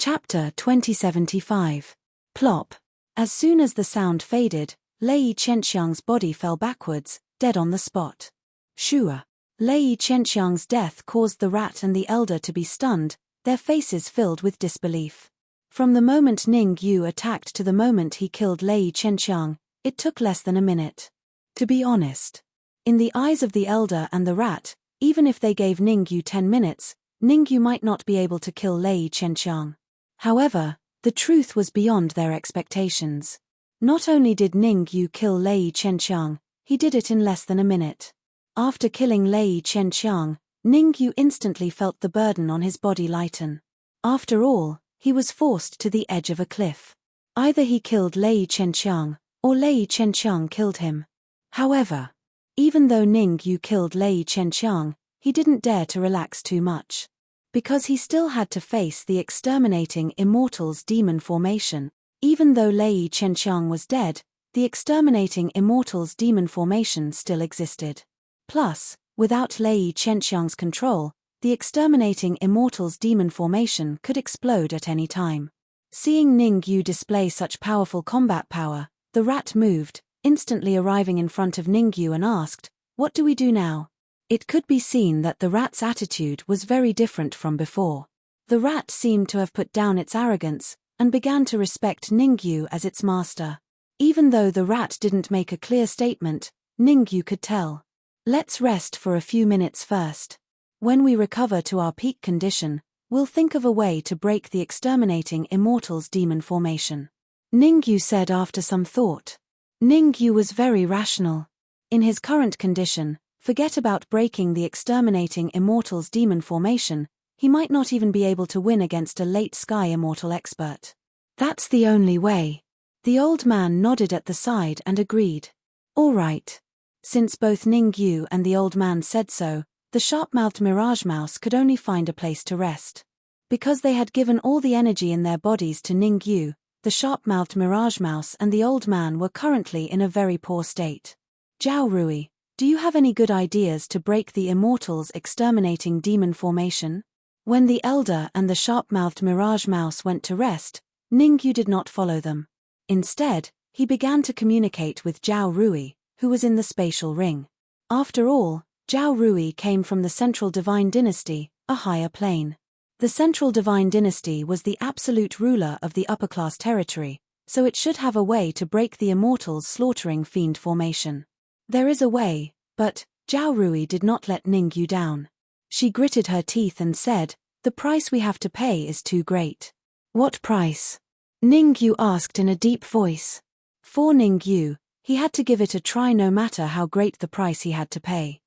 Chapter 2075. Plop. As soon as the sound faded, Lei Chenxiang's body fell backwards, dead on the spot. Shua. Lei Chenxiang's death caused the rat and the elder to be stunned, their faces filled with disbelief. From the moment Ning Yu attacked to the moment he killed Lei Chenxiang, it took less than a minute. To be honest. In the eyes of the elder and the rat, even if they gave Ning Yu 10 minutes, Ning Yu might not be able to kill Lei Chenxiang. However, the truth was beyond their expectations. Not only did Ning Yu kill Lei Chenxiang, he did it in less than a minute. After killing Lei Chenxiang, Ning Yu instantly felt the burden on his body lighten. After all, he was forced to the edge of a cliff. Either he killed Lei Chenxiang, or Lei Chenxiang killed him. However, even though Ning Yu killed Lei Chenxiang, he didn't dare to relax too much. Because he still had to face the exterminating Immortals demon formation. Even though Lei Chenxiang was dead, the exterminating Immortals demon formation still existed. Plus, without Lei Chenxiang's control, the exterminating Immortals demon formation could explode at any time. Seeing Ning Yu display such powerful combat power, the rat moved, instantly arriving in front of Ning Yu and asked, "What do we do now?" It could be seen that the rat's attitude was very different from before. The rat seemed to have put down its arrogance, and began to respect Ning Yu as its master. Even though the rat didn't make a clear statement, Ning Yu could tell. "Let's rest for a few minutes first. When we recover to our peak condition, we'll think of a way to break the exterminating Immortals demon formation," Ning Yu said after some thought. Ning Yu was very rational. In his current condition, forget about breaking the exterminating Immortals demon formation, he might not even be able to win against a late Sky Immortal expert. "That's the only way." The old man nodded at the side and agreed. "All right." Since both Ning Yu and the old man said so, the sharp-mouthed Mirage Mouse could only find a place to rest. Because they had given all the energy in their bodies to Ning Yu, the sharp-mouthed Mirage Mouse and the old man were currently in a very poor state. "Zhao Rui, do you have any good ideas to break the Immortals exterminating demon formation?" When the elder and the sharp-mouthed Mirage Mouse went to rest, Ning Yu did not follow them. Instead, he began to communicate with Zhao Rui, who was in the spatial ring. After all, Zhao Rui came from the Central Divine Dynasty, a higher plane. The Central Divine Dynasty was the absolute ruler of the upper-class territory, so it should have a way to break the Immortals slaughtering fiend formation. There is a way, but Zhao Rui did not let Ning Yu down. She gritted her teeth and said, "The price we have to pay is too great." "What price?" Ning Yu asked in a deep voice. For Ning Yu, he had to give it a try no matter how great the price he had to pay.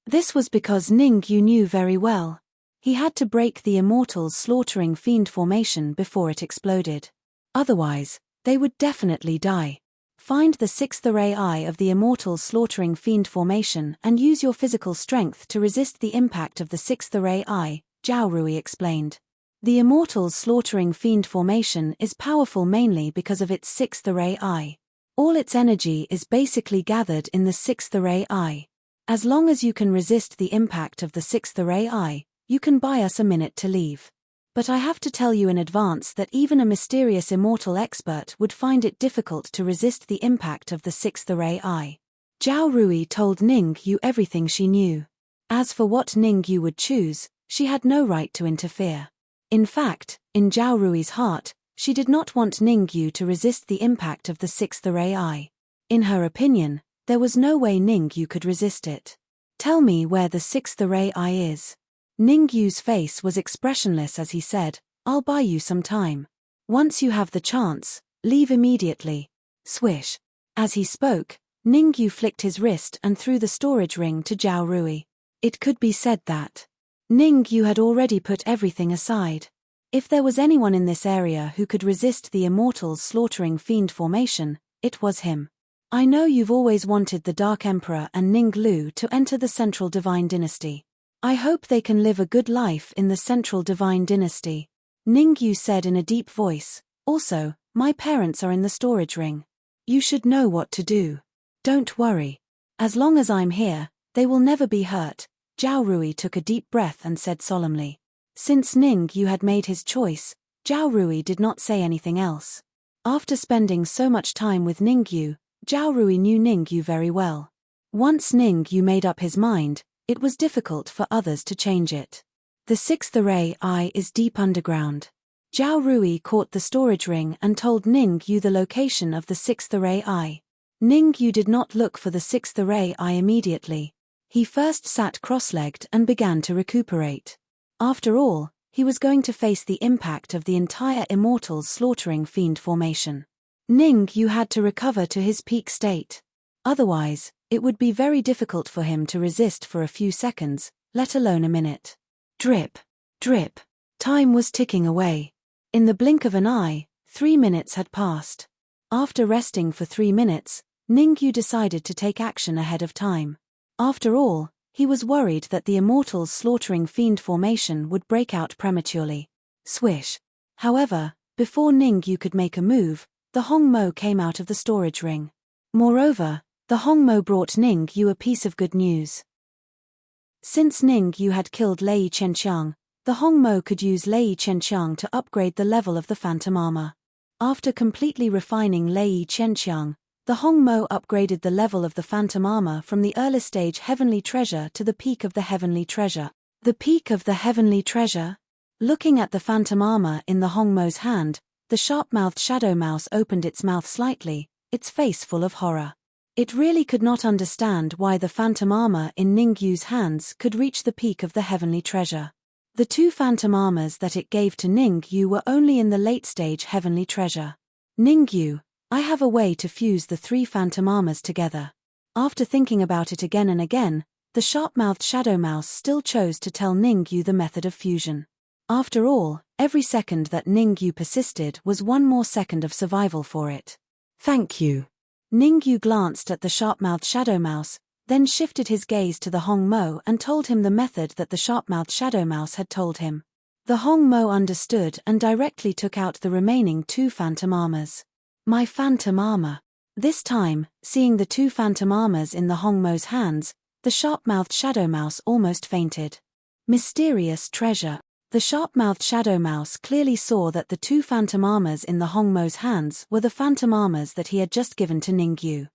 This was because Ning Yu knew very well. He had to break the Immortals slaughtering fiend formation before it exploded. Otherwise, they would definitely die. Find the sixth array eye of the Immortals slaughtering fiend formation and use your physical strength to resist the impact of the sixth array eye, Zhao Rui explained. The Immortals slaughtering fiend formation is powerful mainly because of its sixth array eye. All its energy is basically gathered in the sixth array eye. As long as you can resist the impact of the sixth array eye, you can buy us a minute to leave. But I have to tell you in advance that even a mysterious immortal expert would find it difficult to resist the impact of the sixth array eye. Zhao Rui told Ning Yu everything she knew. As for what Ning Yu would choose, she had no right to interfere. In fact, in Zhao Rui's heart, she did not want Ning Yu to resist the impact of the sixth array eye. In her opinion, there was no way Ning Yu could resist it. "Tell me where the sixth array eye is." Ning Yu's face was expressionless as he said, "I'll buy you some time. Once you have the chance, leave immediately." Swish. As he spoke, Ning Yu flicked his wrist and threw the storage ring to Zhao Rui. It could be said that Ning Yu had already put everything aside. If there was anyone in this area who could resist the Immortals slaughtering fiend formation, it was him. "I know you've always wanted the Dark Emperor and Ning Lu to enter the Central Divine Dynasty. I hope they can live a good life in the Central Divine Dynasty," Ning Yu said in a deep voice. "Also, my parents are in the storage ring. You should know what to do. Don't worry. As long as I'm here, they will never be hurt." Zhao Rui took a deep breath and said solemnly. Since Ning Yu had made his choice, Zhao Rui did not say anything else. After spending so much time with Ningyu, Zhao Rui knew Ningyu very well. Once Ningyu made up his mind, it was difficult for others to change it. The sixth array eye is deep underground. Zhao Rui caught the storage ring and told Ningyu the location of the sixth array eye. Ningyu did not look for the sixth array eye immediately. He first sat cross-legged and began to recuperate. After all, he was going to face the impact of the entire Immortals slaughtering fiend formation. Ningyu had to recover to his peak state. Otherwise, it would be very difficult for him to resist for a few seconds, let alone a minute. Drip, drip. Time was ticking away. In the blink of an eye, 3 minutes had passed. After resting for 3 minutes, Ningyu decided to take action ahead of time. After all, he was worried that the Immortals slaughtering fiend formation would break out prematurely. Swish. However, before Ningyu could make a move, the Hongmo came out of the storage ring. Moreover, the Hongmo brought Ningyu a piece of good news. Since Ningyu had killed Lei Chenxiang, the Hongmo could use Lei Chenxiang to upgrade the level of the phantom armor. After completely refining Lei Chenxiang, the Hongmo upgraded the level of the phantom armor from the early stage heavenly treasure to the peak of the heavenly treasure. The peak of the heavenly treasure? Looking at the phantom armor in the Hongmo's hand, the sharp-mouthed shadow mouse opened its mouth slightly, its face full of horror. It really could not understand why the phantom armor in Ningyu's hands could reach the peak of the heavenly treasure. The 2 phantom armors that it gave to Ningyu were only in the late-stage heavenly treasure. Ningyu, I have a way to fuse the 3 phantom armors together. After thinking about it again and again, the sharp-mouthed shadow mouse still chose to tell Ningyu the method of fusion. After all, every second that Ningyu persisted was 1 more second of survival for it. Thank you. Ningyu glanced at the sharp-mouthed shadow mouse, then shifted his gaze to the Hongmo and told him the method that the sharp-mouthed shadow mouse had told him. The Hongmo understood and directly took out the remaining 2 phantom armors. My phantom armor. This time, seeing the 2 phantom armors in the Hongmo's hands, the sharp-mouthed shadow mouse almost fainted. Mysterious treasure. The sharp-mouthed shadow mouse clearly saw that the 2 phantom armors in the Hongmo's hands were the phantom armors that he had just given to Ningyu.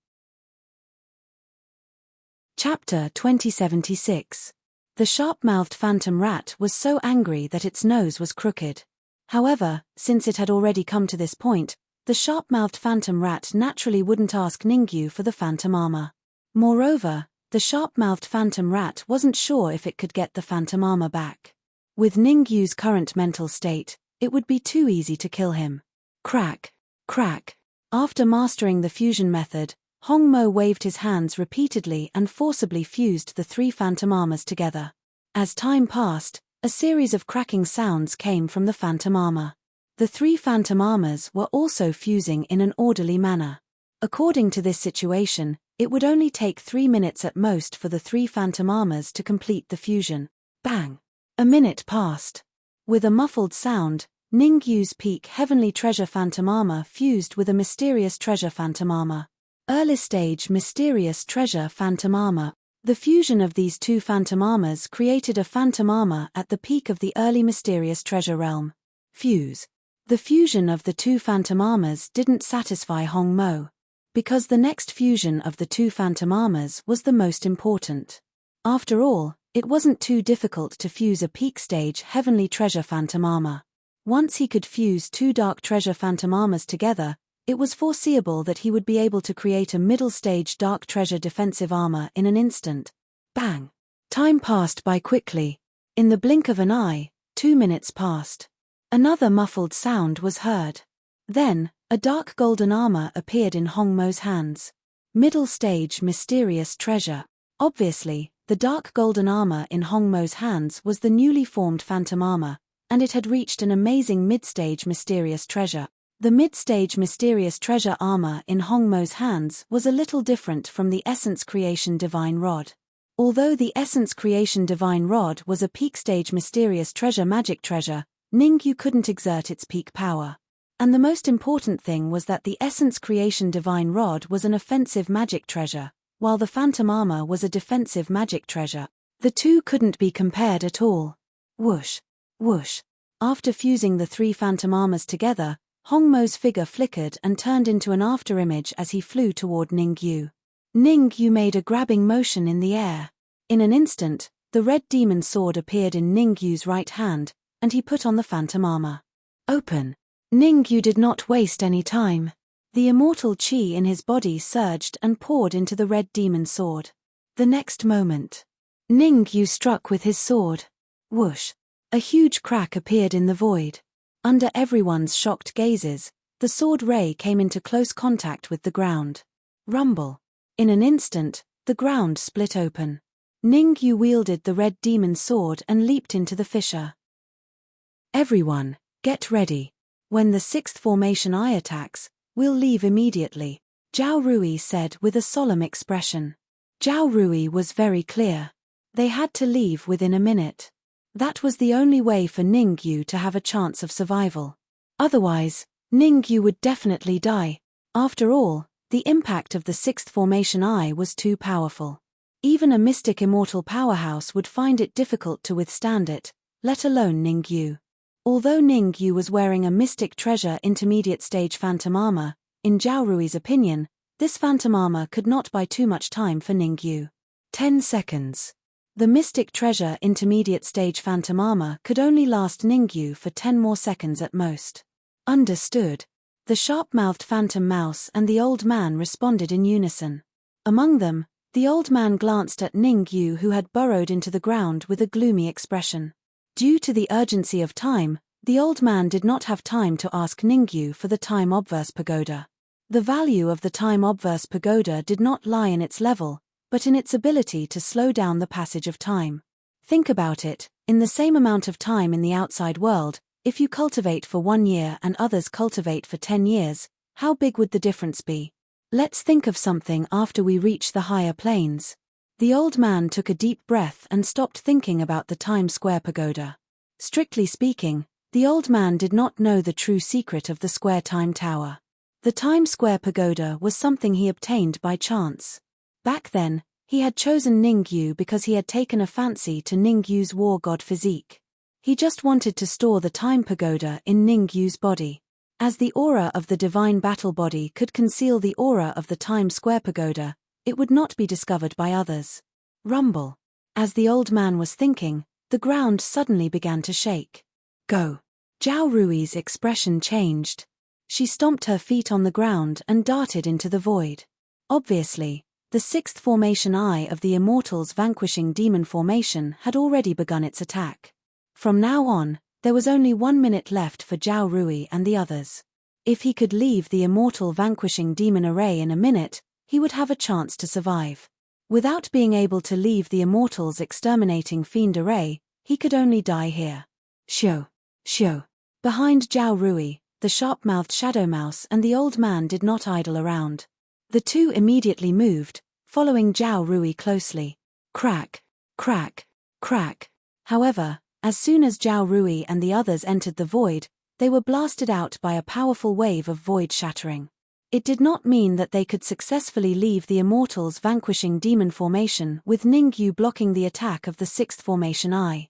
Chapter 2076. The sharp-mouthed phantom rat was so angry that its nose was crooked. However, since it had already come to this point, the sharp-mouthed phantom rat naturally wouldn't ask Ningyu for the phantom armor. Moreover, the sharp-mouthed phantom rat wasn't sure if it could get the phantom armor back. With Ningyu's current mental state, it would be too easy to kill him. Crack, crack. After mastering the fusion method, Hongmo waved his hands repeatedly and forcibly fused the 3 phantom armors together. As time passed, a series of cracking sounds came from the phantom armor. The 3 phantom armors were also fusing in an orderly manner. According to this situation, it would only take 3 minutes at most for the 3 phantom armors to complete the fusion. Bang! A minute passed. With a muffled sound, Ningyu's peak heavenly treasure phantom armor fused with a mysterious treasure phantom armor. Early stage mysterious treasure phantom armor. The fusion of these 2 phantom armors created a phantom armor at the peak of the early mysterious treasure realm. Fuse. The fusion of the 2 phantom armors didn't satisfy Hongmo, because the next fusion of the 2 phantom armors was the most important. After all, it wasn't too difficult to fuse a peak stage heavenly treasure phantom armor. Once he could fuse 2 dark treasure phantom armors together, it was foreseeable that he would be able to create a middle stage dark treasure defensive armor in an instant. Bang! Time passed by quickly. In the blink of an eye, 2 minutes passed. Another muffled sound was heard. Then, a dark golden armor appeared in Hongmo's hands. Middle stage mysterious treasure. Obviously, the dark golden armor in Hongmo's hands was the newly formed phantom armor, and it had reached an amazing mid-stage mysterious treasure. The mid-stage mysterious treasure armor in Hongmo's hands was a little different from the Essence Creation Divine Rod. Although the Essence Creation Divine Rod was a peak-stage mysterious treasure magic treasure, Ningyu couldn't exert its peak power. And the most important thing was that the Essence Creation Divine Rod was an offensive magic treasure, while the Phantom Armor was a defensive magic treasure. The two couldn't be compared at all. Whoosh, whoosh. After fusing the three phantom armors together, Hongmo's figure flickered and turned into an afterimage as he flew toward Ningyu. Ningyu made a grabbing motion in the air. In an instant, the red demon sword appeared in Ningyu's right hand, and he put on the phantom armor. Open. Ningyu did not waste any time. The immortal qi in his body surged and poured into the red demon sword. The next moment, Ningyu struck with his sword. Whoosh! A huge crack appeared in the void. Under everyone's shocked gazes, the sword ray came into close contact with the ground. Rumble. In an instant, the ground split open. Ningyu wielded the red demon sword and leaped into the fissure. Everyone, get ready. When the sixth formation eye attacks, we'll leave immediately, Zhao Rui said with a solemn expression. Zhao Rui was very clear. They had to leave within a minute. That was the only way for Ningyu to have a chance of survival. Otherwise, Ningyu would definitely die. After all, the impact of the sixth formation eye was too powerful. Even a mystic immortal powerhouse would find it difficult to withstand it, let alone Ningyu. Although Ningyu was wearing a mystic treasure intermediate stage phantom armor, in Zhao Rui's opinion, this phantom armor could not buy too much time for Ningyu. 10 seconds. The mystic treasure intermediate stage phantom armor could only last Ningyu for 10 more seconds at most. Understood. The sharp-mouthed phantom mouse and the old man responded in unison. Among them, the old man glanced at Ningyu, who had burrowed into the ground with a gloomy expression. Due to the urgency of time, the old man did not have time to ask Ningyu for the time obverse pagoda. The value of the time obverse pagoda did not lie in its level, but in its ability to slow down the passage of time. Think about it, in the same amount of time in the outside world, if you cultivate for 1 year and others cultivate for 10 years, how big would the difference be? Let's think of something after we reach the higher planes. The old man took a deep breath and stopped thinking about the time square pagoda. Strictly speaking, the old man did not know the true secret of the square time tower. The time square pagoda was something he obtained by chance. Back then, he had chosen Ningyu because he had taken a fancy to Ningyu's war god physique. He just wanted to store the time pagoda in Ningyu's body. As the aura of the divine battle body could conceal the aura of the time square pagoda, it would not be discovered by others. Rumble. As the old man was thinking, the ground suddenly began to shake. Go. Zhao Rui's expression changed. She stomped her feet on the ground and darted into the void. Obviously, the sixth formation eye of the Immortals vanquishing demon formation had already begun its attack. From now on, there was only 1 minute left for Zhao Rui and the others. If he could leave the Immortal vanquishing demon array in a minute, he would have a chance to survive. Without being able to leave the Immortals exterminating fiend array, he could only die here. Shoo! Shoo! Behind Zhao Rui, the sharp-mouthed shadow mouse and the old man did not idle around. The two immediately moved, following Zhao Rui closely. Crack, crack, crack. However, as soon as Zhao Rui and the others entered the void, they were blasted out by a powerful wave of void shattering. It did not mean that they could successfully leave the Immortals vanquishing demon formation with Ningyu blocking the attack of the sixth formation eye.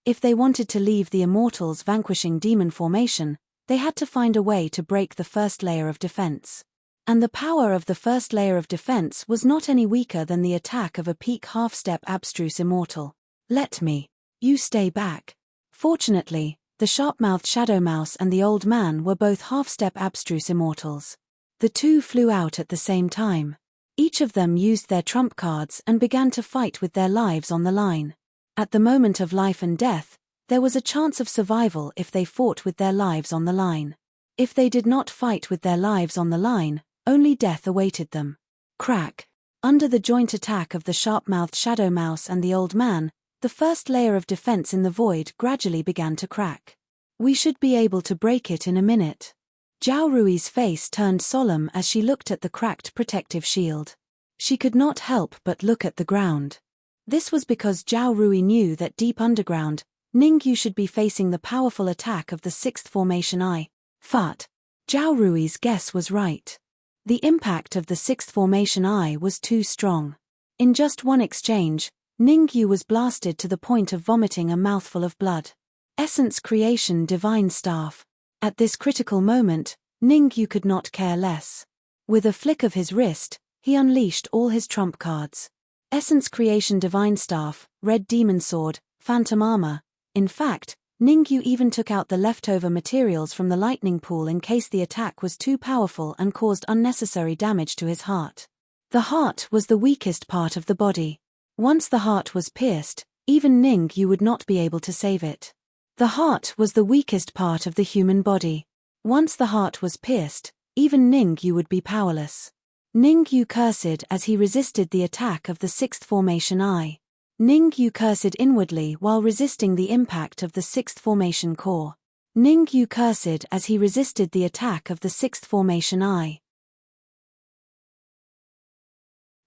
If they wanted to leave the Immortals vanquishing demon formation, they had to find a way to break the first layer of defense. And the power of the first layer of defense was not any weaker than the attack of a peak half-step abstruse immortal. Let me. You stay back. Fortunately, the sharp-mouthed shadow mouse and the old man were both half-step abstruse immortals. The two flew out at the same time. Each of them used their trump cards and began to fight with their lives on the line. At the moment of life and death, there was a chance of survival if they fought with their lives on the line. If they did not fight with their lives on the line, only death awaited them. Crack. Under the joint attack of the sharp-mouthed shadow mouse and the old man, the first layer of defense in the void gradually began to crack. We should be able to break it in a minute. Zhao Rui's face turned solemn as she looked at the cracked protective shield. She could not help but look at the ground. This was because Zhao Rui knew that deep underground, Ningyu should be facing the powerful attack of the sixth formation eye. Fart. Zhao Rui's guess was right. The impact of the sixth formation eye was too strong. In just one exchange, Ningyu was blasted to the point of vomiting a mouthful of blood. Essence creation divine staff. At this critical moment, Ningyu could not care less. With a flick of his wrist, he unleashed all his trump cards. Essence creation divine staff, red demon sword, phantom armor. In fact, Ningyu even took out the leftover materials from the lightning pool in case the attack was too powerful and caused unnecessary damage to his heart. The heart was the weakest part of the body. Once the heart was pierced, even Ningyu would not be able to save it. The heart was the weakest part of the human body. Once the heart was pierced, even Ningyu would be powerless. Ningyu cursed as he resisted the attack of the sixth formation eye. Ningyu cursed inwardly while resisting the impact of the sixth formation core. Ningyu cursed as he resisted the attack of the sixth formation eye.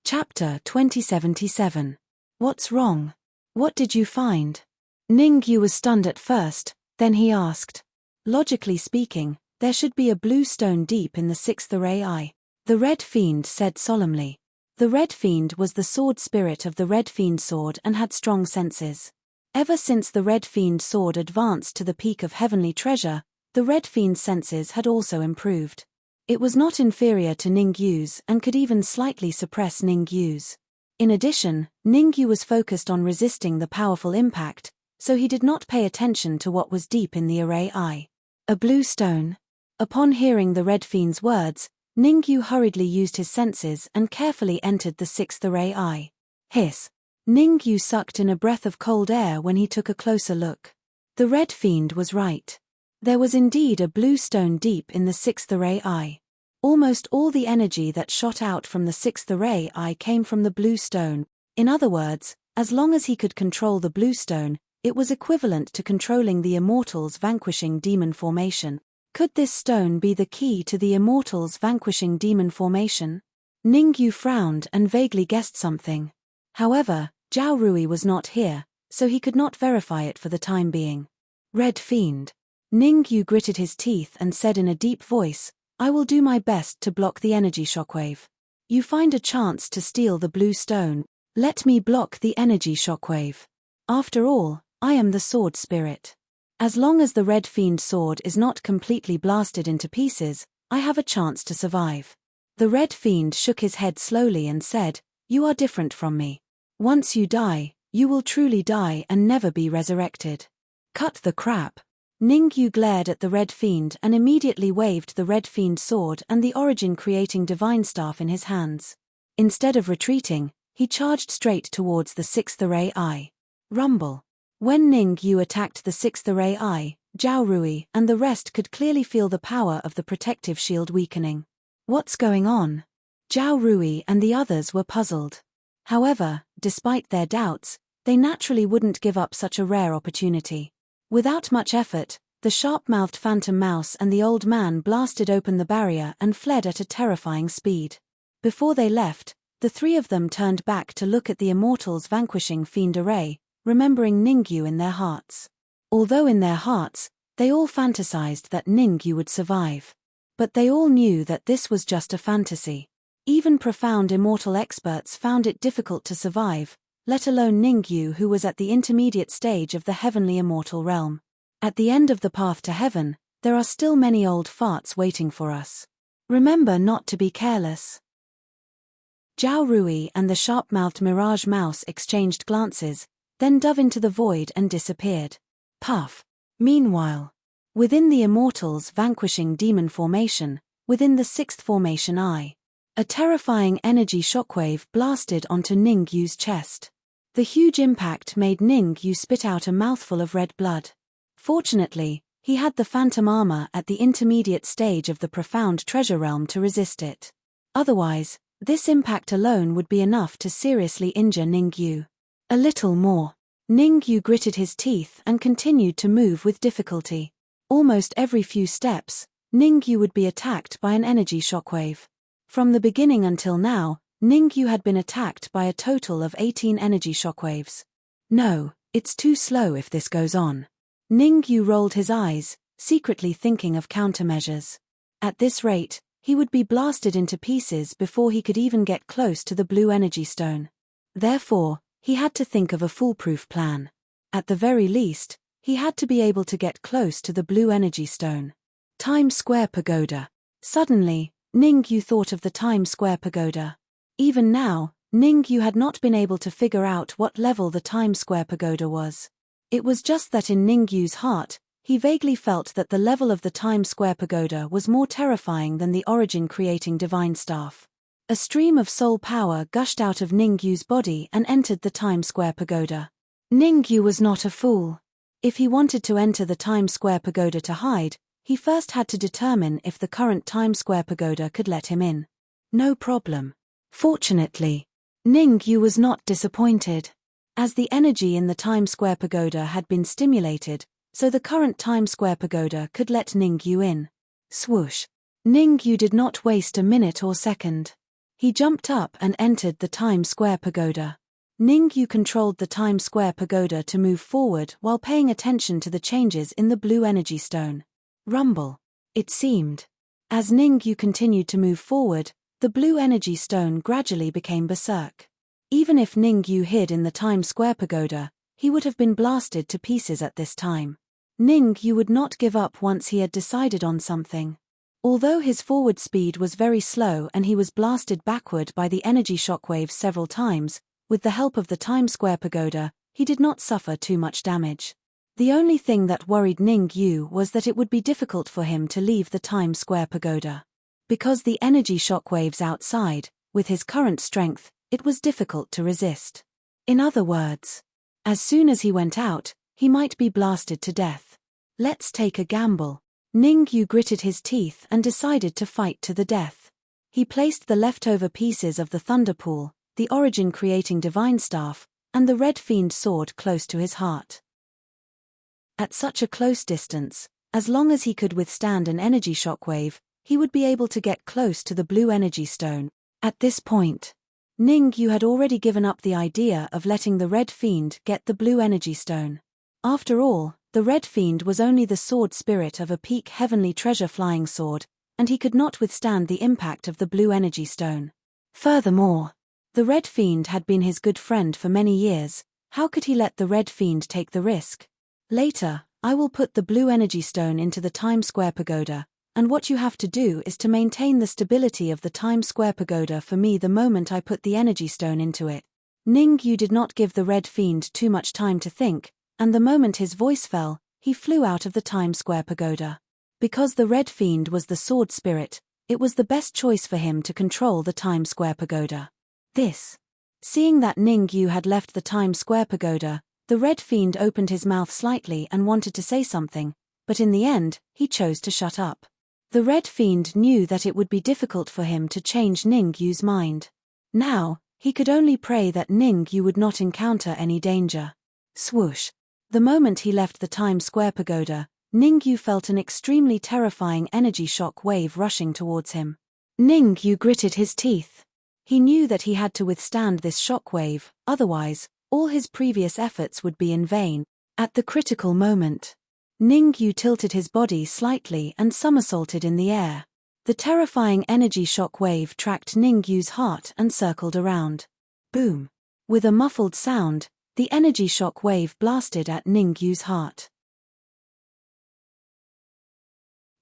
Chapter 2077. What's wrong? What did you find? Ningyu was stunned at first, then he asked. Logically speaking, there should be a blue stone deep in the sixth array eye. The Red Fiend said solemnly. The Red Fiend was the sword spirit of the Red Fiend sword and had strong senses. Ever since the Red Fiend sword advanced to the peak of heavenly treasure, the Red Fiend's senses had also improved. It was not inferior to Ningyu's and could even slightly suppress Ningyu's. In addition, Ningyu was focused on resisting the powerful impact, so he did not pay attention to what was deep in the array eye. A blue stone. Upon hearing the Red Fiend's words, Ningyu hurriedly used his senses and carefully entered the sixth array eye. Hiss. Ningyu sucked in a breath of cold air when he took a closer look. The Red Fiend was right. There was indeed a blue stone deep in the sixth array eye. Almost all the energy that shot out from the sixth array eye came from the blue stone. In other words, as long as he could control the blue stone, it was equivalent to controlling the Immortals' vanquishing demon formation. Could this stone be the key to the Immortals' vanquishing demon formation? Ningyu frowned and vaguely guessed something. However, Zhao Rui was not here, so he could not verify it for the time being. Red Fiend. Ningyu gritted his teeth and said in a deep voice, I will do my best to block the energy shockwave. You find a chance to steal the blue stone. Let me block the energy shockwave. After all, I am the sword spirit. As long as the Red Fiend sword is not completely blasted into pieces, I have a chance to survive. The Red Fiend shook his head slowly and said, You are different from me. Once you die, you will truly die and never be resurrected. Cut the crap. Ningyu glared at the Red Fiend and immediately waved the Red Fiend sword and the origin-creating divine staff in his hands. Instead of retreating, he charged straight towards the sixth array eye. Rumble. When Ningyu attacked the sixth array eye, Zhao Rui and the rest could clearly feel the power of the protective shield weakening. What's going on? Zhao Rui and the others were puzzled. However, despite their doubts, they naturally wouldn't give up such a rare opportunity. Without much effort, the sharp-mouthed phantom mouse and the old man blasted open the barrier and fled at a terrifying speed. Before they left, the three of them turned back to look at the Immortals' vanquishing fiend array, remembering Ningyu in their hearts. Although in their hearts, they all fantasized that Ningyu would survive. But they all knew that this was just a fantasy. Even profound immortal experts found it difficult to survive, let alone Ningyu, who was at the intermediate stage of the heavenly immortal realm. At the end of the path to heaven, there are still many old farts waiting for us. Remember not to be careless. Zhao Rui and the sharp-mouthed Mirage Mouse exchanged glances, then dove into the void and disappeared. Puff. Meanwhile, within the Immortals' vanquishing demon formation, within the sixth formation eye, a terrifying energy shockwave blasted onto Ningyu's chest. The huge impact made Ningyu spit out a mouthful of red blood. Fortunately, he had the phantom armor at the intermediate stage of the profound treasure realm to resist it. Otherwise, this impact alone would be enough to seriously injure Ningyu. A little more. Ningyu gritted his teeth and continued to move with difficulty. Almost every few steps, Ningyu would be attacked by an energy shockwave. From the beginning until now, Ningyu had been attacked by a total of 18 energy shockwaves. No, it's too slow if this goes on. Ningyu rolled his eyes, secretly thinking of countermeasures. At this rate, he would be blasted into pieces before he could even get close to the blue energy stone. Therefore, he had to think of a foolproof plan. At the very least, He had to be able to get close to the blue energy stone. Times Square Pagoda. Suddenly, Ningyu thought of the Times Square Pagoda. Even now, Ningyu had not been able to figure out what level the Times Square Pagoda was. It was just that in Ningyu's heart, he vaguely felt that the level of the Times Square Pagoda was more terrifying than the origin-creating divine staff. A stream of soul power gushed out of Ningyu's body and entered the Times Square Pagoda. Ningyu was not a fool. If he wanted to enter the Times Square Pagoda to hide, he first had to determine if the current Times Square Pagoda could let him in. No problem. Fortunately, Ningyu was not disappointed. As the energy in the Times Square Pagoda had been stimulated, so the current Times Square Pagoda could let Ningyu in. Swoosh. Ningyu did not waste a minute or second. He jumped up and entered the Times Square Pagoda. Ningyu controlled the Times Square Pagoda to move forward while paying attention to the changes in the blue energy stone. Rumble. It seemed. As Ningyu continued to move forward, the blue energy stone gradually became berserk. Even if Ningyu hid in the Times Square Pagoda, he would have been blasted to pieces at this time. Ningyu would not give up once he had decided on something. Although his forward speed was very slow and he was blasted backward by the energy shockwaves several times, with the help of the Times Square Pagoda, he did not suffer too much damage. The only thing that worried Ningyu was that it would be difficult for him to leave the Times Square Pagoda. Because the energy shockwaves outside, with his current strength, it was difficult to resist. In other words, as soon as he went out, he might be blasted to death. Let's take a gamble. Ningyu gritted his teeth and decided to fight to the death. He placed the leftover pieces of the Thunder Pool, the origin-creating divine staff, and the Red Fiend sword close to his heart. At such a close distance, as long as he could withstand an energy shockwave, he would be able to get close to the blue energy stone. At this point, Ningyu had already given up the idea of letting the Red Fiend get the blue energy stone. After all, the Red Fiend was only the sword spirit of a peak heavenly treasure flying sword, and he could not withstand the impact of the blue energy stone. Furthermore, the Red Fiend had been his good friend for many years. How could he let the Red Fiend take the risk? Later, I will put the blue energy stone into the Times Square Pagoda, and what you have to do is to maintain the stability of the Times Square Pagoda for me the moment I put the energy stone into it. Ningyu did not give the Red Fiend too much time to think, and the moment his voice fell, he flew out of the Times Square Pagoda. Because the Red Fiend was the sword spirit, it was the best choice for him to control the Times Square Pagoda. Seeing that Ningyu had left the Times Square Pagoda, the Red Fiend opened his mouth slightly and wanted to say something, but in the end, he chose to shut up. The Red Fiend knew that it would be difficult for him to change Ningyu's mind. Now, he could only pray that Ningyu would not encounter any danger. Swoosh. The moment he left the Times Square Pagoda, Ningyu felt an extremely terrifying energy shock wave rushing towards him. Ningyu gritted his teeth. He knew that he had to withstand this shock wave, otherwise, all his previous efforts would be in vain. At the critical moment, Ningyu tilted his body slightly and somersaulted in the air. The terrifying energy shock wave tracked Ningyu's heart and circled around. Boom! With a muffled sound, the energy shock wave blasted at Ningyu's heart.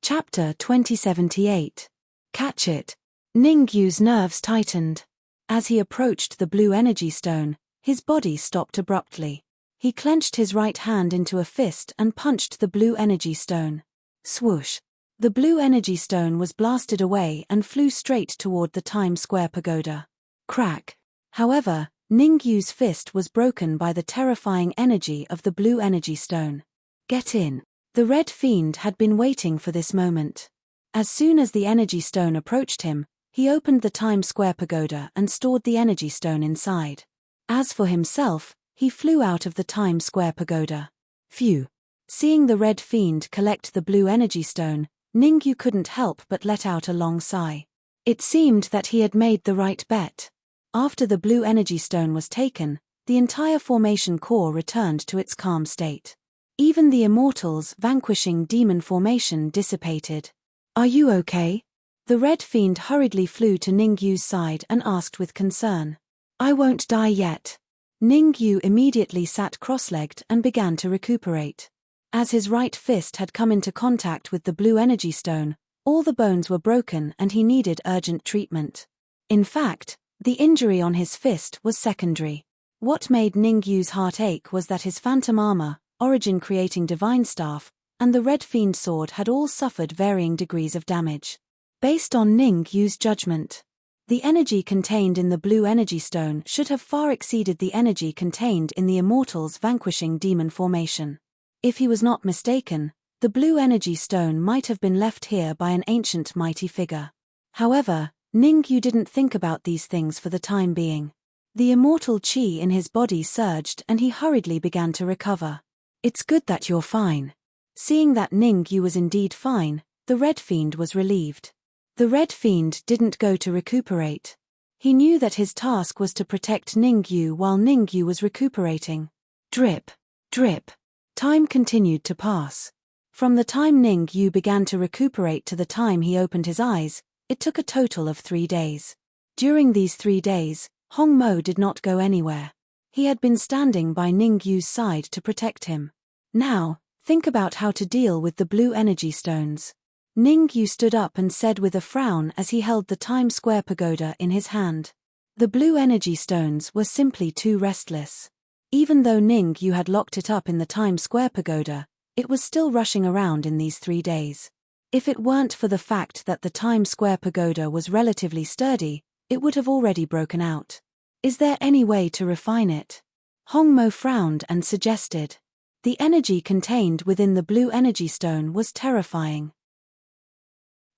Chapter 2078. Catch it. Ningyu's nerves tightened. As he approached the blue energy stone, his body stopped abruptly. He clenched his right hand into a fist and punched the blue energy stone. Swoosh! The blue energy stone was blasted away and flew straight toward the Times Square Pagoda. Crack! However, Ningyu's fist was broken by the terrifying energy of the blue energy stone. Get in! The Red Fiend had been waiting for this moment. As soon as the energy stone approached him, he opened the Times Square Pagoda and stored the energy stone inside. As for himself, he flew out of the Times Square Pagoda. Phew! Seeing the Red Fiend collect the blue energy stone, Ningyu couldn't help but let out a long sigh. It seemed that he had made the right bet. After the blue energy stone was taken, the entire formation core returned to its calm state. Even the Immortals' vanquishing demon formation dissipated. Are you okay? The Red Fiend hurriedly flew to Ningyu's side and asked with concern. I won't die yet. Ningyu immediately sat cross-legged and began to recuperate. As his right fist had come into contact with the blue energy stone, all the bones were broken and he needed urgent treatment. In fact, the injury on his fist was secondary. What made Ningyu's heart ache was that his phantom armor, origin creating divine staff, and the red fiend sword had all suffered varying degrees of damage. Based on Ningyu's judgment, the energy contained in the blue energy stone should have far exceeded the energy contained in the immortal's vanquishing demon formation. If he was not mistaken, the blue energy stone might have been left here by an ancient mighty figure. However, Ningyu didn't think about these things for the time being. The immortal chi in his body surged and he hurriedly began to recover. "It's good that you're fine." Seeing that Ningyu was indeed fine, the red fiend was relieved. The red fiend didn't go to recuperate. He knew that his task was to protect Ningyu while Ningyu was recuperating. Drip, drip. Time continued to pass. From the time Ningyu began to recuperate to the time he opened his eyes, it took a total of 3 days. During these 3 days, Hong Mo did not go anywhere. He had been standing by Ningyu's side to protect him. "Now, think about how to deal with the blue energy stones." Ningyu stood up and said with a frown as he held the Times Square pagoda in his hand. The blue energy stones were simply too restless. Even though Ningyu had locked it up in the Times Square pagoda, it was still rushing around in these 3 days. If it weren't for the fact that the Times Square pagoda was relatively sturdy, it would have already broken out. "Is there any way to refine it?" Hong Mo frowned and suggested. The energy contained within the blue energy stone was terrifying.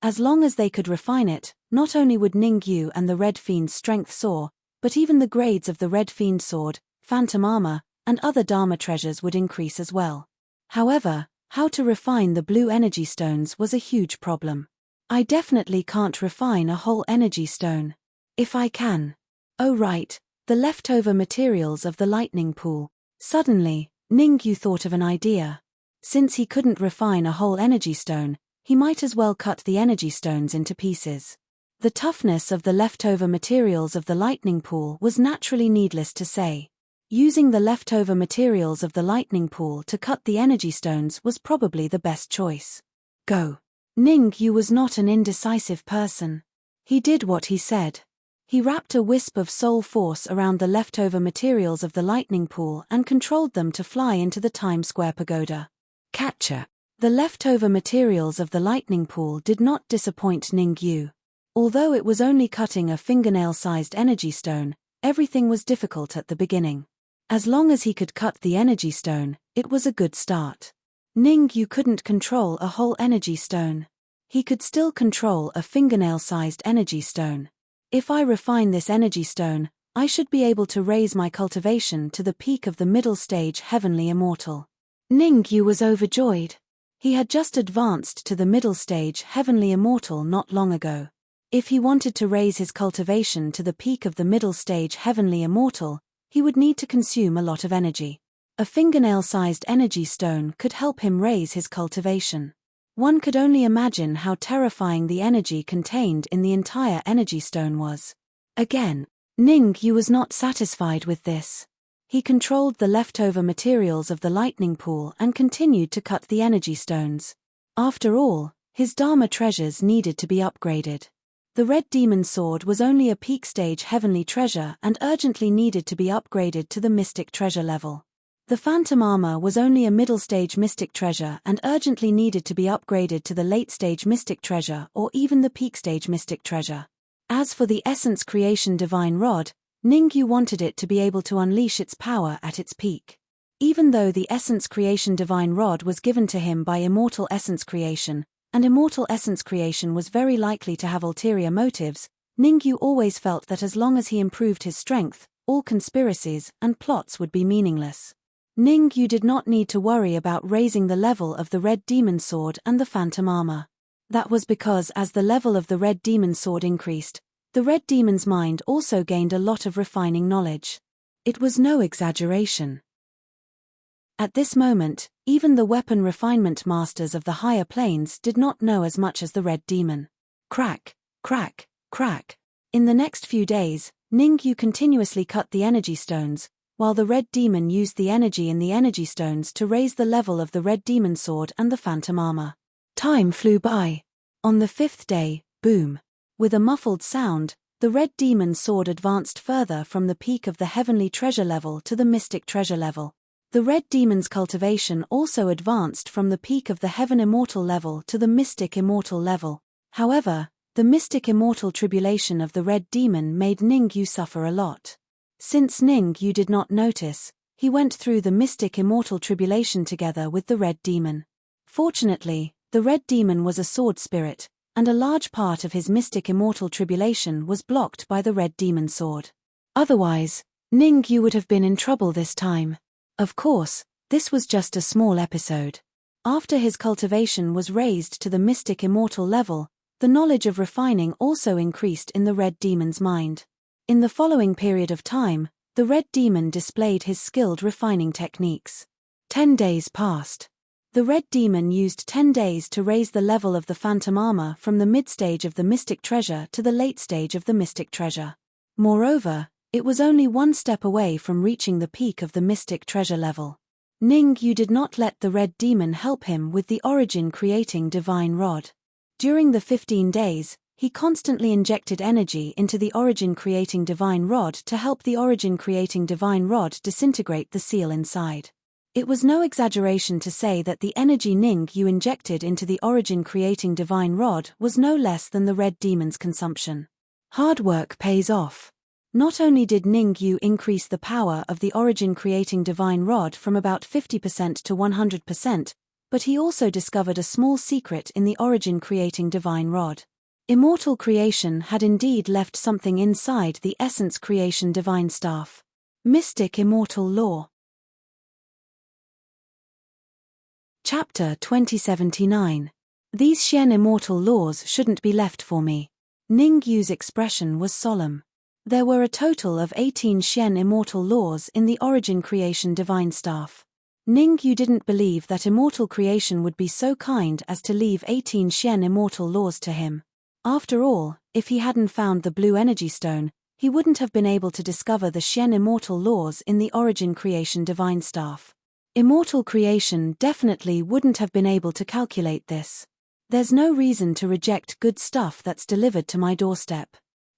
As long as they could refine it, not only would Ningyu and the Red Fiend's strength soar, but even the grades of the Red Fiend sword, phantom armor, and other Dharma treasures would increase as well. However, how to refine the blue energy stones was a huge problem. "I definitely can't refine a whole energy stone. If I can. Oh right, the leftover materials of the lightning pool." Suddenly, Ningyu thought of an idea. Since he couldn't refine a whole energy stone, he might as well cut the energy stones into pieces. The toughness of the leftover materials of the lightning pool was naturally needless to say. Using the leftover materials of the lightning pool to cut the energy stones was probably the best choice. Go. Ningyu was not an indecisive person. He did what he said. He wrapped a wisp of soul force around the leftover materials of the lightning pool and controlled them to fly into the Times Square pagoda. Catcher. The leftover materials of the lightning pool did not disappoint Ningyu. Although it was only cutting a fingernail-sized energy stone, everything was difficult at the beginning. As long as he could cut the energy stone, it was a good start. Ningyu couldn't control a whole energy stone. He could still control a fingernail-sized energy stone. "If I refine this energy stone, I should be able to raise my cultivation to the peak of the middle stage heavenly immortal." Ningyu was overjoyed. He had just advanced to the middle stage heavenly immortal not long ago. If he wanted to raise his cultivation to the peak of the middle stage heavenly immortal, he would need to consume a lot of energy. A fingernail-sized energy stone could help him raise his cultivation. One could only imagine how terrifying the energy contained in the entire energy stone was. Again, Ningyu was not satisfied with this. He controlled the leftover materials of the lightning pool and continued to cut the energy stones. After all, his Dharma treasures needed to be upgraded. The Red Demon Sword was only a peak stage heavenly treasure and urgently needed to be upgraded to the mystic treasure level. The Phantom Armor was only a middle stage mystic treasure and urgently needed to be upgraded to the late stage mystic treasure or even the peak stage mystic treasure. As for the Essence Creation Divine Rod, Ningyu wanted it to be able to unleash its power at its peak. Even though the Essence Creation Divine Rod was given to him by Immortal Essence Creation, and Immortal Essence Creation was very likely to have ulterior motives, Ningyu always felt that as long as he improved his strength, all conspiracies and plots would be meaningless. Ningyu did not need to worry about raising the level of the Red Demon Sword and the Phantom Armor. That was because as the level of the Red Demon Sword increased, the Red Demon's mind also gained a lot of refining knowledge. It was no exaggeration. At this moment, even the weapon refinement masters of the higher planes did not know as much as the Red Demon. Crack, crack, crack. In the next few days, Ningyu continuously cut the energy stones, while the red demon used the energy in the energy stones to raise the level of the red demon sword and the phantom armor. Time flew by. On the 5th day, boom! With a muffled sound, the red demon sword advanced further from the peak of the heavenly treasure level to the mystic treasure level. The red demon's cultivation also advanced from the peak of the heaven immortal level to the mystic immortal level. However, the mystic immortal tribulation of the red demon made Ningyu suffer a lot. Since Ningyu did not notice, he went through the mystic immortal tribulation together with the red demon. Fortunately, the red demon was a sword spirit, and a large part of his mystic immortal tribulation was blocked by the red demon sword. Otherwise, Ningyu would have been in trouble this time. Of course, this was just a small episode. After his cultivation was raised to the mystic immortal level, the knowledge of refining also increased in the red demon's mind. In the following period of time, the red demon displayed his skilled refining techniques. 10 days passed. The red demon used 10 days to raise the level of the phantom armor from the mid-stage of the mystic treasure to the late stage of the mystic treasure. Moreover, it was only one step away from reaching the peak of the mystic treasure level. Ningyu did not let the red demon help him with the origin-creating divine rod. During the 15 days, he constantly injected energy into the origin-creating divine rod to help the origin-creating divine rod disintegrate the seal inside. It was no exaggeration to say that the energy Ningyu injected into the origin-creating divine rod was no less than the red demon's consumption. Hard work pays off. Not only did Ningyu increase the power of the origin-creating divine rod from about 50% to 100%, but he also discovered a small secret in the origin-creating divine rod. Immortal creation had indeed left something inside the essence creation divine staff. Mystic immortal law. Chapter 2079. These Xian immortal laws shouldn't be left for me. Ningyu's expression was solemn. There were a total of 18 Xian immortal laws in the origin creation divine staff. Ningyu didn't believe that immortal creation would be so kind as to leave 18 Xian immortal laws to him. After all, if he hadn't found the blue energy stone, he wouldn't have been able to discover the Xian immortal laws in the origin creation divine staff. Immortal creation definitely wouldn't have been able to calculate this. There's no reason to reject good stuff that's delivered to my doorstep.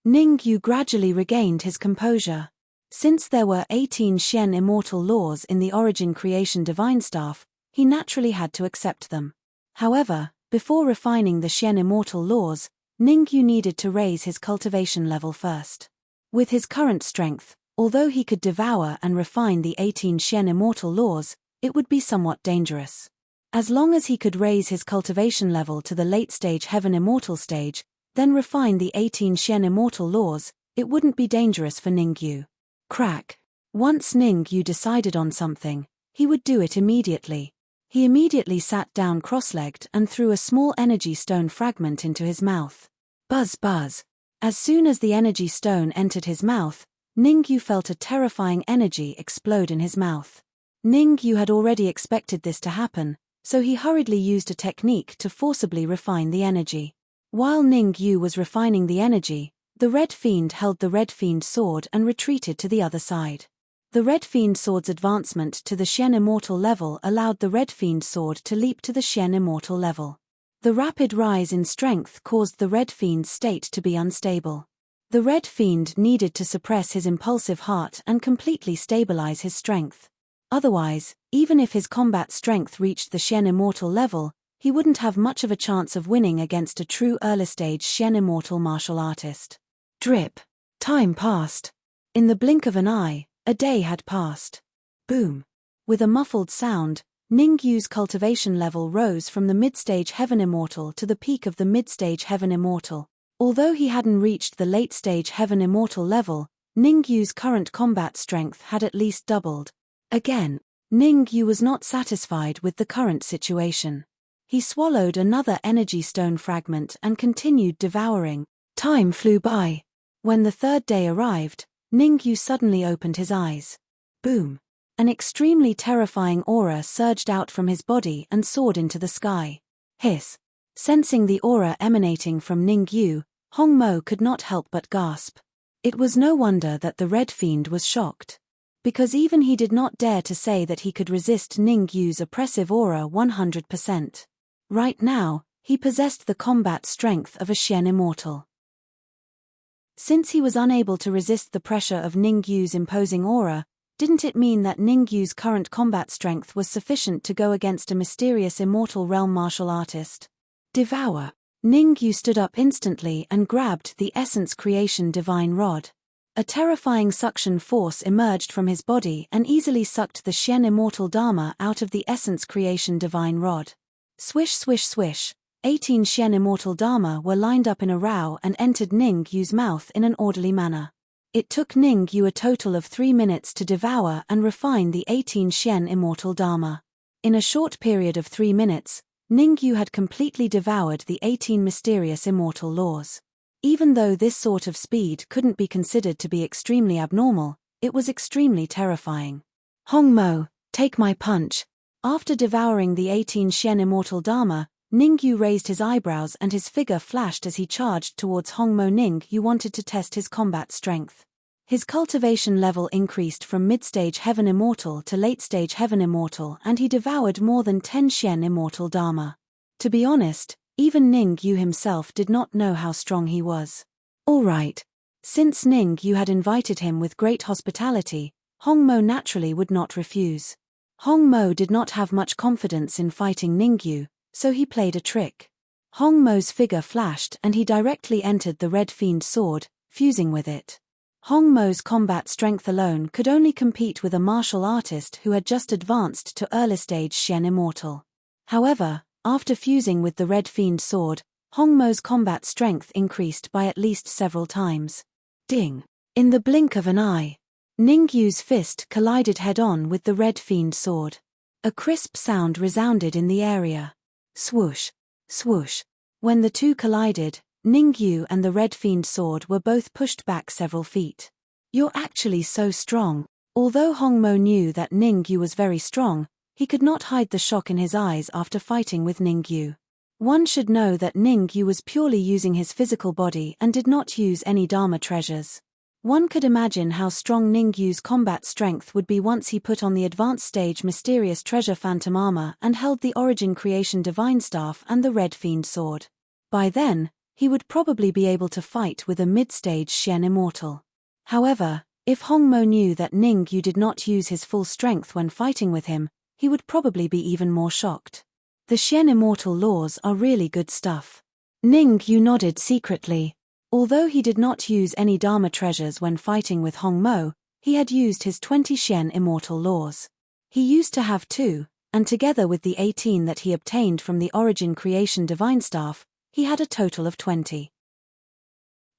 Ningyu gradually regained his composure. Since there were 18 Xian immortal laws in the origin creation divine staff, he naturally had to accept them. However, before refining the Xian immortal laws, Ningyu needed to raise his cultivation level first. With his current strength, although he could devour and refine the 18 Xian immortal laws, it would be somewhat dangerous. As long as he could raise his cultivation level to the late-stage heaven immortal stage, then refine the 18 Xian immortal laws, it wouldn't be dangerous for Ningyu. Crack. Once Ningyu decided on something, he would do it immediately. He immediately sat down cross-legged and threw a small energy stone fragment into his mouth. Buzz buzz. As soon as the energy stone entered his mouth, Ningyu felt a terrifying energy explode in his mouth. Ningyu had already expected this to happen, so he hurriedly used a technique to forcibly refine the energy. While Ningyu was refining the energy, the Red Fiend held the Red Fiend sword and retreated to the other side. The Red Fiend sword's advancement to the Xian immortal level allowed the Red Fiend sword to leap to the Xian immortal level. The rapid rise in strength caused the Red Fiend's state to be unstable. The Red Fiend needed to suppress his impulsive heart and completely stabilize his strength. Otherwise, even if his combat strength reached the Xian immortal level, he wouldn't have much of a chance of winning against a true early-stage Xian immortal martial artist. Drip. Time passed. In the blink of an eye, a day had passed. Boom. With a muffled sound, Ningyu's cultivation level rose from the mid-stage heaven immortal to the peak of the mid-stage heaven immortal. Although he hadn't reached the late-stage heaven immortal level, Ningyu's current combat strength had at least doubled. Again, Ningyu was not satisfied with the current situation. He swallowed another energy stone fragment and continued devouring. Time flew by. When the 3rd day arrived, Ningyu suddenly opened his eyes. Boom. An extremely terrifying aura surged out from his body and soared into the sky. Hiss. Sensing the aura emanating from Ningyu, Hongmo could not help but gasp. It was no wonder that the Red Fiend was shocked. because even he did not dare to say that he could resist Ning Yu's oppressive aura 100%. Right now, he possessed the combat strength of a Xian immortal. Since he was unable to resist the pressure of Ning Yu's imposing aura, didn't it mean that Ning Yu's current combat strength was sufficient to go against a mysterious immortal realm martial artist? Devour. Ning Yu stood up instantly and grabbed the Essence Creation Divine Rod. A terrifying suction force emerged from his body and easily sucked the Xian Immortal Dharma out of the Essence Creation Divine Rod. Swish swish swish, 18 Xian Immortal Dharma were lined up in a row and entered Ning Yu's mouth in an orderly manner. It took Ning Yu a total of 3 minutes to devour and refine the 18 Xian Immortal Dharma. In a short period of 3 minutes, Ning Yu had completely devoured the 18 mysterious immortal laws. Even though this sort of speed couldn't be considered to be extremely abnormal, it was extremely terrifying. Hong Mo, take my punch. After devouring the 18 Xian Immortal Dharma, Ning Yu raised his eyebrows and his figure flashed as he charged towards Hong Mo. Ning Yu wanted to test his combat strength. His cultivation level increased from mid-stage Heaven Immortal to late-stage Heaven Immortal and he devoured more than 10 Xian Immortal Dharma. To be honest, even Ning Yu himself did not know how strong he was. Alright. Since Ning Yu had invited him with great hospitality, Hong Mo naturally would not refuse. Hong Mo did not have much confidence in fighting Ning Yu, so he played a trick. Hong Mo's figure flashed and he directly entered the Red Fiend sword, fusing with it. Hong Mo's combat strength alone could only compete with a martial artist who had just advanced to early-stage Xian Immortal. However, after fusing with the Red Fiend sword, Hong Mo's combat strength increased by at least several times. Ding! In the blink of an eye, Ning Yu's fist collided head-on with the Red Fiend sword. A crisp sound resounded in the area. Swoosh! Swoosh! When the two collided, Ning Yu and the Red Fiend sword were both pushed back several feet. You're actually so strong. Although Hong Mo knew that Ning Yu was very strong, he could not hide the shock in his eyes after fighting with Ning Yu. One should know that Ning Yu was purely using his physical body and did not use any Dharma treasures. One could imagine how strong Ning Yu's combat strength would be once he put on the advanced stage Mysterious Treasure Phantom Armor and held the Origin Creation Divine Staff and the Red Fiend sword. By then, he would probably be able to fight with a mid-stage Xian Immortal. However, if Hong Mo knew that Ning Yu did not use his full strength when fighting with him, he would probably be even more shocked. The Xian Immortal laws are really good stuff. Ning Yu nodded secretly. Although he did not use any Dharma treasures when fighting with Hong Mo, he had used his 20 Xian Immortal laws. He used to have 2, and together with the 18 that he obtained from the Origin Creation Divine Staff, he had a total of 20.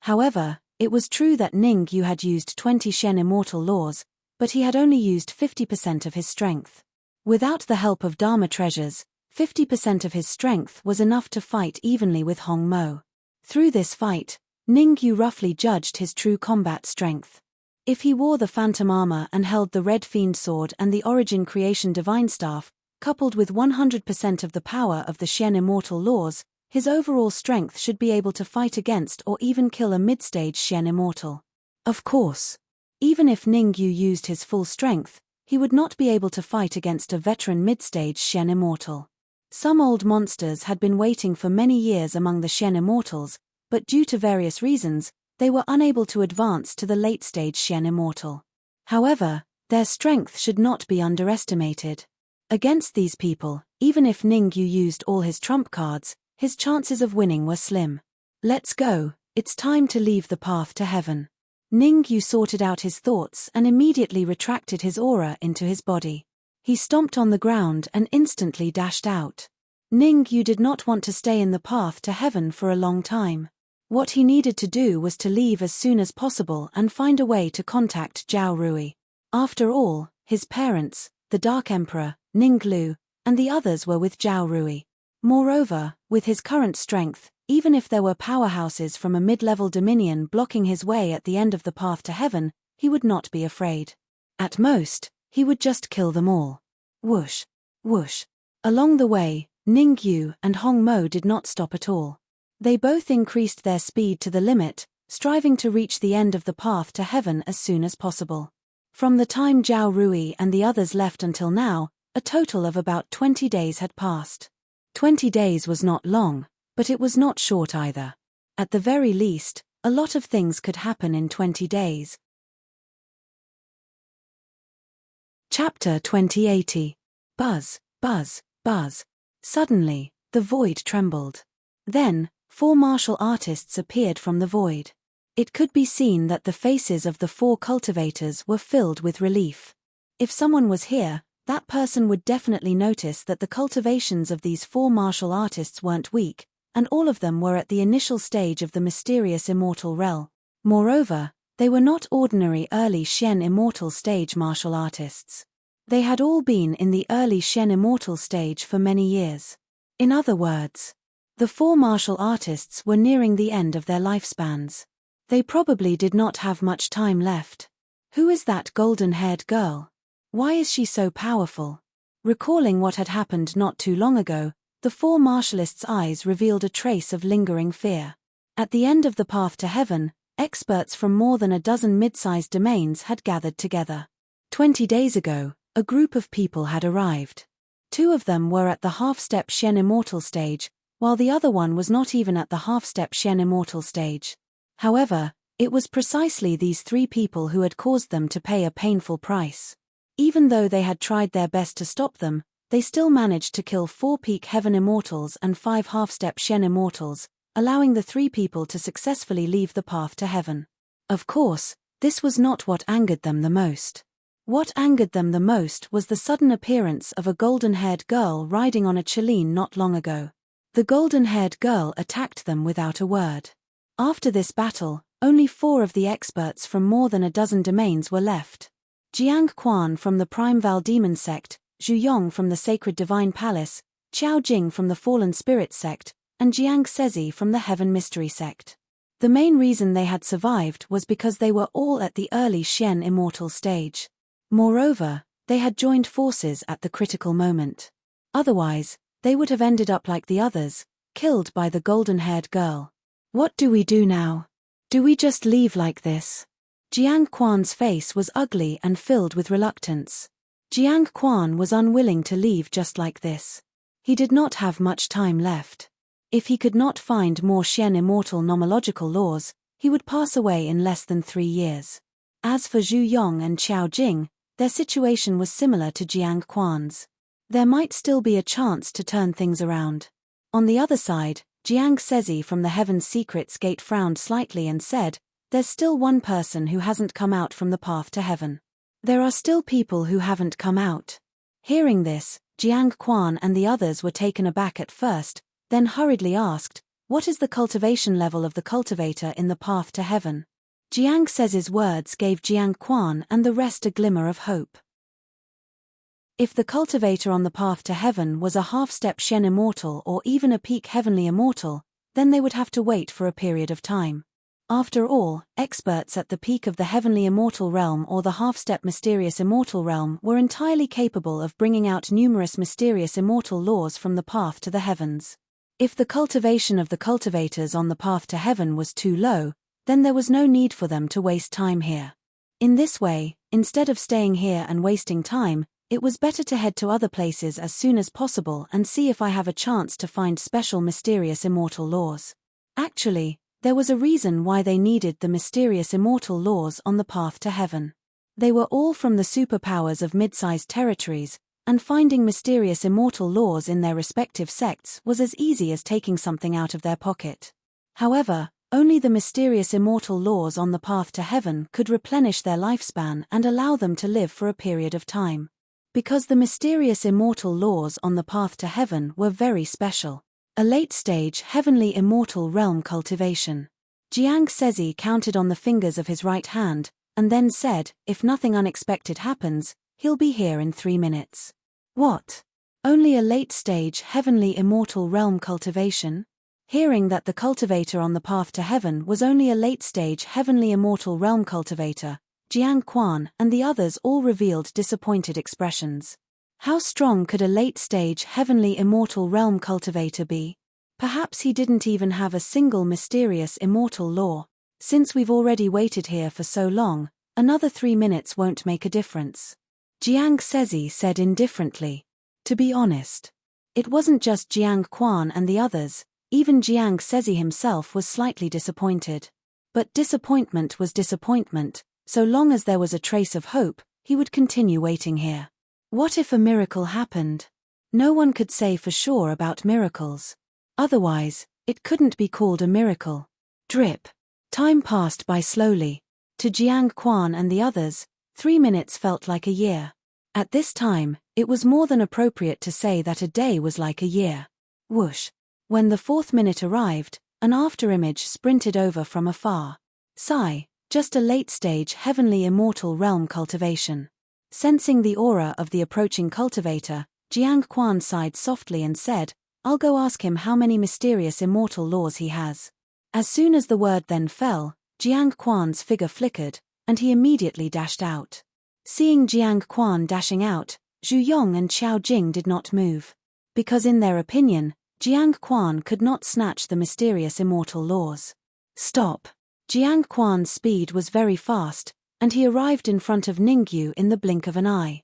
However, it was true that Ning Yu had used 20 Xian Immortal laws, but he had only used 50% of his strength. Without the help of Dharma treasures, 50% of his strength was enough to fight evenly with Hong Mo. Through this fight, Ning Yu roughly judged his true combat strength. If he wore the Phantom Armor and held the Red Fiend sword and the Origin Creation Divine Staff, coupled with 100% of the power of the Xian Immortal laws, his overall strength should be able to fight against or even kill a mid-stage Xian Immortal. Of course, even if Ning Yu used his full strength, he would not be able to fight against a veteran mid-stage Xian Immortal. Some old monsters had been waiting for many years among the Xian Immortals, but due to various reasons, they were unable to advance to the late-stage Xian Immortal. However, their strength should not be underestimated. Against these people, even if Ning Yu used all his trump cards, his chances of winning were slim. Let's go, it's time to leave the path to heaven. Ning Yu sorted out his thoughts and immediately retracted his aura into his body. He stomped on the ground and instantly dashed out. Ning Yu did not want to stay in the path to heaven for a long time. What he needed to do was to leave as soon as possible and find a way to contact Zhao Rui. After all, his parents, the Dark Emperor, Ning Lu, and the others were with Zhao Rui. Moreover, with his current strength, even if there were powerhouses from a mid-level dominion blocking his way at the end of the path to heaven, he would not be afraid. At most, he would just kill them all. Whoosh! Whoosh! Along the way, Ning Yu and Hong Mo did not stop at all. They both increased their speed to the limit, striving to reach the end of the path to heaven as soon as possible. From the time Zhao Rui and the others left until now, a total of about 20 days had passed. 20 days was not long, but it was not short either. At the very least, a lot of things could happen in 20 days. Chapter 2080. Buzz, buzz, buzz. Suddenly, the void trembled. Then, 4 martial artists appeared from the void. It could be seen that the faces of the 4 cultivators were filled with relief. If someone was here, that person would definitely notice that the cultivations of these 4 martial artists weren't weak, and all of them were at the initial stage of the mysterious immortal realm. Moreover, they were not ordinary early Shen immortal stage martial artists. They had all been in the early Shen immortal stage for many years. In other words, the 4 martial artists were nearing the end of their lifespans. They probably did not have much time left. Who is that golden-haired girl? Why is she so powerful? Recalling what had happened not too long ago, the 4 martialists' eyes revealed a trace of lingering fear. At the end of the path to heaven, experts from more than a dozen mid-sized domains had gathered together. 20 days ago, a group of people had arrived. 2 of them were at the half-step Shen immortal stage, while the other one was not even at the half-step Shen immortal stage. However, it was precisely these 3 people who had caused them to pay a painful price. Even though they had tried their best to stop them, they still managed to kill 4 peak heaven immortals and 5 half-step Shen immortals, allowing the 3 people to successfully leave the path to heaven. Of course, this was not what angered them the most. What angered them the most was the sudden appearance of a golden-haired girl riding on a Chileen not long ago. The golden-haired girl attacked them without a word. After this battle, only 4 of the experts from more than a dozen domains were left. Jiang Quan from the Prime Val Demon sect, Zhu Yong from the Sacred Divine Palace, Qiao Jing from the Fallen Spirit sect, and Jiang Sezi from the Heaven Mystery sect. The main reason they had survived was because they were all at the early Shen immortal stage. Moreover, they had joined forces at the critical moment. Otherwise, they would have ended up like the others, killed by the golden-haired girl. What do we do now? Do we just leave like this? Jiang Quan's face was ugly and filled with reluctance. Jiang Quan was unwilling to leave just like this. He did not have much time left. If he could not find more Shen immortal nomological laws, he would pass away in less than 3 years. As for Zhu Yong and Qiao Jing, their situation was similar to Jiang Quan's. There might still be a chance to turn things around. On the other side, Jiang Sezi from the Heaven's Secrets Gate frowned slightly and said, "There's still one person who hasn't come out from the path to heaven. There are still people who haven't come out." Hearing this, Jiang Quan and the others were taken aback at first, then hurriedly asked, "What is the cultivation level of the cultivator in the path to heaven?" Jiang Sezi's words gave Jiang Quan and the rest a glimmer of hope. If the cultivator on the path to heaven was a half-step Shen immortal or even a peak heavenly immortal, then they would have to wait for a period of time. After all, experts at the peak of the heavenly immortal realm or the half-step mysterious immortal realm were entirely capable of bringing out numerous mysterious immortal laws from the path to the heavens. If the cultivation of the cultivators on the path to heaven was too low, then there was no need for them to waste time here. In this way, instead of staying here and wasting time, it was better to head to other places as soon as possible and see if I have a chance to find special mysterious immortal laws. Actually, there was a reason why they needed the mysterious immortal laws on the path to heaven. They were all from the superpowers of mid-sized territories, and finding mysterious immortal laws in their respective sects was as easy as taking something out of their pocket. However, only the mysterious immortal laws on the path to heaven could replenish their lifespan and allow them to live for a period of time. Because the mysterious immortal laws on the path to heaven were very special. A late-stage heavenly immortal realm cultivation. Jiang Sezi counted on the fingers of his right hand, and then said, "If nothing unexpected happens, he'll be here in 3 minutes." What? Only a late-stage heavenly immortal realm cultivation? Hearing that the cultivator on the path to heaven was only a late-stage heavenly immortal realm cultivator, Jiang Quan and the others all revealed disappointed expressions. How strong could a late-stage heavenly immortal realm cultivator be? Perhaps he didn't even have a single mysterious immortal law. Since we've already waited here for so long, Another 3 minutes won't make a difference. Jiang Sezi said indifferently. To be honest, it wasn't just Jiang Quan and the others, even Jiang Sezi himself was slightly disappointed. But disappointment was disappointment, so long as there was a trace of hope, he would continue waiting here. What if a miracle happened? No one could say for sure about miracles. Otherwise, it couldn't be called a miracle. Drip. Time passed by slowly. To Jiang Quan and the others, 3 minutes felt like a year. At this time, it was more than appropriate to say that a day was like a year. Whoosh. When the 4th minute arrived, an afterimage sprinted over from afar. Sigh, just a late-stage heavenly immortal realm cultivation. Sensing the aura of the approaching cultivator, Jiang Quan sighed softly and said, I'll go ask him how many mysterious immortal laws he has. As soon as the word then fell, Jiang Quan's figure flickered, and he immediately dashed out. Seeing Jiang Quan dashing out, Zhu Yong and Xiao Jing did not move. Because in their opinion, Jiang Quan could not snatch the mysterious immortal laws. Stop. Jiang Quan's speed was very fast, and he arrived in front of Ningyu in the blink of an eye.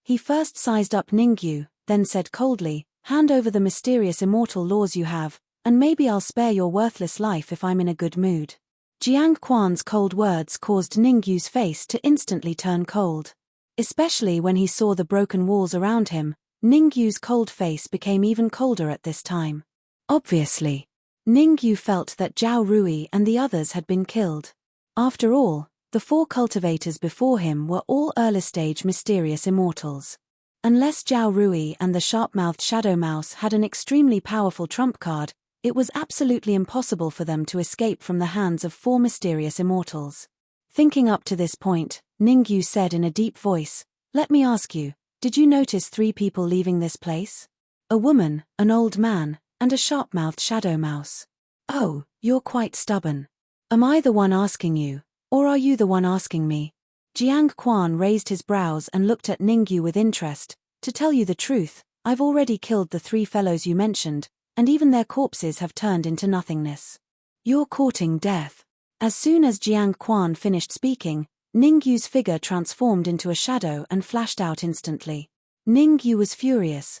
He first sized up Ningyu, then said coldly, hand over the mysterious immortal laws you have, and maybe I'll spare your worthless life if I'm in a good mood. Jiang Quan's cold words caused Ningyu's face to instantly turn cold. Especially when he saw the broken walls around him, Ningyu's cold face became even colder at this time. Obviously, Ningyu felt that Zhao Rui and the others had been killed. After all, the 4 cultivators before him were all early-stage mysterious immortals. Unless Zhao Rui and the sharp-mouthed Shadow Mouse had an extremely powerful trump card, it was absolutely impossible for them to escape from the hands of 4 mysterious immortals. Thinking up to this point, Ningyu said in a deep voice, let me ask you, did you notice 3 people leaving this place? A woman, an old man, and a sharp-mouthed Shadow Mouse. Oh, you're quite stubborn. Am I the one asking you, or are you the one asking me? Jiang Quan raised his brows and looked at Ningyu with interest. To tell you the truth, I've already killed the 3 fellows you mentioned, and even their corpses have turned into nothingness. You're courting death. As soon as Jiang Quan finished speaking, Ningyu's figure transformed into a shadow and flashed out instantly. Ningyu was furious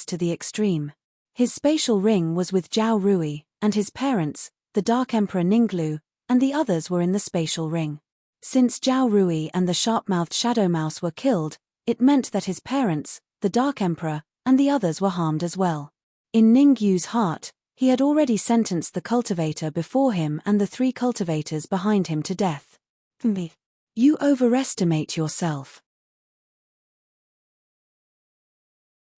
to the extreme. His spatial ring was with Zhao Rui, and his parents, the Dark Emperor Ninglu, and the others were in the spatial ring. Since Zhao Rui and the sharp-mouthed Shadow Mouse were killed, it meant that his parents, the Dark Emperor, and the others were harmed as well. In Ningyu's heart, he had already sentenced the cultivator before him and the 3 cultivators behind him to death. You overestimate yourself.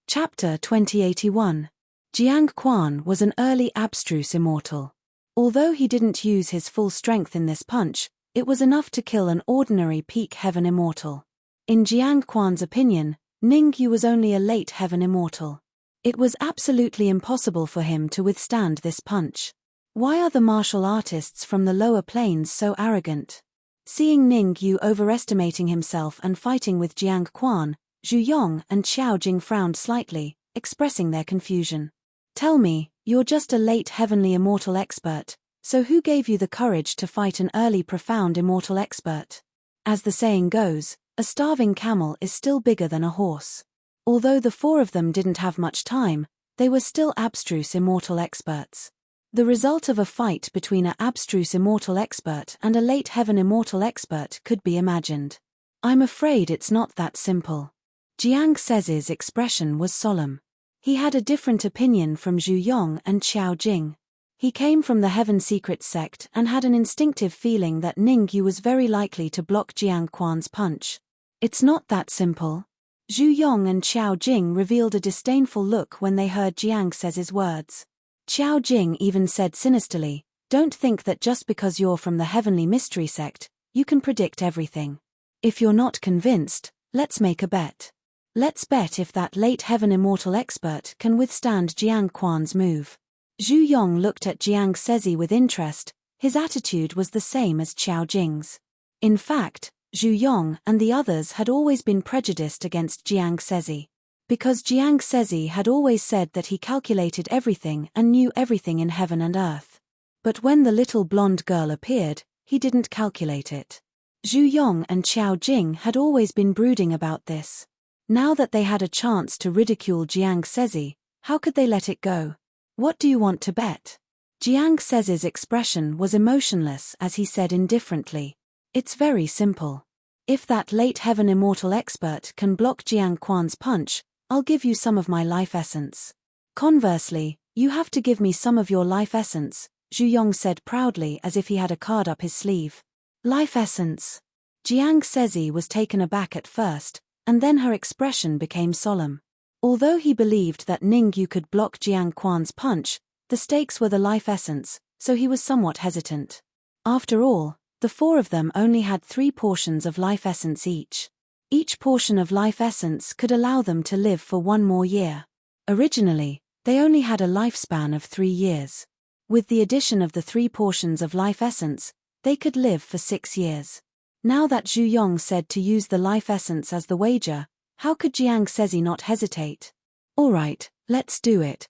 Chapter 2081. Jiang Quan was an early abstruse immortal. Although he didn't use his full strength in this punch, it was enough to kill an ordinary peak heaven immortal. In Jiang Quan's opinion, Ningyu was only a late heaven immortal. It was absolutely impossible for him to withstand this punch. Why are the martial artists from the lower planes so arrogant? Seeing Ningyu overestimating himself and fighting with Jiang Quan, Zhu Yong and Xiao Jing frowned slightly, expressing their confusion. Tell me, you're just a late heavenly immortal expert, so who gave you the courage to fight an early profound immortal expert? As the saying goes, a starving camel is still bigger than a horse. Although the 4 of them didn't have much time, they were still abstruse immortal experts. The result of a fight between an abstruse immortal expert and a late heaven immortal expert could be imagined. I'm afraid it's not that simple. Jiang Sezi's expression was solemn. He had a different opinion from Zhu Yong and Xiao Jing. He came from the Heaven Secret sect and had an instinctive feeling that Ningyu was very likely to block Jiang Quan's punch. It's not that simple. Zhu Yong and Xiao Jing revealed a disdainful look when they heard Jiang Sezi's words. Xiao Jing even said sinisterly, don't think that just because you're from the Heavenly Mystery sect, you can predict everything. If you're not convinced, let's make a bet. Let's bet if that late heaven immortal expert can withstand Jiang Quan's move. Zhu Yong looked at Jiang Sezi with interest. His attitude was the same as Xiao Jing's. In fact, Zhu Yong and the others had always been prejudiced against Jiang Sezi. Because Jiang Sezi had always said that he calculated everything and knew everything in heaven and earth. But when the little blonde girl appeared, he didn't calculate it. Zhu Yong and Qiao Jing had always been brooding about this. Now that they had a chance to ridicule Jiang Sezi, how could they let it go? What do you want to bet? Jiang Sezi's expression was emotionless as he said indifferently. It's very simple. If that late heaven immortal expert can block Jiang Quan's punch, I'll give you some of my life essence. Conversely, you have to give me some of your life essence, Zhu Yong said proudly as if he had a card up his sleeve. Life essence. Jiang Sezi was taken aback at first, and then her expression became solemn. Although he believed that Ningyu could block Jiang Quan's punch, the stakes were the life essence, so he was somewhat hesitant. After all, the four of them only had 3 portions of life essence each. Each portion of life essence could allow them to live for 1 more year. Originally, they only had a lifespan of 3 years. With the addition of the 3 portions of life essence, they could live for 6 years. Now that Zhu Yong said to use the life essence as the wager, how could Jiang Sezi not hesitate? All right, let's do it.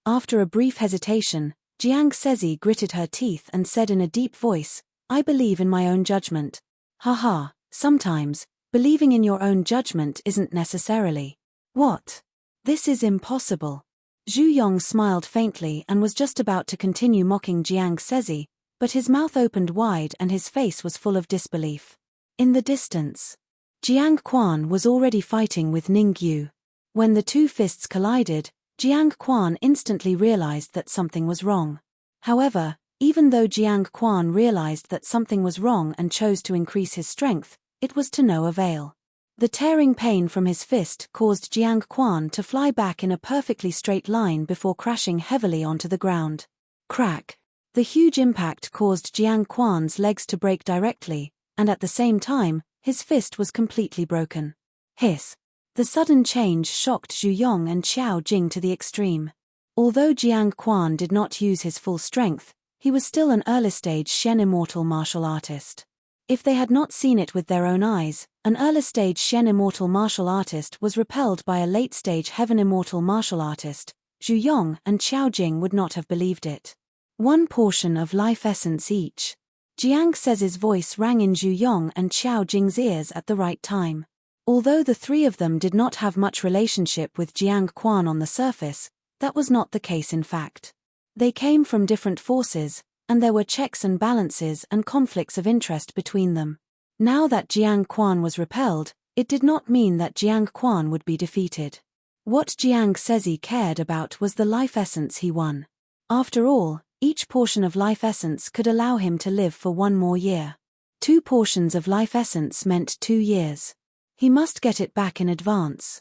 After a brief hesitation, Jiang Sezi gritted her teeth and said in a deep voice, I believe in my own judgment. Haha, sometimes, believing in your own judgment isn't necessarily. What? This is impossible. Zhu Yong smiled faintly and was just about to continue mocking Jiang Sezi, but his mouth opened wide and his face was full of disbelief. In the distance, Jiang Quan was already fighting with Ningyu. When the 2 fists collided, Jiang Quan instantly realized that something was wrong. However, even though Jiang Quan realized that something was wrong and chose to increase his strength, it was to no avail. The tearing pain from his fist caused Jiang Quan to fly back in a perfectly straight line before crashing heavily onto the ground. Crack! The huge impact caused Jiang Quan's legs to break directly, and at the same time, his fist was completely broken. Hiss! The sudden change shocked Zhu Yong and Qiao Jing to the extreme. Although Jiang Quan did not use his full strength, he was still an early-stage Shen Immortal martial artist. If they had not seen it with their own eyes, an early-stage Shen Immortal martial artist was repelled by a late-stage Heaven Immortal martial artist, Zhu Yong and Qiao Jing would not have believed it. 1 portion of life essence each. Jiang Sezi's voice rang in Zhu Yong and Qiao Jing's ears at the right time. Although the 3 of them did not have much relationship with Jiang Quan on the surface, that was not the case in fact. They came from different forces, and there were checks and balances and conflicts of interest between them. Now that Jiang Quan was repelled, it did not mean that Jiang Quan would be defeated. What Jiang Sezi cared about was the life essence he won. After all, each portion of life essence could allow him to live for 1 more year. 2 portions of life essence meant 2 years. He must get it back in advance.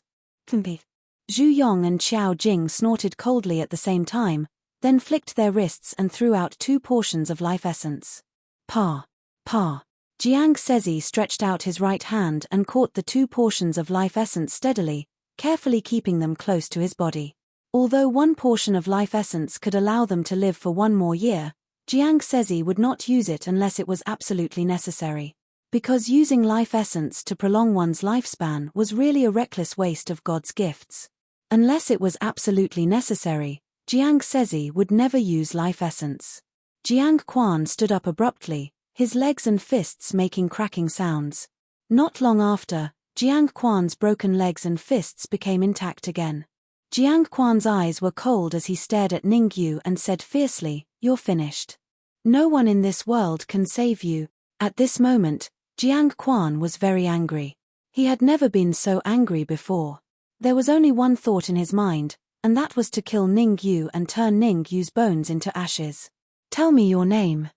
Zhu Yong and Qiao Jing snorted coldly at the same time, then flicked their wrists and threw out 2 portions of life essence. Pa! Jiang Sezi stretched out his right hand and caught the 2 portions of life essence steadily, carefully keeping them close to his body. Although 1 portion of life essence could allow them to live for 1 more year, Jiang Sezi would not use it unless it was absolutely necessary. Because using life essence to prolong one's lifespan was really a reckless waste of God's gifts. Unless it was absolutely necessary, Jiang Sezi would never use life essence. Jiang Quan stood up abruptly, his legs and fists making cracking sounds. Not long after, Jiang Quan's broken legs and fists became intact again. Jiang Quan's eyes were cold as he stared at Ningyu and said fiercely, "You're finished. No one in this world can save you." At this moment, Jiang Quan was very angry. He had never been so angry before. There was only one thought in his mind, and that was to kill Ningyu and turn Ningyu's bones into ashes. "Tell me your name."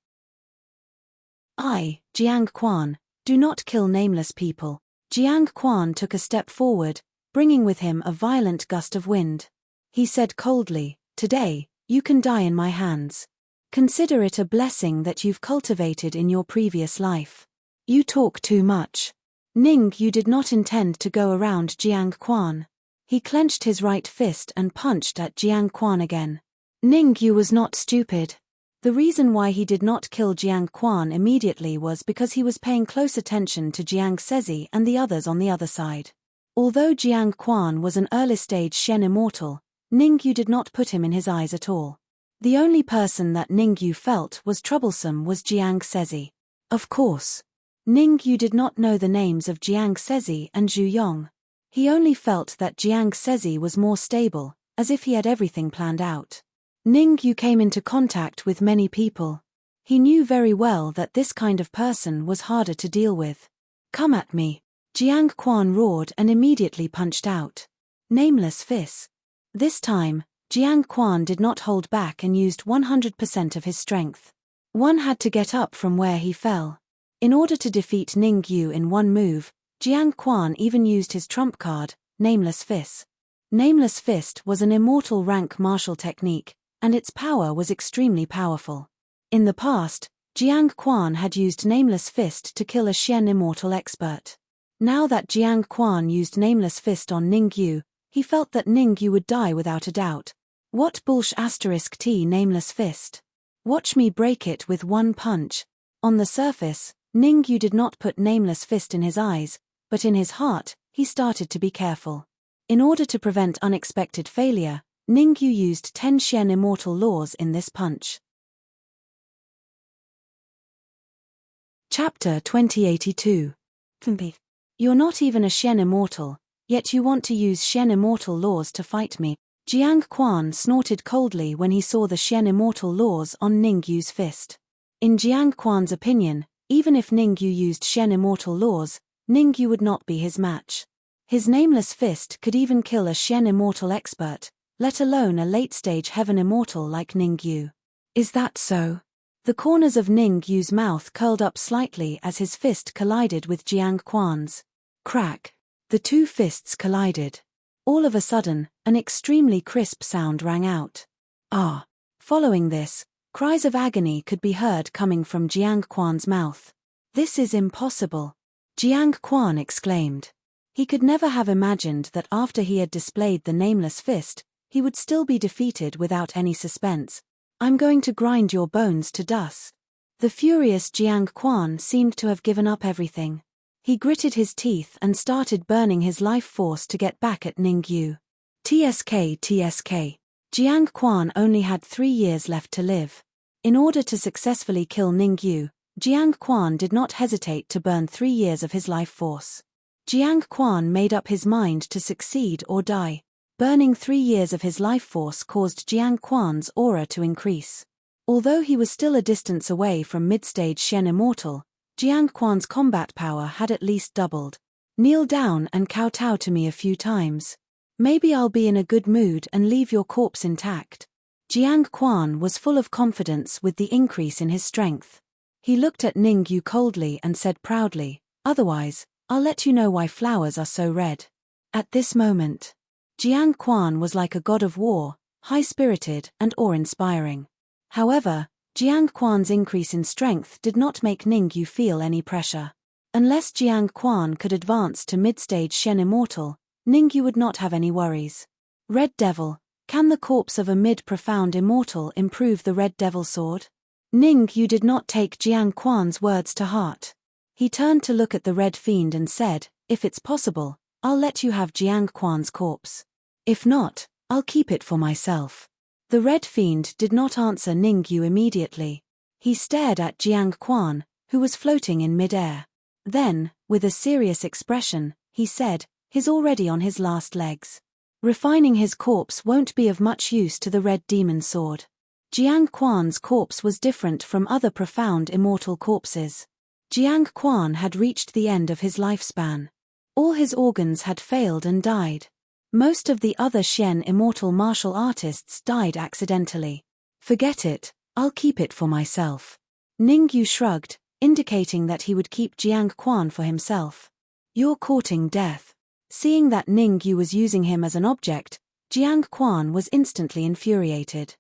"I, Jiang Quan, do not kill nameless people." Jiang Quan took a step forward, bringing with him a violent gust of wind. He said coldly, "Today, you can die in my hands. Consider it a blessing that you've cultivated in your previous life." "You talk too much." Ningyu did not intend to go around Jiang Quan. He clenched his right fist and punched at Jiang Quan again. Ningyu was not stupid. The reason why he did not kill Jiang Quan immediately was because he was paying close attention to Jiang Sezi and the others on the other side. Although Jiang Quan was an early-stage Shen Immortal, Ningyu did not put him in his eyes at all. The only person that Ningyu felt was troublesome was Jiang Sezi. Of course. Ningyu did not know the names of Jiang Sezi and Zhu Yong. He only felt that Jiang Sezi was more stable, as if he had everything planned out. Ningyu came into contact with many people. He knew very well that this kind of person was harder to deal with. Come at me. Jiang Quan roared and immediately punched out. Nameless fist. This time, Jiang Quan did not hold back and used 100% of his strength. One had to get up from where he fell. In order to defeat Ningyu in one move, Jiang Quan even used his trump card, Nameless Fist. Nameless Fist was an immortal rank martial technique, and its power was extremely powerful. In the past, Jiang Quan had used Nameless Fist to kill a Xian immortal expert. Now that Jiang Quan used Nameless Fist on Ningyu, he felt that Ningyu would die without a doubt. What *T Nameless Fist? Watch me break it with one punch. On the surface, Ningyu did not put Nameless Fist in his eyes, but in his heart, he started to be careful. In order to prevent unexpected failure, Ningyu used 10 Xian immortal laws in this punch. Chapter 2082. You're not even a Xian immortal, yet you want to use Xian immortal laws to fight me. Jiang Quan snorted coldly when he saw the Xian immortal laws on Ningyu's fist. In Jiang Quan's opinion, even if Ningyu used Xian immortal laws, Ningyu would not be his match. His Nameless Fist could even kill a Xian immortal expert, let alone a late-stage heaven immortal like Ningyu. Is that so? The corners of Ningyu's mouth curled up slightly as his fist collided with Jiang Quan's. Crack. The two fists collided. All of a sudden, an extremely crisp sound rang out. Ah! Following this, cries of agony could be heard coming from Jiang Quan's mouth. This is impossible! Jiang Quan exclaimed. He could never have imagined that after he had displayed the Nameless Fist, he would still be defeated without any suspense. I'm going to grind your bones to dust. The furious Jiang Quan seemed to have given up everything. He gritted his teeth and started burning his life force to get back at Ningyu. TSK. Jiang Quan only had 3 years left to live. In order to successfully kill Ningyu, Jiang Quan did not hesitate to burn 3 years of his life force. Jiang Quan made up his mind to succeed or die. Burning 3 years of his life force caused Jiang Quan's aura to increase. Although he was still a distance away from mid-stage Xian Immortal, Jiang Quan's combat power had at least doubled. Kneel down and kowtow to me a few times. Maybe I'll be in a good mood and leave your corpse intact. Jiang Quan was full of confidence with the increase in his strength. He looked at Ningyu coldly and said proudly, "Otherwise, I'll let you know why flowers are so red." At this moment, Jiang Quan was like a god of war, high-spirited and awe-inspiring. However, Jiang Quan's increase in strength did not make Ningyu feel any pressure. Unless Jiang Quan could advance to mid-stage Xian Immortal, Ningyu would not have any worries. Red Devil, can the corpse of a mid-profound immortal improve the Red Devil sword? Ningyu did not take Jiang Quan's words to heart. He turned to look at the Red Fiend and said, "If it's possible, I'll let you have Jiang Quan's corpse. If not, I'll keep it for myself." The Red Fiend did not answer Ningyu immediately. He stared at Jiang Quan, who was floating in mid-air. Then, with a serious expression, he said, "He's already on his last legs. Refining his corpse won't be of much use to the Red Demon Sword." Jiang Quan's corpse was different from other profound immortal corpses. Jiang Quan had reached the end of his lifespan. All his organs had failed and died. Most of the other Xian immortal martial artists died accidentally. "Forget it, I'll keep it for myself." Ningyu shrugged, indicating that he would keep Jiang Quan for himself. "You're courting death." Seeing that Ningyu was using him as an object, Jiang Quan was instantly infuriated.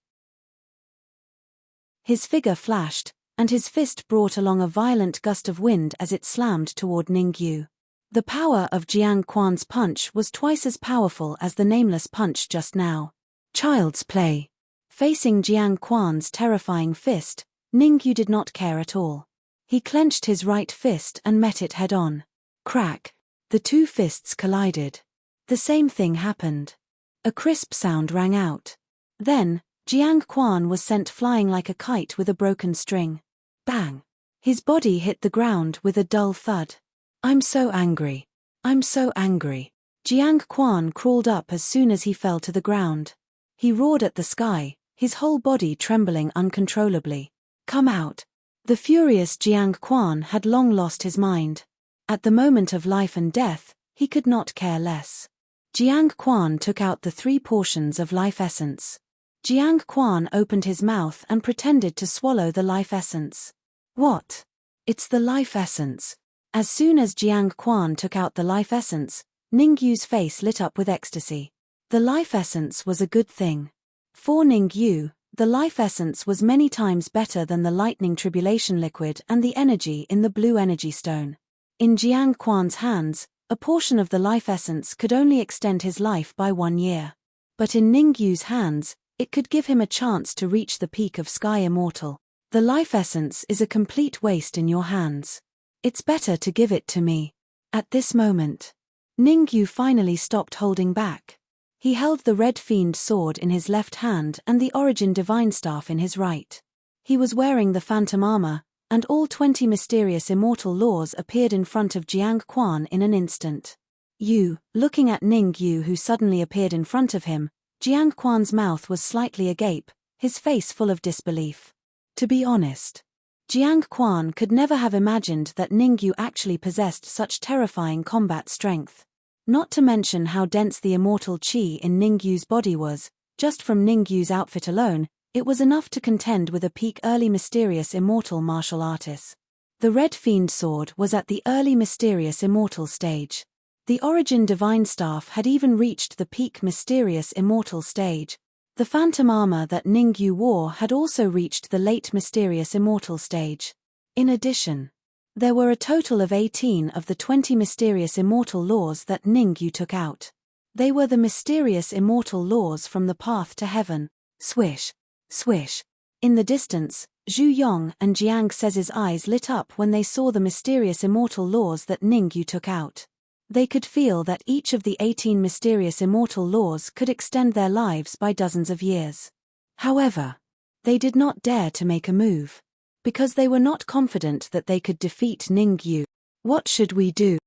His figure flashed, and his fist brought along a violent gust of wind as it slammed toward Ningyu. The power of Jiang Quan's punch was twice as powerful as the Nameless punch just now. Child's play. Facing Jiang Quan's terrifying fist, Ningyu did not care at all. He clenched his right fist and met it head-on. Crack. The two fists collided. The same thing happened. A crisp sound rang out. Then, Jiang Quan was sent flying like a kite with a broken string. Bang! His body hit the ground with a dull thud. I'm so angry. I'm so angry. Jiang Quan crawled up as soon as he fell to the ground. He roared at the sky, his whole body trembling uncontrollably. Come out! The furious Jiang Quan had long lost his mind. At the moment of life and death, he could not care less. Jiang Quan took out the 3 portions of life essence. Jiang Quan opened his mouth and pretended to swallow the life essence. What? It's the life essence. As soon as Jiang Quan took out the life essence, Ningyu's face lit up with ecstasy. The life essence was a good thing. For Ningyu, the life essence was many times better than the lightning tribulation liquid and the energy in the blue energy stone. In Jiang Quan's hands, a portion of the life essence could only extend his life by 1 year. But in Ningyu's hands, it could give him a chance to reach the peak of Sky Immortal. The life essence is a complete waste in your hands. It's better to give it to me. At this moment, Ningyu finally stopped holding back. He held the Red Fiend sword in his left hand and the Origin Divine Staff in his right. He was wearing the phantom armor, and all 20 mysterious immortal laws appeared in front of Jiang Quan in an instant. Looking at Ningyu who suddenly appeared in front of him, Jiang Quan's mouth was slightly agape, his face full of disbelief. To be honest, Jiang Quan could never have imagined that Ningyu actually possessed such terrifying combat strength. Not to mention how dense the immortal chi in Ningyu's body was. Just from Ningyu's outfit alone, it was enough to contend with a peak early mysterious immortal martial artist. The Red Fiend sword was at the early mysterious immortal stage. The Origin Divine Staff had even reached the peak mysterious immortal stage. The phantom armor that Ningyu wore had also reached the late mysterious immortal stage. In addition, there were a total of 18 of the 20 mysterious immortal laws that Ningyu took out. They were the mysterious immortal laws from the path to heaven. Swish, swish. In the distance, Zhu Yong and Jiang Sezi's eyes lit up when they saw the mysterious immortal laws that Ningyu took out. They could feel that each of the 18 mysterious immortal laws could extend their lives by dozens of years. However, they did not dare to make a move, because they were not confident that they could defeat Ningyu. What should we do?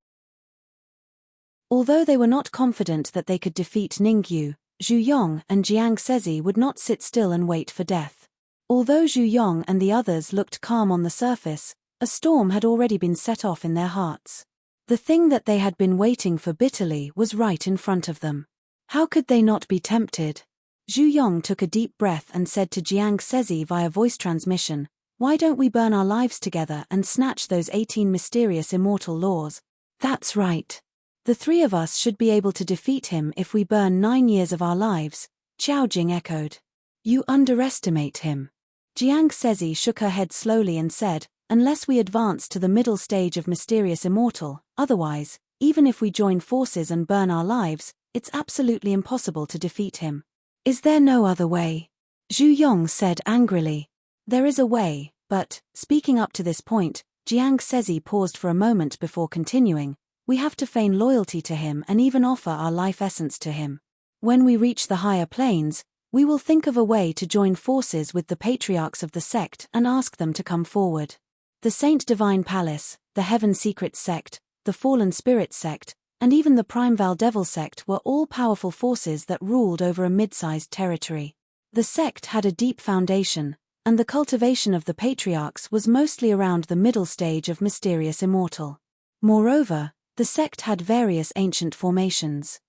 Although they were not confident that they could defeat Ningyu, Zhu Yong and Jiang Sezi would not sit still and wait for death. Although Zhu Yong and the others looked calm on the surface, a storm had already been set off in their hearts. The thing that they had been waiting for bitterly was right in front of them. How could they not be tempted? Zhu Yong took a deep breath and said to Jiang Sezi via voice transmission, "Why don't we burn our lives together and snatch those 18 mysterious immortal laws?" That's right. The 3 of us should be able to defeat him if we burn 9 years of our lives, Qiao Jing echoed. You underestimate him. Jiang Sezi shook her head slowly and said, unless we advance to the middle stage of mysterious immortal, otherwise, even if we join forces and burn our lives, it's absolutely impossible to defeat him. Is there no other way? Zhu Yong said angrily. There is a way, but, speaking up to this point, Jiang Sezi paused for a moment before continuing, we have to feign loyalty to him and even offer our life essence to him. When we reach the higher planes, we will think of a way to join forces with the patriarchs of the sect and ask them to come forward. The Saint Divine Palace, the Heaven Secret Sect, the Fallen Spirit Sect, and even the Primeval Devil Sect were all powerful forces that ruled over a mid-sized territory. The sect had a deep foundation, and the cultivation of the patriarchs was mostly around the middle stage of mysterious immortal. Moreover, the sect had various ancient formations.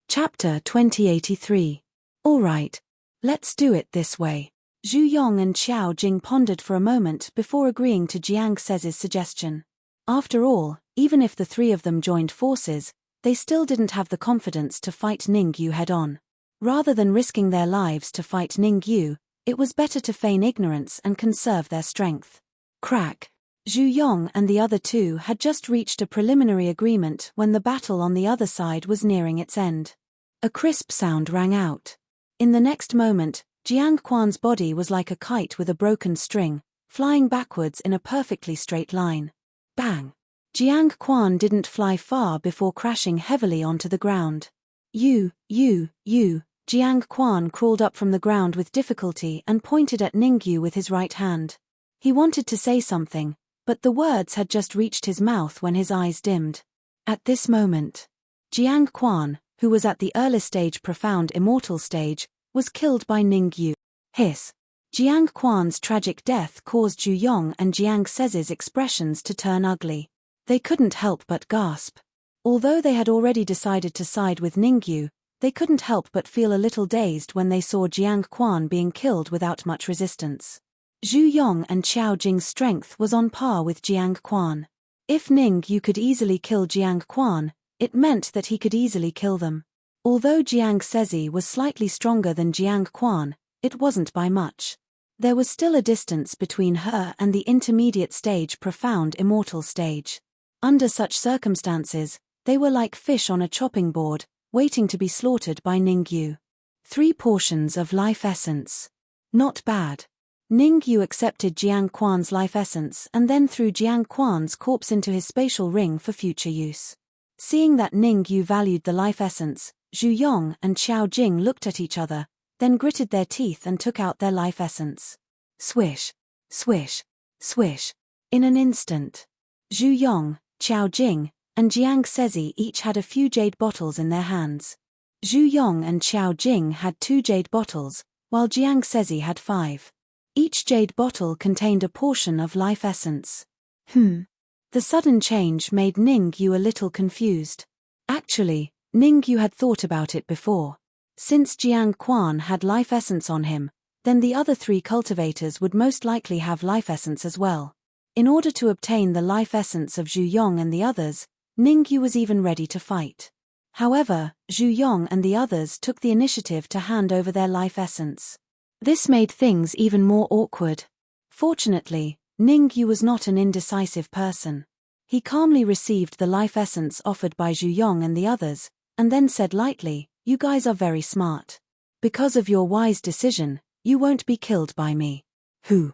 Chapter 2083. All right, let's do it this way. Zhu Yong and Qiao Jing pondered for a moment before agreeing to Jiang Sezi's suggestion. After all, even if the 3 of them joined forces, they still didn't have the confidence to fight Ningyu head-on. Rather than risking their lives to fight Ningyu, it was better to feign ignorance and conserve their strength. Crack. Zhu Yong and the other 2 had just reached a preliminary agreement when the battle on the other side was nearing its end. A crisp sound rang out. In the next moment, Jiang Quan's body was like a kite with a broken string, flying backwards in a perfectly straight line. Bang! Jiang Quan didn't fly far before crashing heavily onto the ground. You, Jiang Quan crawled up from the ground with difficulty and pointed at Ningyu with his right hand. He wanted to say something, but the words had just reached his mouth when his eyes dimmed. At this moment, Jiang Quan, who was at the early stage profound immortal stage, was killed by Ningyu. Hiss. Jiang Quan's tragic death caused Zhu Yong and Jiang Sezi's expressions to turn ugly. They couldn't help but gasp. Although they had already decided to side with Ningyu, they couldn't help but feel a little dazed when they saw Jiang Quan being killed without much resistance. Zhu Yong and Qiao Jing's strength was on par with Jiang Quan. If Ningyu could easily kill Jiang Quan, it meant that he could easily kill them. Although Jiang Sezi was slightly stronger than Jiang Quan, it wasn't by much. There was still a distance between her and the intermediate stage profound immortal stage. Under such circumstances, they were like fish on a chopping board, waiting to be slaughtered by Ningyu. 3 portions of life essence. Not bad. Ningyu accepted Jiang Quan's life essence and then threw Jiang Quan's corpse into his spatial ring for future use. Seeing that Ningyu valued the life essence, Zhu Yong and Qiao Jing looked at each other, then gritted their teeth and took out their life essence. Swish, swish, swish. In an instant, Zhu Yong, Qiao Jing, and Jiang Sezi each had a few jade bottles in their hands. Zhu Yong and Qiao Jing had 2 jade bottles, while Jiang Sezi had 5. Each jade bottle contained a portion of life essence. The sudden change made Ningyu a little confused. Actually, Ningyu had thought about it before. Since Jiang Quan had life essence on him, then the other 3 cultivators would most likely have life essence as well. In order to obtain the life essence of Zhu Yong and the others, Ningyu was even ready to fight. However, Zhu Yong and the others took the initiative to hand over their life essence. This made things even more awkward. Fortunately, Ningyu was not an indecisive person. He calmly received the life essence offered by Zhu Yong and the others, and then said lightly, "You guys are very smart. Because of your wise decision, you won't be killed by me." Who?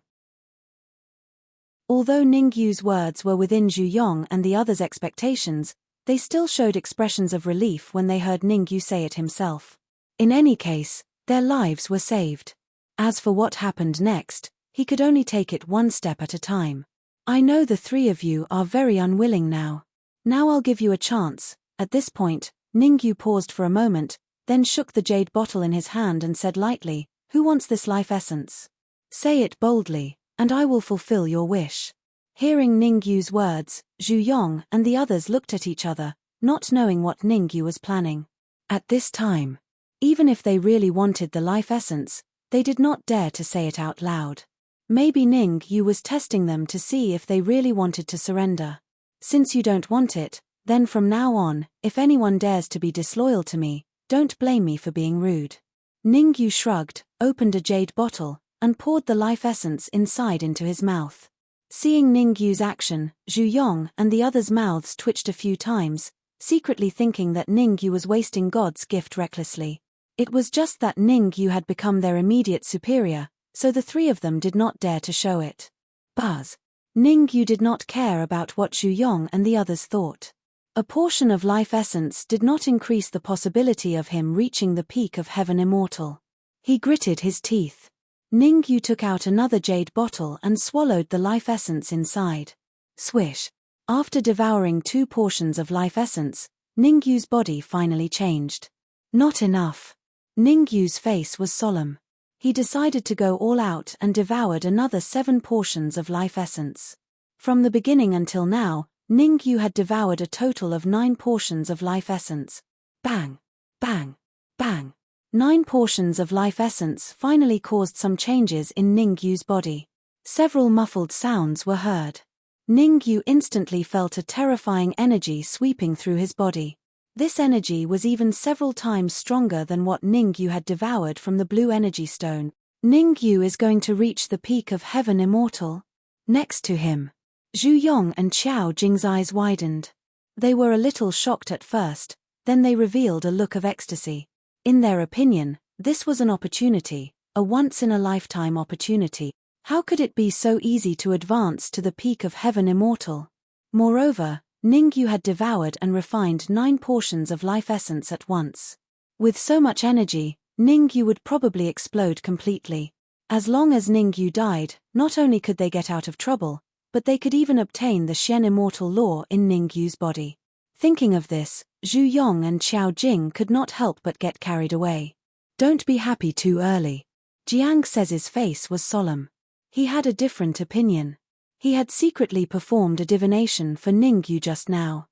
Although Ningyu's words were within Zhu Yong and the others' expectations, they still showed expressions of relief when they heard Ningyu say it himself. In any case, their lives were saved. As for what happened next, he could only take it one step at a time. "I know the 3 of you are very unwilling now. Now I'll give you a chance." At this point, Ningyu paused for a moment, then shook the jade bottle in his hand and said lightly, "Who wants this life essence? Say it boldly, and I will fulfill your wish." Hearing Ningyu's words, Zhu Yong and the others looked at each other, not knowing what Ningyu was planning. At this time, even if they really wanted the life essence, they did not dare to say it out loud. Maybe Ningyu was testing them to see if they really wanted to surrender. "Since you don't want it, then from now on, if anyone dares to be disloyal to me, don't blame me for being rude." Ningyu shrugged, opened a jade bottle, and poured the life essence inside into his mouth. Seeing Ningyu's action, Zhu Yong and the others' mouths twitched a few times, secretly thinking that Ningyu was wasting God's gift recklessly. It was just that Ningyu had become their immediate superior, so the 3 of them did not dare to show it. Buzz. Ningyu did not care about what Zhu Yong and the others thought. A portion of life essence did not increase the possibility of him reaching the peak of heaven immortal. He gritted his teeth. Ningyu took out another jade bottle and swallowed the life essence inside. Swish. After devouring 2 portions of life essence, Ningyu's body finally changed. Not enough. Ningyu's face was solemn. He decided to go all out and devoured another 7 portions of life essence. From the beginning until now, Ningyu had devoured a total of 9 portions of life essence. Bang! Bang! Bang! 9 portions of life essence finally caused some changes in Ningyu's body. Several muffled sounds were heard. Ningyu instantly felt a terrifying energy sweeping through his body. This energy was even several times stronger than what Ningyu had devoured from the blue energy stone. Ningyu is going to reach the peak of heaven immortal. Next to him, Zhu Yong and Qiao Jing's eyes widened. They were a little shocked at first, then they revealed a look of ecstasy. In their opinion, this was an opportunity, a once-in-a-lifetime opportunity. How could it be so easy to advance to the peak of heaven immortal? Moreover, Ningyu had devoured and refined 9 portions of life essence at once. With so much energy, Ningyu would probably explode completely. As long as Ningyu died, not only could they get out of trouble, but they could even obtain the Shen immortal law in Ningyu's body. Thinking of this, Zhu Yong and Xiao Jing could not help but get carried away. Don't be happy too early. Jiang Sezi's face was solemn. He had a different opinion. He had secretly performed a divination for Ningyu just now.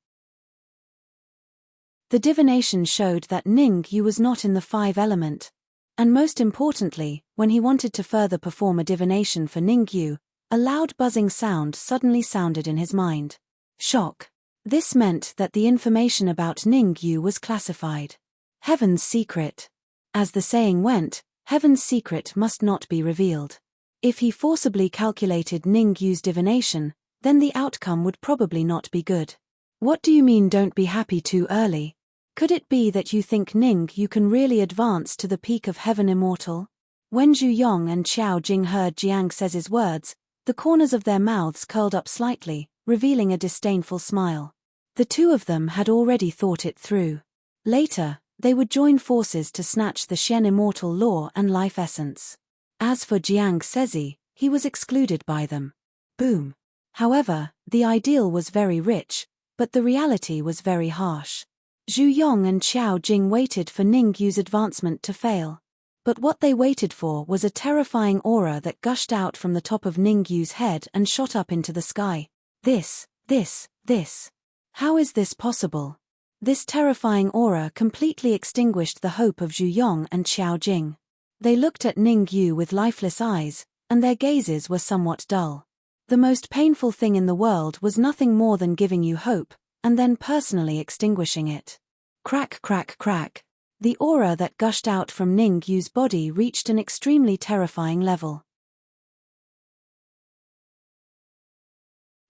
The divination showed that Ningyu was not in the 5 element. And most importantly, when he wanted to further perform a divination for Ningyu, a loud buzzing sound suddenly sounded in his mind. Shock. This meant that the information about Ningyu was classified. Heaven's secret. As the saying went, heaven's secret must not be revealed. If he forcibly calculated Ningyu's divination, then the outcome would probably not be good. What do you mean don't be happy too early? Could it be that you think Ningyu can really advance to the peak of heaven immortal? When Zhu Yong and Xiao Jing heard Jiang Sezi's words, the corners of their mouths curled up slightly, revealing a disdainful smile. The two of them had already thought it through. Later, they would join forces to snatch the Shen immortal law and life essence. As for Jiang Sezi, he was excluded by them. Boom. However, the ideal was very rich, but the reality was very harsh. Zhu Yong and Xiao Jing waited for Ningyu's advancement to fail. But what they waited for was a terrifying aura that gushed out from the top of Ningyu's head and shot up into the sky. This. How is this possible? This terrifying aura completely extinguished the hope of Zhu Yong and Xiao Jing. They looked at Ningyu with lifeless eyes, and their gazes were somewhat dull. The most painful thing in the world was nothing more than giving you hope, and then personally extinguishing it. Crack, crack, crack. The aura that gushed out from Ningyu's body reached an extremely terrifying level.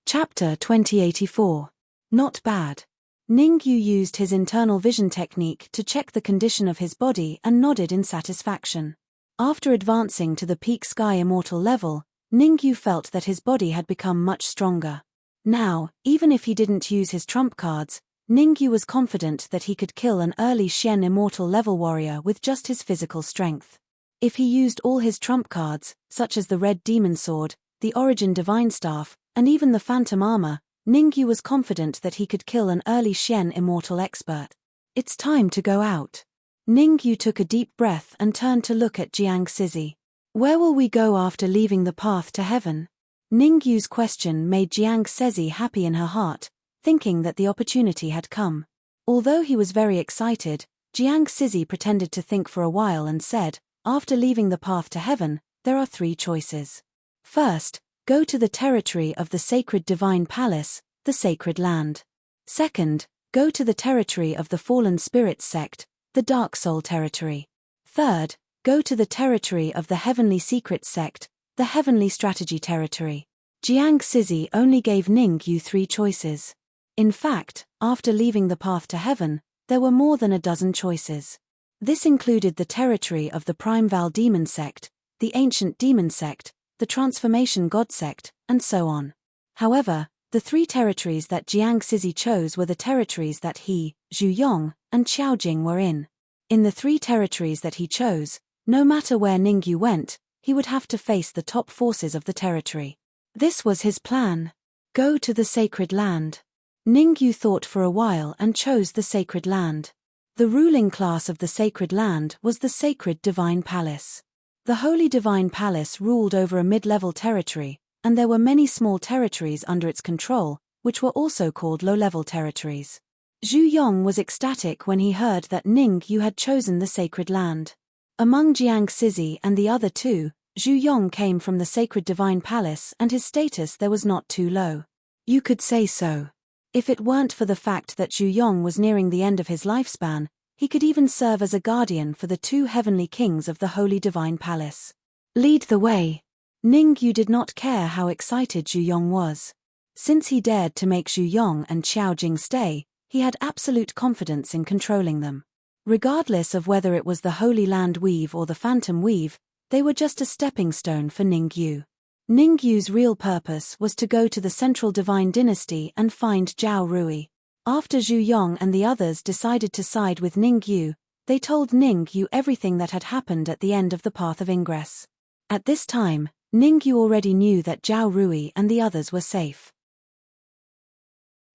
Chapter 2084. Not bad. Ningyu used his internal vision technique to check the condition of his body and nodded in satisfaction. After advancing to the peak sky immortal level, Ningyu felt that his body had become much stronger. Now, even if he didn't use his trump cards, Ningyu was confident that he could kill an early Shen immortal level warrior with just his physical strength. If he used all his trump cards, such as the Red Demon Sword, the Origin Divine Staff, and even the Phantom Armor, Ningyu was confident that he could kill an early Shen immortal expert. It's time to go out. Ningyu took a deep breath and turned to look at Jiang Sezi. Where will we go after leaving the path to heaven? Ningyu's question made Jiang Sezi happy in her heart, thinking that the opportunity had come. Although he was very excited, Jiang Sezi pretended to think for a while and said, after leaving the path to heaven, there are 3 choices. First, go to the territory of the sacred divine palace, the sacred land. Second, go to the territory of the fallen spirits sect, the dark soul territory. Third, go to the territory of the heavenly secrets sect, the heavenly strategy territory. Jiang Sezi only gave Ningyu 3 choices. In fact, after leaving the path to heaven, there were more than a dozen choices. This included the territory of the Primeval Demon sect, the Ancient Demon sect, the Transformation God sect, and so on. However, the 3 territories that Jiang Sezi chose were the territories that he, Zhu Yong, and Xiao Jing were in. In the 3 territories that he chose, no matter where Ningyu went, he would have to face the top forces of the territory. This was his plan. Go to the sacred land. Ningyu thought for a while and chose the sacred land. The ruling class of the sacred land was the sacred divine palace. The holy divine palace ruled over a mid-level territory, and there were many small territories under its control, which were also called low-level territories. Zhu Yong was ecstatic when he heard that Ningyu had chosen the sacred land. Among Jiang Sezi and the other 2, Zhu Yong came from the sacred divine palace and his status there was not too low. You could say so. If it weren't for the fact that Zhu Yong was nearing the end of his lifespan, he could even serve as a guardian for the 2 heavenly kings of the holy divine palace. Lead the way. Ningyu did not care how excited Zhu Yong was. Since he dared to make Zhu Yong and Xiao Jing stay, he had absolute confidence in controlling them. Regardless of whether it was the Holy Land Weave or the Phantom Weave, they were just a stepping stone for Ningyu. Ningyu's real purpose was to go to the Central Divine Dynasty and find Zhao Rui. After Zhu Yong and the others decided to side with Ningyu, They told Ningyu everything that had happened at the end of the path of ingress. At this time, Ningyu already knew that Zhao Rui and the others were safe.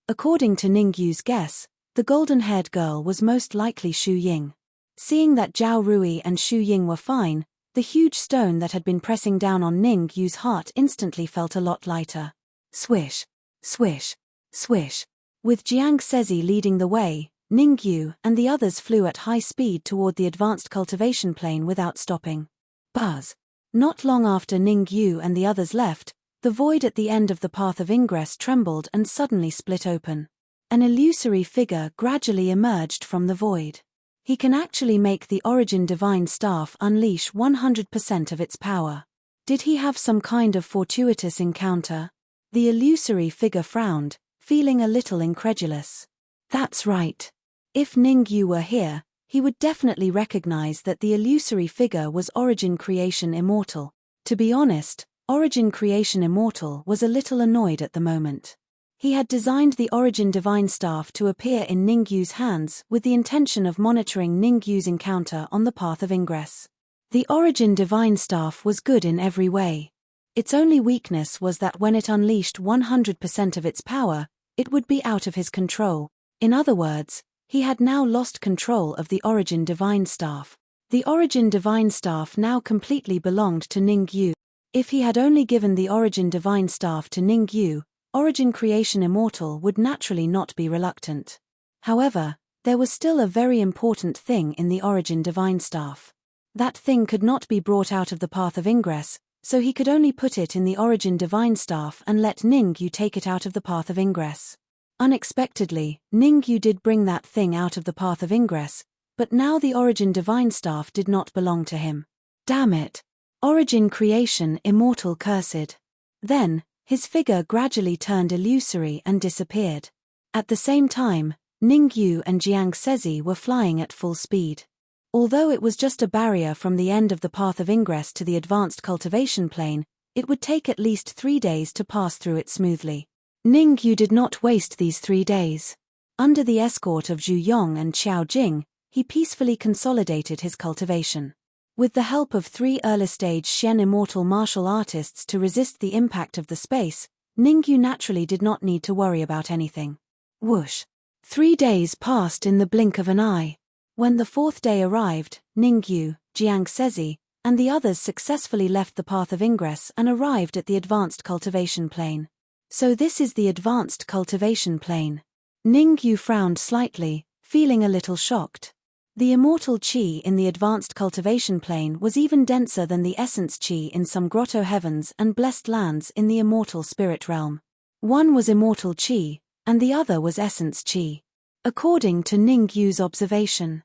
According to Ningyu's guess, the golden-haired girl was most likely Xu Ying. Seeing that Zhao Rui and Xu Ying were fine, the huge stone that had been pressing down on Ningyu's heart instantly felt a lot lighter. Swish, swish, swish. With Jiang Sezi leading the way, Ningyu and the others flew at high speed toward the advanced cultivation plane without stopping. Buzz. Not long after Ningyu and the others left, the void at the end of the path of ingress trembled and suddenly split open. An illusory figure gradually emerged from the void. He can actually make the Origin Divine Staff unleash 100% of its power. Did he have some kind of fortuitous encounter? The illusory figure frowned, feeling a little incredulous. That's right. If Ningyu were here, he would definitely recognize that the illusory figure was Origin Creation Immortal. To be honest, Origin Creation Immortal was a little annoyed at the moment. He had designed the Origin Divine Staff to appear in Ningyu's hands with the intention of monitoring Ningyu's encounter on the path of ingress. The Origin Divine Staff was good in every way. Its only weakness was that when it unleashed 100% of its power, it would be out of his control. In other words, he had now lost control of the Origin Divine Staff. The Origin Divine Staff now completely belonged to Ningyu. If he had only given the Origin Divine Staff to Ningyu, Origin Creation Immortal would naturally not be reluctant. However, there was still a very important thing in the Origin Divine Staff. That thing could not be brought out of the path of ingress, so he could only put it in the Origin Divine Staff and let Ningyu take it out of the path of ingress. Unexpectedly, Ningyu did bring that thing out of the path of ingress, but now the Origin Divine Staff did not belong to him. Damn it! Origin Creation Immortal cursed. Then, his figure gradually turned illusory and disappeared. At the same time, Ningyu and Jiang Sezi were flying at full speed. Although it was just a barrier from the end of the path of ingress to the advanced cultivation plane, it would take at least 3 days to pass through it smoothly. Ningyu did not waste these 3 days. Under the escort of Zhu Yong and Xiao Jing, he peacefully consolidated his cultivation. With the help of 3 early-stage Shen immortal martial artists to resist the impact of the space, Ningyu naturally did not need to worry about anything. Whoosh! 3 days passed in the blink of an eye. When the 4th day arrived, Ningyu, Jiang Sezi, and the others successfully left the path of ingress and arrived at the advanced cultivation plane. So this is the advanced cultivation plane. Ningyu frowned slightly, feeling a little shocked. The immortal qi in the advanced cultivation plane was even denser than the essence qi in some grotto heavens and blessed lands in the immortal spirit realm. One was immortal qi, and the other was essence qi. According to Ningyu's observation,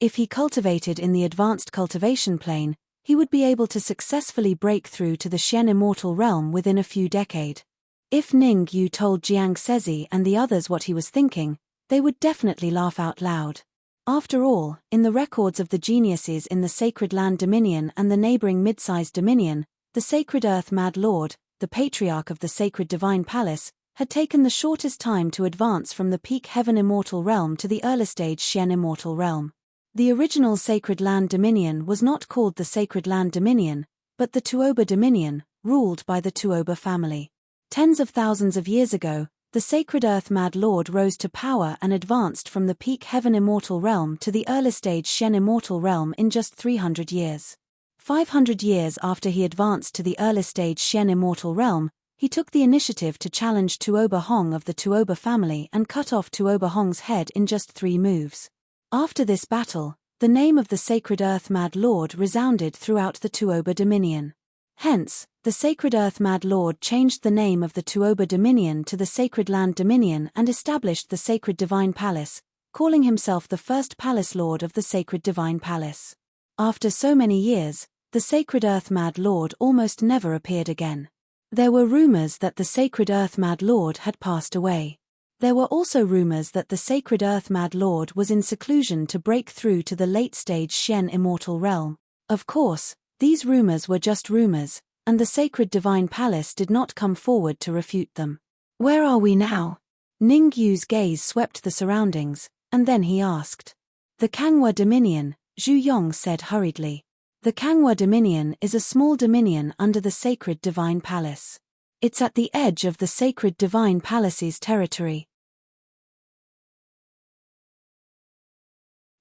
if he cultivated in the advanced cultivation plane, he would be able to successfully break through to the Shen immortal realm within a few decades. If Ningyu told Jiang Sezi and the others what he was thinking, they would definitely laugh out loud. After all, in the records of the geniuses in the Sacred Land Dominion and the neighboring mid-sized dominion, the Sacred Earth Mad Lord, the patriarch of the Sacred Divine Palace, had taken the shortest time to advance from the peak Heaven Immortal Realm to the early stage Shen Immortal Realm. The original Sacred Land Dominion was not called the Sacred Land Dominion, but the Tuoba Dominion, ruled by the Tuoba family. Tens of thousands of years ago, the Sacred Earth Mad Lord rose to power and advanced from the peak Heaven Immortal Realm to the early stage Shen Immortal Realm in just 300 years. 500 years after he advanced to the early stage Shen Immortal Realm, he took the initiative to challenge Tuoba Hong of the Tuoba family and cut off Tuoba Hong's head in just 3 moves. After this battle, the name of the Sacred Earth Mad Lord resounded throughout the Tuoba Dominion. Hence, the Sacred Earth Mad Lord changed the name of the Tuoba Dominion to the Sacred Land Dominion and established the Sacred Divine Palace, calling himself the first Palace Lord of the Sacred Divine Palace. After so many years, the Sacred Earth Mad Lord almost never appeared again. There were rumors that the Sacred Earth Mad Lord had passed away. There were also rumors that the Sacred Earth Mad Lord was in seclusion to break through to the late-stage Shen Immortal Realm. Of course, these rumors were just rumors, and the Sacred Divine Palace did not come forward to refute them. Where are we now? Ningyu's gaze swept the surroundings, and then he asked. The Kangwa Dominion, Zhu Yong said hurriedly. The Kangwa Dominion is a small dominion under the sacred divine palace. It's at the edge of the sacred divine palace's territory.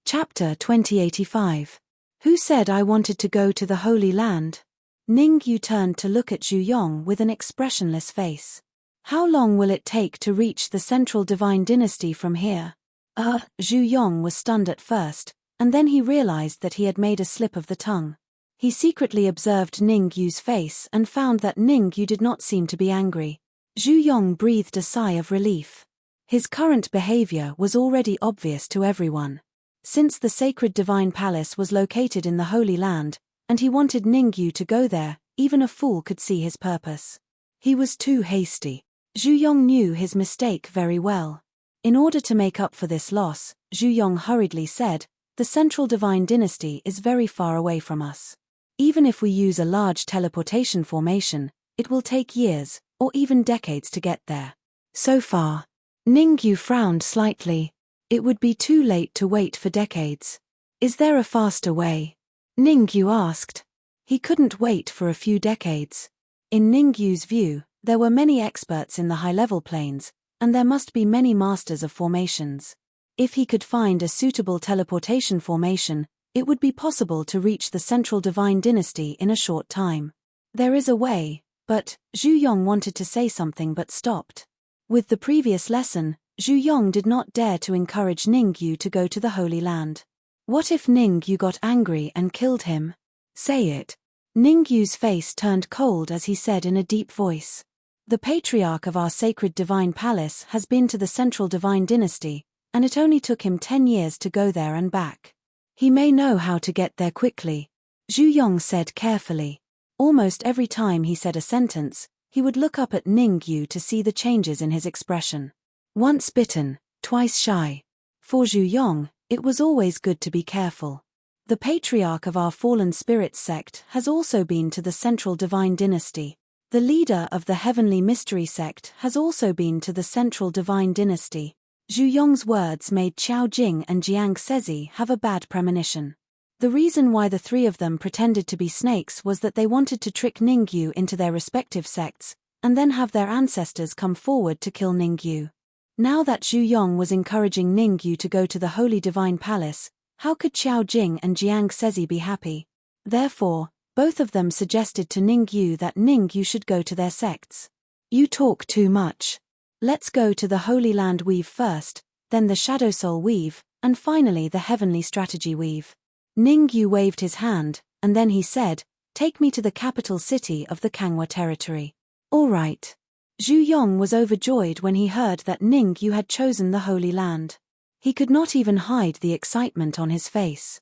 Chapter 2085. Who said I wanted to go to the Holy Land? Ning Yu turned to look at Zhu Yong with an expressionless face. How long will it take to reach the central divine dynasty from here? Zhu Yong was stunned at first, and then he realized that he had made a slip of the tongue. He secretly observed Ning Yu's face and found that Ning Yu did not seem to be angry. Zhu Yong breathed a sigh of relief. His current behavior was already obvious to everyone. Since the sacred divine palace was located in the Holy Land, and he wanted Ning Yu to go there, even a fool could see his purpose. He was too hasty. Zhu Yong knew his mistake very well. In order to make up for this loss, Zhu Yong hurriedly said, "The central divine dynasty is very far away from us. Even if we use a large teleportation formation, it will take years, or even decades to get there." So far. Ning Yu frowned slightly. It would be too late to wait for decades. Is there a faster way? Ning Yu asked. He couldn't wait for a few decades. In Ning Yu's view, there were many experts in the high-level planes, and there must be many masters of formations. If he could find a suitable teleportation formation, it would be possible to reach the central divine dynasty in a short time. There is a way, but Zhu Yong wanted to say something but stopped. With the previous lesson, Zhu Yong did not dare to encourage Ning Yu to go to the Holy Land. What if Ning Yu got angry and killed him? Say it. Ning Yu's face turned cold as he said in a deep voice. The patriarch of our sacred divine palace has been to the central divine dynasty, and it only took him 10 years to go there and back. He may know how to get there quickly. Zhu Yong said carefully. Almost every time he said a sentence, he would look up at Ning Yu to see the changes in his expression. Once bitten, twice shy. For Zhu Yong, it was always good to be careful. The patriarch of our fallen spirits sect has also been to the central divine dynasty. The leader of the heavenly mystery sect has also been to the central divine dynasty. Zhu Yong's words made Qiao Jing and Jiang Sezi have a bad premonition. The reason why the three of them pretended to be snakes was that they wanted to trick Ning Yu into their respective sects, and then have their ancestors come forward to kill Ning Yu. Now that Zhu Yong was encouraging Ning Yu to go to the Holy Divine Palace, how could Qiao Jing and Jiang Sezi be happy? Therefore, both of them suggested to Ning Yu that Ning Yu should go to their sects. You talk too much. Let's go to the Holy Land Weave first, then the Shadow Soul Weave, and finally the Heavenly Strategy Weave. Ning Yu waved his hand, and then he said, "Take me to the capital city of the Kangwa territory." All right. Zhu Yong was overjoyed when he heard that Ning Yu had chosen the Holy Land. He could not even hide the excitement on his face.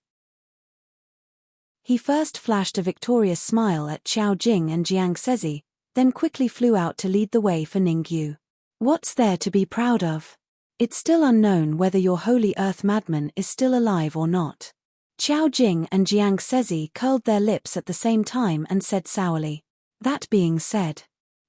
He first flashed a victorious smile at Qiao Jing and Jiang Sezi, then quickly flew out to lead the way for Ning Yu. What's there to be proud of? It's still unknown whether your Holy Earth madman is still alive or not. Qiao Jing and Jiang Sezi curled their lips at the same time and said sourly. That being said.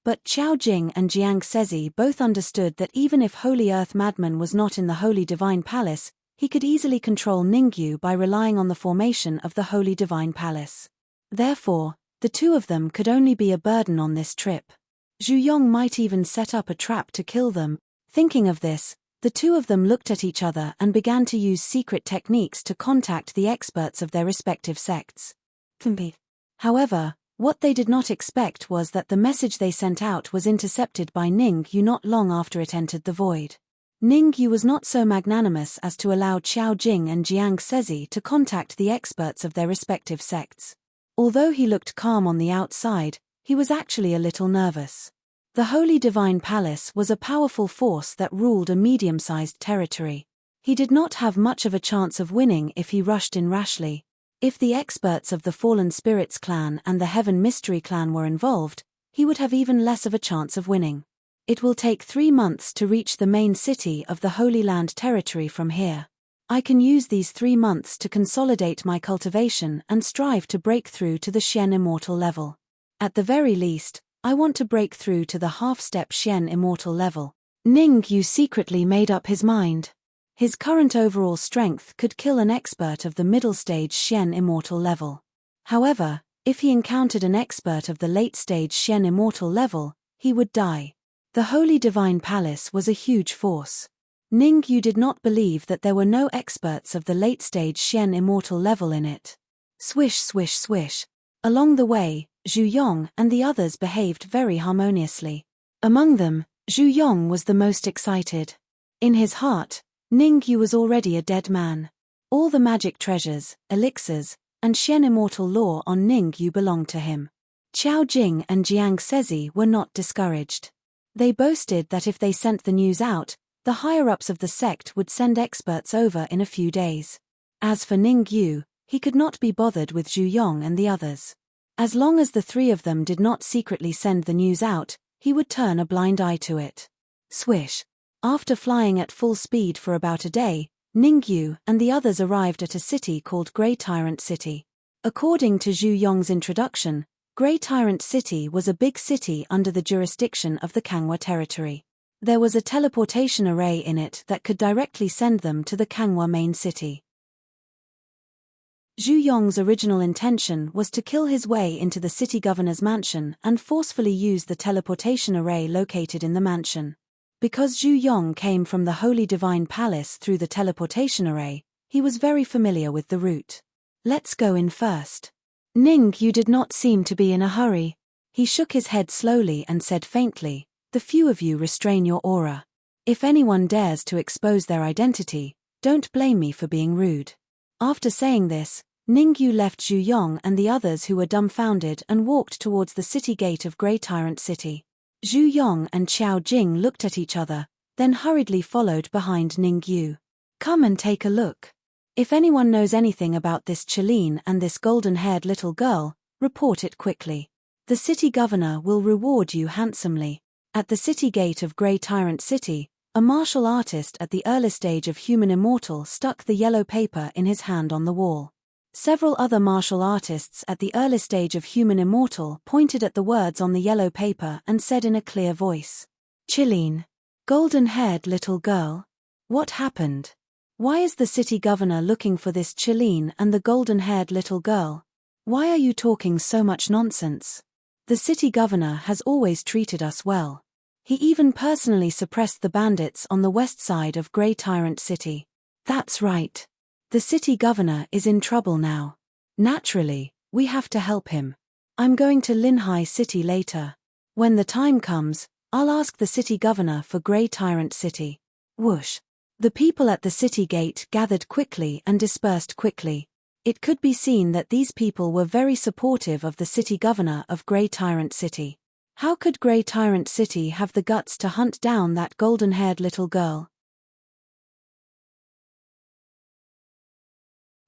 But Qiao Jing and Jiang Sezi both understood that even if Holy Earth Madman was not in the Holy Divine Palace, he could easily control Ning Yu by relying on the formation of the Holy Divine Palace. Therefore, the two of them could only be a burden on this trip. Zhu Yong might even set up a trap to kill them. Thinking of this, the two of them looked at each other and began to use secret techniques to contact the experts of their respective sects. However, what they did not expect was that the message they sent out was intercepted by Ning Yu not long after it entered the void. Ning Yu was not so magnanimous as to allow Qiao Jing and Jiang Sezi to contact the experts of their respective sects. Although he looked calm on the outside, he was actually a little nervous. The Holy Divine Palace was a powerful force that ruled a medium-sized territory. He did not have much of a chance of winning if he rushed in rashly. If the experts of the Fallen Spirits clan and the Heaven Mystery clan were involved, he would have even less of a chance of winning. It will take 3 months to reach the main city of the Holy Land territory from here. I can use these 3 months to consolidate my cultivation and strive to break through to the Xian Immortal level. At the very least, I want to break through to the half-step Xian Immortal level. Ning Yu secretly made up his mind. His current overall strength could kill an expert of the middle stage Xian immortal level. However, if he encountered an expert of the late stage Xian immortal level, he would die. The Holy Divine Palace was a huge force. Ning Yu did not believe that there were no experts of the late stage Xian immortal level in it. Swish swish swish. Along the way, Zhu Yong and the others behaved very harmoniously. Among them, Zhu Yong was the most excited. In his heart, Ning Yu was already a dead man. All the magic treasures, elixirs, and Xian immortal lore on Ning Yu belonged to him. Qiao Jing and Jiang Sezi were not discouraged. They boasted that if they sent the news out, the higher-ups of the sect would send experts over in a few days. As for Ning Yu, he could not be bothered with Zhu Yong and the others. As long as the three of them did not secretly send the news out, he would turn a blind eye to it. Swish. After flying at full speed for about a day, Ning Yu and the others arrived at a city called Grey Tyrant City. According to Zhu Yong's introduction, Grey Tyrant City was a big city under the jurisdiction of the Kangwa territory. There was a teleportation array in it that could directly send them to the Kangwa main city. Zhu Yong's original intention was to kill his way into the city governor's mansion and forcefully use the teleportation array located in the mansion. Because Zhu Yong came from the Holy Divine Palace through the teleportation array, he was very familiar with the route. Let's go in first. Ning Yu did not seem to be in a hurry. He shook his head slowly and said faintly, "The few of you restrain your aura. If anyone dares to expose their identity, don't blame me for being rude." After saying this, Ning Yu left Zhu Yong and the others who were dumbfounded and walked towards the city gate of Grey Tyrant City. Zhu Yong and Qiao Jing looked at each other, then hurriedly followed behind Ning Yu. "Come and take a look. If anyone knows anything about this Chiline and this golden-haired little girl, report it quickly. The city governor will reward you handsomely." At the city gate of Grey Tyrant City, a martial artist at the early stage of human immortal stuck the yellow paper in his hand on the wall. Several other martial artists at the early stage of human immortal pointed at the words on the yellow paper and said in a clear voice, "Chiline. Golden-haired little girl. What happened? Why is the city governor looking for this Chiline and the golden-haired little girl? Why are you talking so much nonsense? The city governor has always treated us well. He even personally suppressed the bandits on the west side of Grey Tyrant City." "That's right. The city governor is in trouble now. Naturally, we have to help him. I'm going to Linhai City later. When the time comes, I'll ask the city governor for Grey Tyrant City." Whoosh. The people at the city gate gathered quickly and dispersed quickly. It could be seen that these people were very supportive of the city governor of Grey Tyrant City. How could Grey Tyrant City have the guts to hunt down that golden-haired little girl?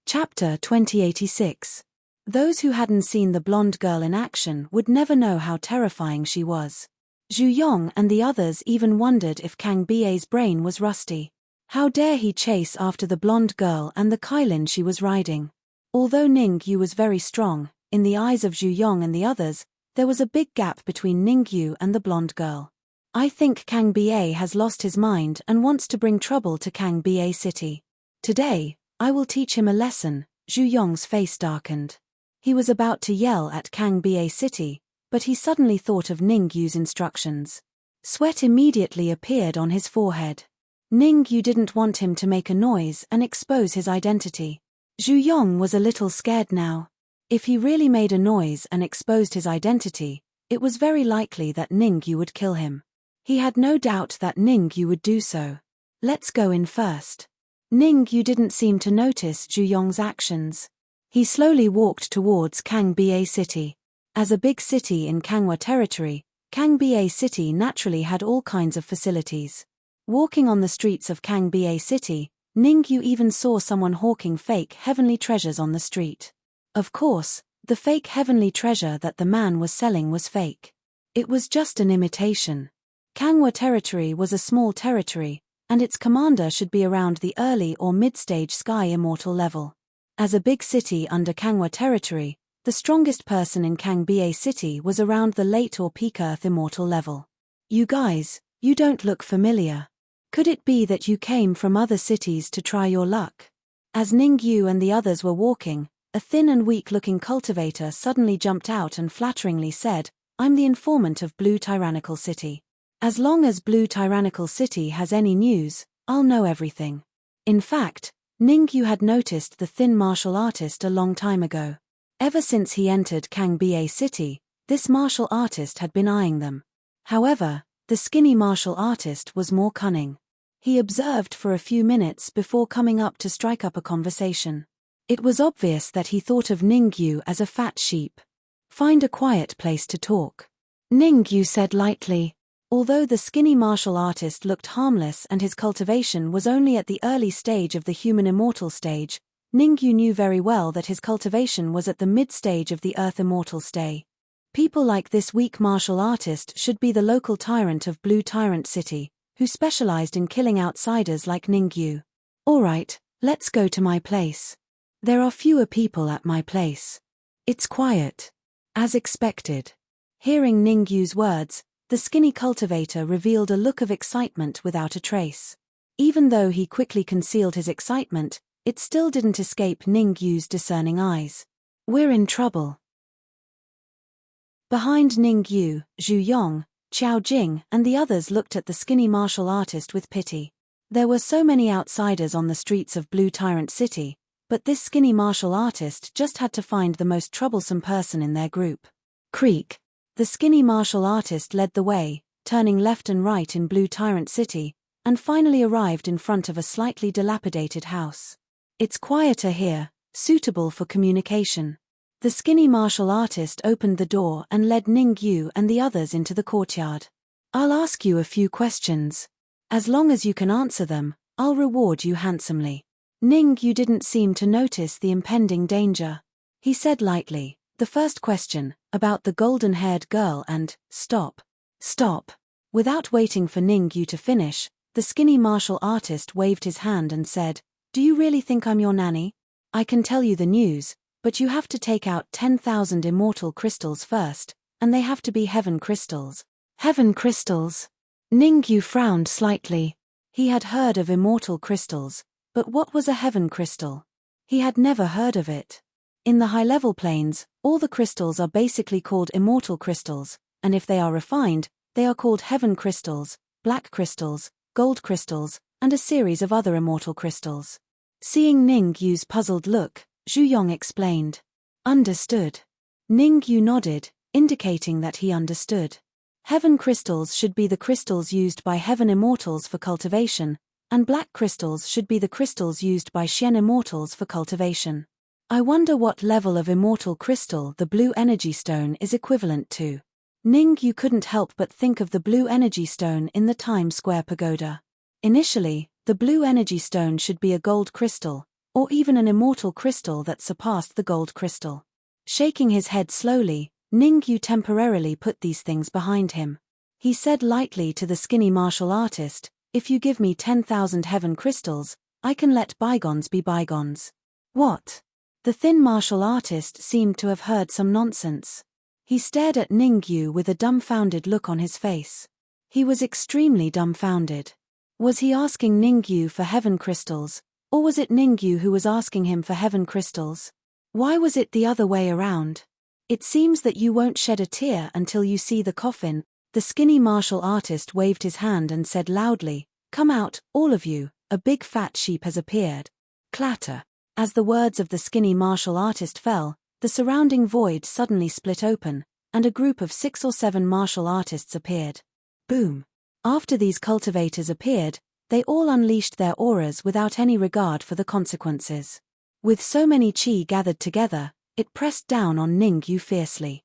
Chapter 2086. Those who hadn't seen the blonde girl in action would never know how terrifying she was. Zhu Yong and the others even wondered if Kang Bai's brain was rusty. How dare he chase after the blonde girl and the Kailin she was riding? Although Ning Yu was very strong, in the eyes of Zhu Yong and the others, there was a big gap between Ning Yu and the blonde girl. "I think Kang Bai has lost his mind and wants to bring trouble to Kang Bai City. Today, I will teach him a lesson." Zhu Yong's face darkened. He was about to yell at Kang Bai City, but he suddenly thought of Ning Yu's instructions. Sweat immediately appeared on his forehead. Ning Yu didn't want him to make a noise and expose his identity. Zhu Yong was a little scared now. If he really made a noise and exposed his identity, it was very likely that Ning Yu would kill him. He had no doubt that Ning Yu would do so. "Let's go in first." Ning Yu didn't seem to notice Zhu Yong's actions. He slowly walked towards Kang Bai City. As a big city in Kangwa territory, Kang Bai City naturally had all kinds of facilities. Walking on the streets of Kang Bai City, Ning Yu even saw someone hawking fake heavenly treasures on the street. Of course, the fake heavenly treasure that the man was selling was fake. It was just an imitation. Kangwa territory was a small territory, and its commander should be around the early or mid-stage sky immortal level. As a big city under Kangwa territory, the strongest person in Kang Bai City was around the late or peak Earth immortal level. "You guys, you don't look familiar. Could it be that you came from other cities to try your luck? As Ningyu and the others were walking, a thin and weak-looking cultivator suddenly jumped out and flatteringly said, "I'm the informant of Blue Tyrannical City. As long as Blue Tyrannical City has any news, I'll know everything." In fact, Ningyu had noticed the thin martial artist a long time ago. Ever since he entered Kangba City, this martial artist had been eyeing them. However, the skinny martial artist was more cunning. He observed for a few minutes before coming up to strike up a conversation. It was obvious that he thought of Ningyu as a fat sheep. "Find a quiet place to talk," Ningyu said lightly. Although the skinny martial artist looked harmless and his cultivation was only at the early stage of the human immortal stage, Ningyu knew very well that his cultivation was at the mid-stage of the earth immortal stage. People like this weak martial artist should be the local tyrant of Blue Tyrant City, who specialized in killing outsiders like Ningyu. "All right, let's go to my place. There are fewer people at my place. It's quiet." As expected. Hearing Ningyu's words, the skinny cultivator revealed a look of excitement without a trace. Even though he quickly concealed his excitement, it still didn't escape Ningyu's discerning eyes. "We're in trouble." Behind Ningyu, Zhu Yong, Qiao Jing and the others looked at the skinny martial artist with pity. There were so many outsiders on the streets of Blue Tyrant City, but this skinny martial artist just had to find the most troublesome person in their group. Creak. The skinny martial artist led the way, turning left and right in Blue Tyrant City, and finally arrived in front of a slightly dilapidated house. "It's quieter here, suitable for communication." The skinny martial artist opened the door and led Ningyu and the others into the courtyard. "I'll ask you a few questions. As long as you can answer them, I'll reward you handsomely." Ningyu didn't seem to notice the impending danger. He said lightly, "The first question, about the golden-haired girl and, stop." "Stop." Without waiting for Ningyu to finish, the skinny martial artist waved his hand and said, "Do you really think I'm your nanny? I can tell you the news, but you have to take out 10,000 immortal crystals first, and they have to be heaven crystals." "Heaven crystals?" Ningyu frowned slightly. He had heard of immortal crystals, but what was a heaven crystal? He had never heard of it. In the high-level planes, all the crystals are basically called immortal crystals, and if they are refined, they are called heaven crystals, black crystals, gold crystals, and a series of other immortal crystals. Seeing Ningyu's puzzled look, Zhu Yong explained. "Understood." Ningyu nodded, indicating that he understood. Heaven crystals should be the crystals used by heaven immortals for cultivation, and black crystals should be the crystals used by Shen immortals for cultivation. I wonder what level of immortal crystal the blue energy stone is equivalent to. Ningyu couldn't help but think of the blue energy stone in the Times Square pagoda. Initially, the blue energy stone should be a gold crystal, or even an immortal crystal that surpassed the gold crystal. Shaking his head slowly, Ningyu temporarily put these things behind him. He said lightly to the skinny martial artist, "If you give me 10,000 heaven crystals, I can let bygones be bygones." "What?" The thin martial artist seemed to have heard some nonsense. He stared at Ningyu with a dumbfounded look on his face. He was extremely dumbfounded. Was he asking Ningyu for heaven crystals, or was it Ningyu who was asking him for heaven crystals? Why was it the other way around? "It seems that you won't shed a tear until you see the coffin." The skinny martial artist waved his hand and said loudly, "Come out, all of you, a big fat sheep has appeared." Clatter. As the words of the skinny martial artist fell, the surrounding void suddenly split open, and a group of 6 or 7 martial artists appeared. Boom. After these cultivators appeared, they all unleashed their auras without any regard for the consequences. With so many chi gathered together, it pressed down on Ningyu fiercely.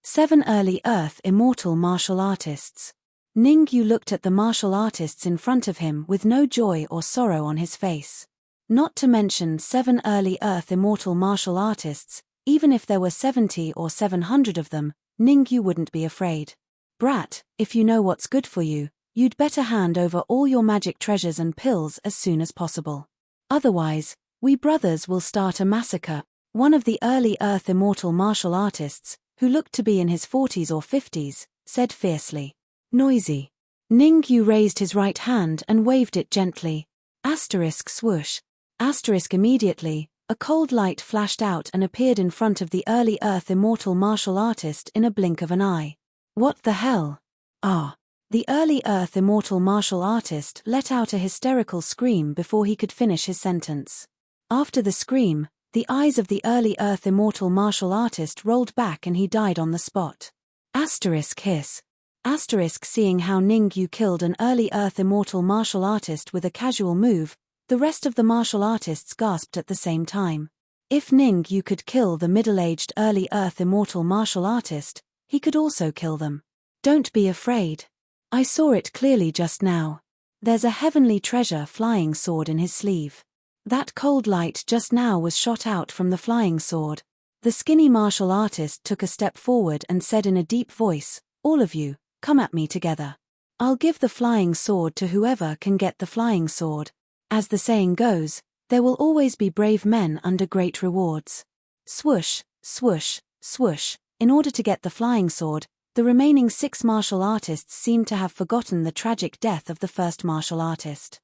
7 early Earth immortal martial artists. Ningyu looked at the martial artists in front of him with no joy or sorrow on his face. Not to mention 7 early Earth immortal martial artists, even if there were 70 or 700 of them, Ningyu wouldn't be afraid. "Brat, if you know what's good for you, you'd better hand over all your magic treasures and pills as soon as possible. Otherwise, we brothers will start a massacre." One of the early Earth immortal martial artists, who looked to be in his 40s or 50s, said fiercely. "Noisy." Ning Yu raised his right hand and waved it gently. Asterisk swoosh. Asterisk immediately, a cold light flashed out and appeared in front of the early Earth immortal martial artist in a blink of an eye. What the hell? Ah! The early Earth immortal martial artist let out a hysterical scream before he could finish his sentence. After the scream, the eyes of the early Earth immortal martial artist rolled back and he died on the spot. Asterisk hiss. Asterisk seeing how Ning Yu killed an early Earth immortal martial artist with a casual move, the rest of the martial artists gasped at the same time. If Ning Yu could kill the middle-aged early Earth immortal martial artist, he could also kill them. Don't be afraid. I saw it clearly just now. There's a heavenly treasure flying sword in his sleeve. That cold light just now was shot out from the flying sword. The skinny martial artist took a step forward and said in a deep voice, "All of you, come at me together. I'll give the flying sword to whoever can get the flying sword. As the saying goes, there will always be brave men under great rewards." Swoosh, swoosh, swoosh. In order to get the flying sword, the remaining 6 martial artists seemed to have forgotten the tragic death of the first martial artist.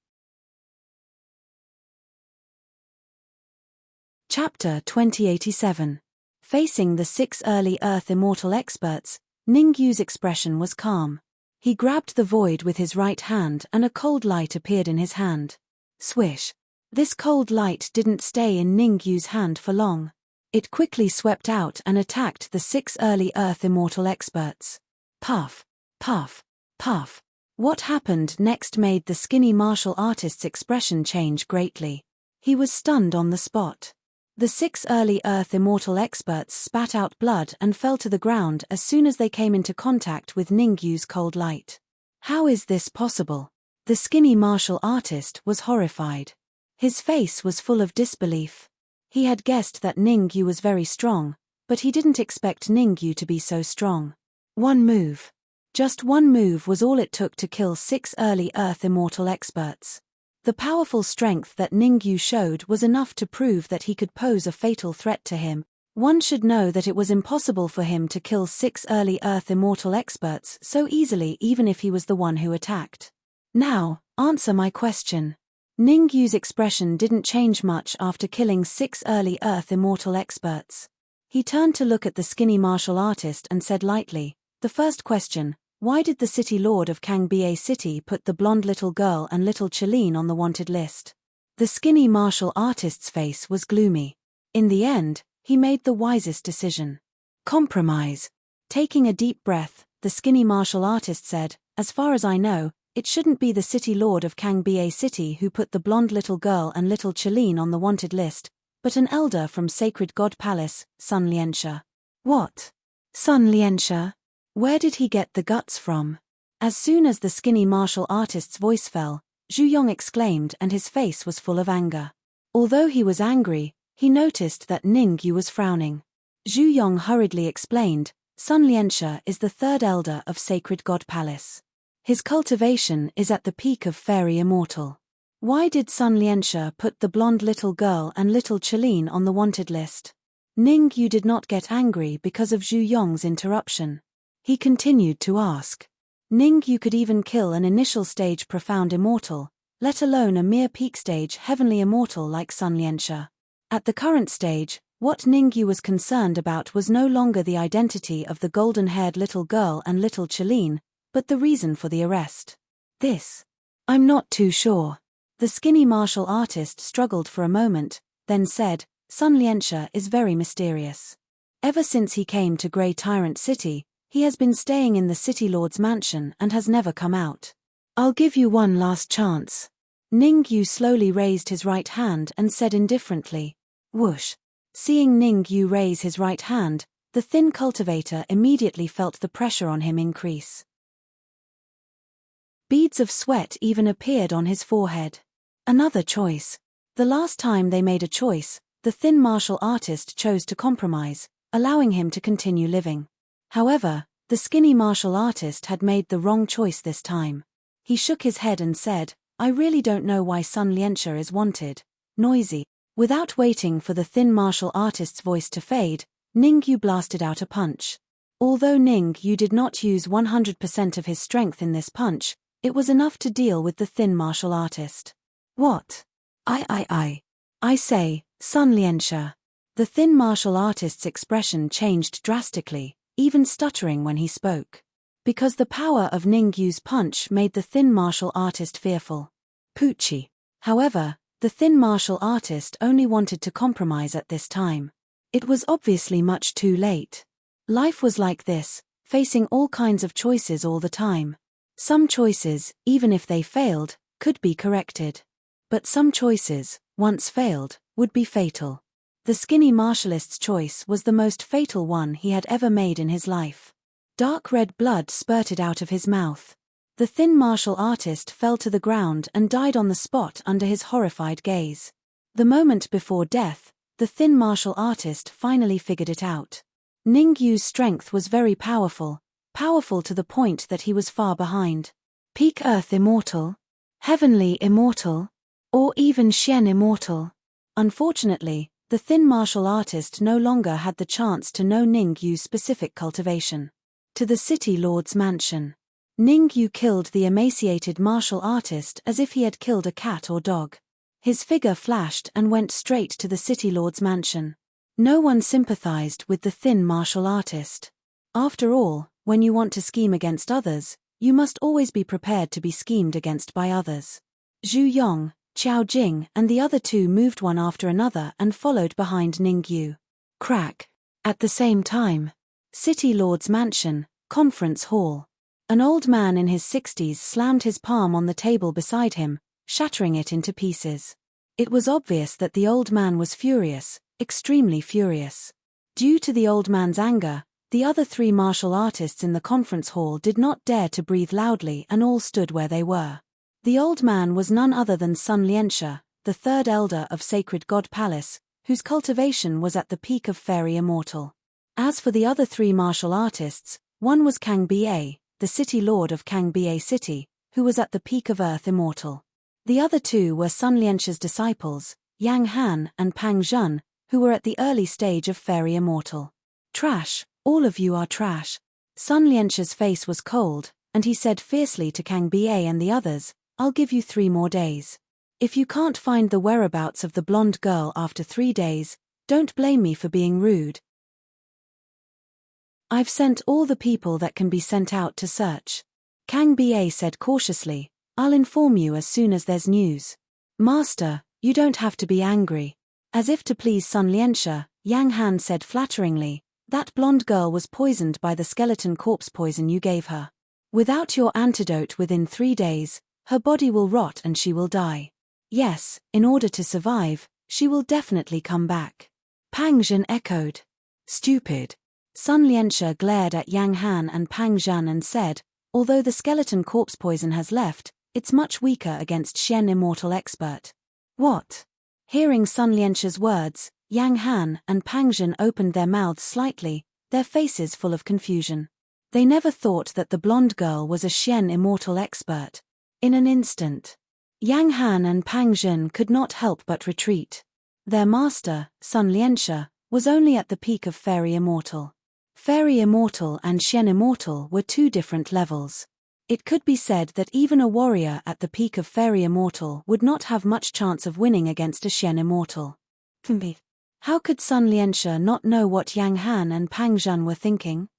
Chapter 2087. Facing the 6 early Earth immortal experts, Ning Yu's expression was calm. He grabbed the void with his right hand and a cold light appeared in his hand. Swish. This cold light didn't stay in Ning Yu's hand for long. It quickly swept out and attacked the 6 early Earth immortal experts. Puff, puff, puff. What happened next made the skinny martial artist's expression change greatly. He was stunned on the spot. The 6 early Earth immortal experts spat out blood and fell to the ground as soon as they came into contact with Ning Yu's cold light. How is this possible? The skinny martial artist was horrified. His face was full of disbelief. He had guessed that Ning Yu was very strong, but he didn't expect Ning Yu to be so strong. One move. Just one move was all it took to kill 6 early Earth immortal experts. The powerful strength that Ning Yu showed was enough to prove that he could pose a fatal threat to him. One should know that it was impossible for him to kill 6 early Earth immortal experts so easily even if he was the one who attacked. Now, answer my question. Ning Yu's expression didn't change much after killing 6 early Earth immortal experts. He turned to look at the skinny martial artist and said lightly, "The first question, why did the city lord of Kangbie City put the blonde little girl and little Chelene on the wanted list?" The skinny martial artist's face was gloomy. In the end, he made the wisest decision. Compromise. Taking a deep breath, the skinny martial artist said, "As far as I know, it shouldn't be the city lord of Kangbie City who put the blonde little girl and little Chelene on the wanted list, but an elder from Sacred God Palace, Sun Lianxia." What? Sun Lianxia? Where did he get the guts from? As soon as the skinny martial artist's voice fell, Zhu Yong exclaimed and his face was full of anger. Although he was angry, he noticed that Ning Yu was frowning. Zhu Yong hurriedly explained, "Sun Lianxia is the 3rd elder of Sacred God Palace. His cultivation is at the peak of Fairy Immortal. Why did Sun Lianxia put the blonde little girl and little Chelene on the wanted list?" Ning Yu did not get angry because of Zhu Yong's interruption. He continued to ask. Ning Yu could even kill an initial stage profound immortal, let alone a mere peak stage heavenly immortal like Sun Lianxia. At the current stage, what Ning Yu was concerned about was no longer the identity of the golden-haired little girl and little Chelene, but the reason for the arrest. I'm not too sure. The skinny martial artist struggled for a moment, then said, "Sun Lianxia is very mysterious. Ever since he came to Grey Tyrant City, he has been staying in the City Lord's mansion and has never come out. I'll give you one last chance." Ning Yu slowly raised his right hand and said indifferently, "Whoosh." Seeing Ning Yu raise his right hand, the thin cultivator immediately felt the pressure on him increase. Beads of sweat even appeared on his forehead. Another choice. The last time they made a choice, the thin martial artist chose to compromise, allowing him to continue living. However, the skinny martial artist had made the wrong choice this time. He shook his head and said, "I really don't know why Sun Lianxia is wanted." Noisy. Without waiting for the thin martial artist's voice to fade, Ning Yu blasted out a punch. Although Ning Yu did not use 100% of his strength in this punch, It was enough to deal with the thin martial artist. What? I say, Sun Lianxia. The thin martial artist's expression changed drastically, even stuttering when he spoke. Because the power of Ningyu's punch made the thin martial artist fearful. Poochie. However, the thin martial artist only wanted to compromise at this time. It was obviously much too late. Life was like this, facing all kinds of choices all the time. Some choices, even if they failed, could be corrected. But some choices, once failed, would be fatal. The skinny martialist's choice was the most fatal one he had ever made in his life. Dark red blood spurted out of his mouth. The thin martial artist fell to the ground and died on the spot under his horrified gaze. The moment before death, the thin martial artist finally figured it out. Ningyu's strength was very powerful, powerful to the point that he was far behind. Peak Earth Immortal? Heavenly Immortal? Or even Xian Immortal? Unfortunately, the thin martial artist no longer had the chance to know Ningyu's specific cultivation. To the City Lord's mansion. Ningyu killed the emaciated martial artist as if he had killed a cat or dog. His figure flashed and went straight to the City Lord's mansion. No one sympathized with the thin martial artist. After all, when you want to scheme against others, you must always be prepared to be schemed against by others. Zhu Yong, Qiao Jing and the other two moved one after another and followed behind Ningyu. Crack. At the same time. City Lord's mansion, conference hall. An old man in his 60s slammed his palm on the table beside him, shattering it into pieces. It was obvious that the old man was furious, extremely furious. Due to the old man's anger, the other three martial artists in the conference hall did not dare to breathe loudly and all stood where they were. The old man was none other than Sun Lianxia, the third elder of Sacred God Palace, whose cultivation was at the peak of Fairy Immortal. As for the other three martial artists, one was Kang Ba, the City Lord of Kang Ba City, who was at the peak of Earth Immortal. The other two were Sun Lianxia's disciples, Yang Han and Pang Zhen, who were at the early stage of Fairy Immortal. Trash, all of you are trash. Sun Lianxia's face was cold, and he said fiercely to Kang Ba and the others, I'll give you 3 more days. If you can't find the whereabouts of the blonde girl after 3 days, don't blame me for being rude. I've sent all the people that can be sent out to search. Kang Ba said cautiously, I'll inform you as soon as there's news. Master, you don't have to be angry. As if to please Sun Lianxia, Yang Han said flatteringly, that blonde girl was poisoned by the skeleton corpse poison you gave her. Without your antidote within 3 days, her body will rot and she will die. Yes, in order to survive, she will definitely come back. Pang Zhen echoed. Stupid. Sun Lianxia glared at Yang Han and Pang Zhen and said, although the skeleton corpse poison has left, it's much weaker against Xian Immortal Expert. What? Hearing Sun Lianxia's words, Yang Han and Pang Zhen opened their mouths slightly, their faces full of confusion. They never thought that the blonde girl was a Xian Immortal Expert. In an instant, Yang Han and Pang Zhen could not help but retreat. Their master, Sun Lianxia, was only at the peak of Fairy Immortal. Fairy Immortal and Xian Immortal were 2 different levels. It could be said that even a warrior at the peak of Fairy Immortal would not have much chance of winning against a Xian Immortal. How could Sun Lianxia not know what Yang Han and Pang Zhen were thinking?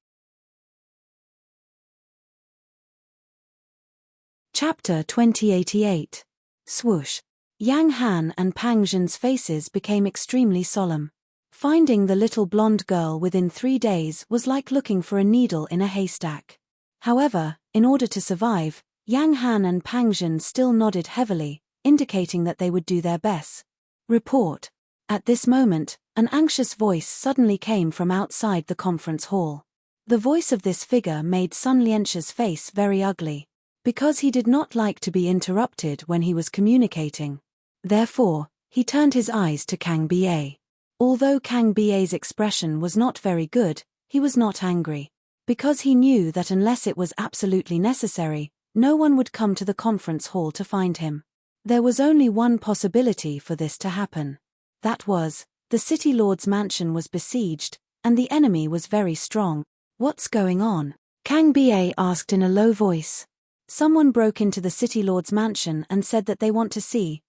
Chapter 2088. Swoosh. Yang Han and Pang Zhen's faces became extremely solemn. Finding the little blonde girl within 3 days was like looking for a needle in a haystack. However, in order to survive, Yang Han and Pang Zhen still nodded heavily, indicating that they would do their best. Report. At this moment, an anxious voice suddenly came from outside the conference hall. The voice of this figure made Sun Lianxia's face very ugly, because he did not like to be interrupted when he was communicating. Therefore, he turned his eyes to Kang Ba. Although Kang Ba's expression was not very good, he was not angry, because he knew that unless it was absolutely necessary, no one would come to the conference hall to find him. There was only one possibility for this to happen. That was, the City Lord's mansion was besieged, and the enemy was very strong. What's going on? Kang Ba asked in a low voice. Someone broke into the city lord's mansion and said that they want to see.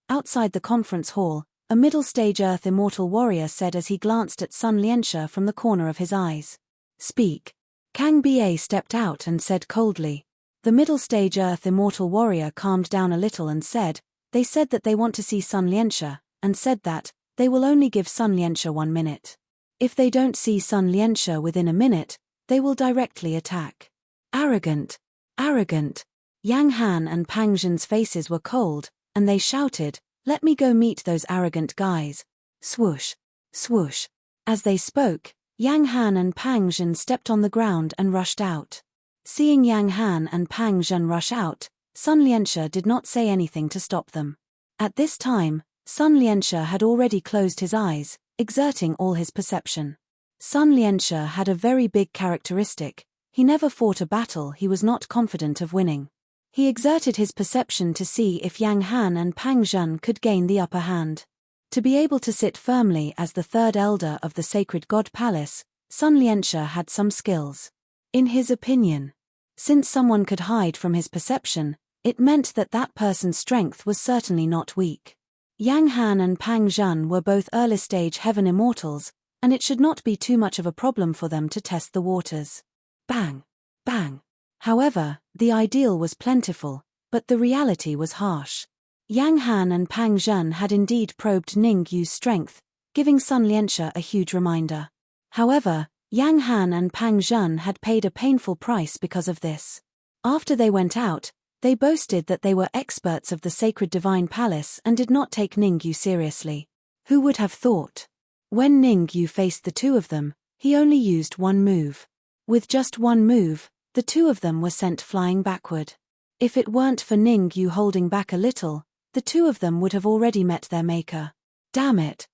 Outside the conference hall, a middle-stage Earth immortal warrior said as he glanced at Sun Lianxia from the corner of his eyes. Speak. Kang Ba stepped out and said coldly. The middle-stage Earth immortal warrior calmed down a little and said, they said that they want to see Sun Lianxia, and said that they will only give Sun Lianxia 1 minute. If they don't see Sun Lianxia within a minute, they will directly attack. Arrogant. Arrogant. Yang Han and Pang Zhen's faces were cold, and they shouted, let me go meet those arrogant guys. Swoosh. Swoosh. As they spoke, Yang Han and Pang Zhen stepped on the ground and rushed out. Seeing Yang Han and Pang Zhen rush out, Sun Lianxia did not say anything to stop them. At this time, Sun Lianxia had already closed his eyes, exerting all his perception. Sun Lianxia had a very big characteristic: he never fought a battle he was not confident of winning. He exerted his perception to see if Yang Han and Pang Zhen could gain the upper hand. To be able to sit firmly as the third elder of the sacred god palace, Sun Lianxia had some skills. In his opinion, since someone could hide from his perception, it meant that that person's strength was certainly not weak. Yang Han and Pang Zhen were both early-stage heaven immortals, and it should not be too much of a problem for them to test the waters. Bang! Bang! However, the ideal was plentiful, but the reality was harsh. Yang Han and Pang Zhen had indeed probed Ning Yu's strength, giving Sun Lianxia a huge reminder. However, Yang Han and Pang Zhen had paid a painful price because of this. After they went out, they boasted that they were experts of the sacred divine palace and did not take Ning Yu seriously. Who would have thought? When Ning Yu faced the two of them, he only used one move. With just one move, the two of them were sent flying backward. If it weren't for Ning Yu holding back a little, the two of them would have already met their maker. Damn it!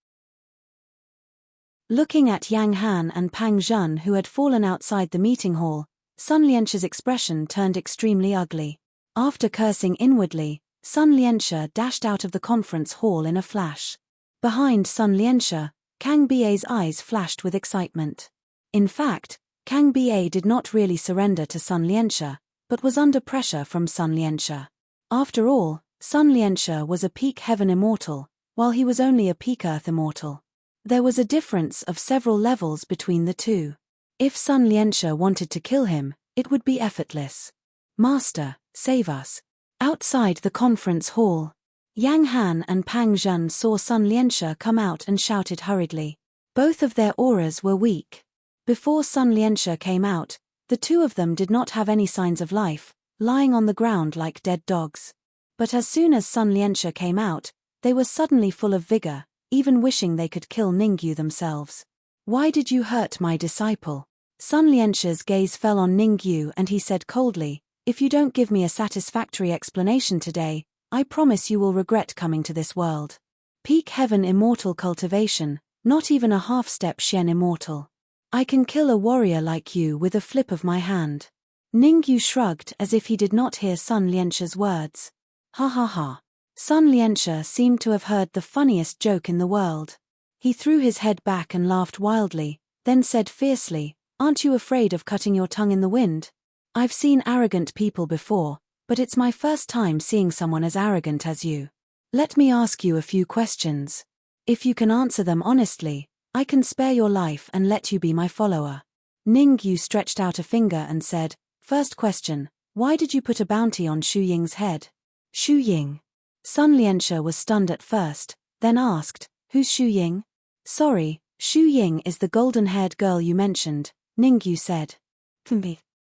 Looking at Yang Han and Pang Zhen, who had fallen outside the meeting hall, Sun Lianxia's expression turned extremely ugly. After cursing inwardly, Sun Lianxia dashed out of the conference hall in a flash. Behind Sun Lianxia, Kang Ba's eyes flashed with excitement. In fact, Kang Ba did not really surrender to Sun Lianxia, but was under pressure from Sun Lianxia. After all, Sun Lianxia was a peak heaven immortal, while he was only a peak earth immortal. There was a difference of several levels between the two. If Sun Lianxia wanted to kill him, it would be effortless. Master, save us. Outside the conference hall, Yang Han and Pang Zhen saw Sun Lianxia come out and shouted hurriedly. Both of their auras were weak. Before Sun Lianxia came out, the two of them did not have any signs of life, lying on the ground like dead dogs. But as soon as Sun Lianxia came out, they were suddenly full of vigor, even wishing they could kill Ning Yu themselves. Why did you hurt my disciple? Sun Lianxia's gaze fell on Ning Yu and he said coldly, if you don't give me a satisfactory explanation today, I promise you will regret coming to this world. Peak heaven immortal cultivation, not even a half-step Xian immortal. I can kill a warrior like you with a flip of my hand. Ning Yu shrugged as if he did not hear Sun Lianxia's words. Ha ha ha. Sun Lianxia seemed to have heard the funniest joke in the world. He threw his head back and laughed wildly, then said fiercely, aren't you afraid of cutting your tongue in the wind? I've seen arrogant people before, but it's my first time seeing someone as arrogant as you. Let me ask you a few questions. If you can answer them honestly, I can spare your life and let you be my follower. Ning Yu stretched out a finger and said, first question, why did you put a bounty on Xu Ying's head? Xu Ying. Sun Lianxia was stunned at first, then asked, who's Xu Ying? Sorry, Xu Ying is the golden-haired girl you mentioned, Ning Yu said.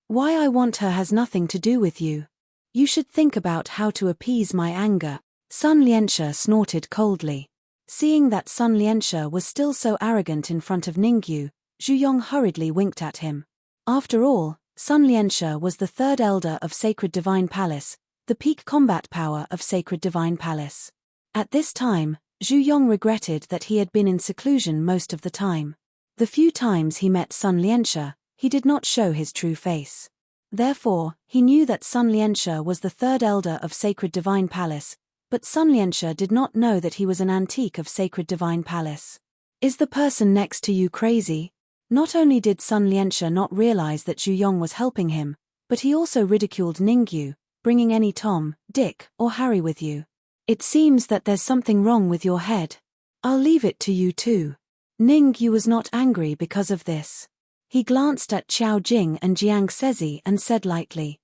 Why I want her has nothing to do with you. You should think about how to appease my anger. Sun Lianxia snorted coldly. Seeing that Sun Lianxia was still so arrogant in front of Ning Yu, Zhu Yong hurriedly winked at him. After all, Sun Lianxia was the third elder of Sacred Divine Palace, the peak combat power of Sacred Divine Palace. At this time, Zhu Yong regretted that he had been in seclusion most of the time. The few times he met Sun Lianxia, he did not show his true face. Therefore, he knew that Sun Lianxia was the third elder of Sacred Divine Palace, but Sun Lianxia did not know that he was an antique of Sacred Divine Palace. Is the person next to you crazy? Not only did Sun Lianxia not realize that Zhu Yong was helping him, But he also ridiculed Ningyu, bringing any Tom, Dick, or Harry with you. It seems that there's something wrong with your head. I'll leave it to you too. Ningyu was not angry because of this. He glanced at Qiao Jing and Jiang Sezi and said lightly.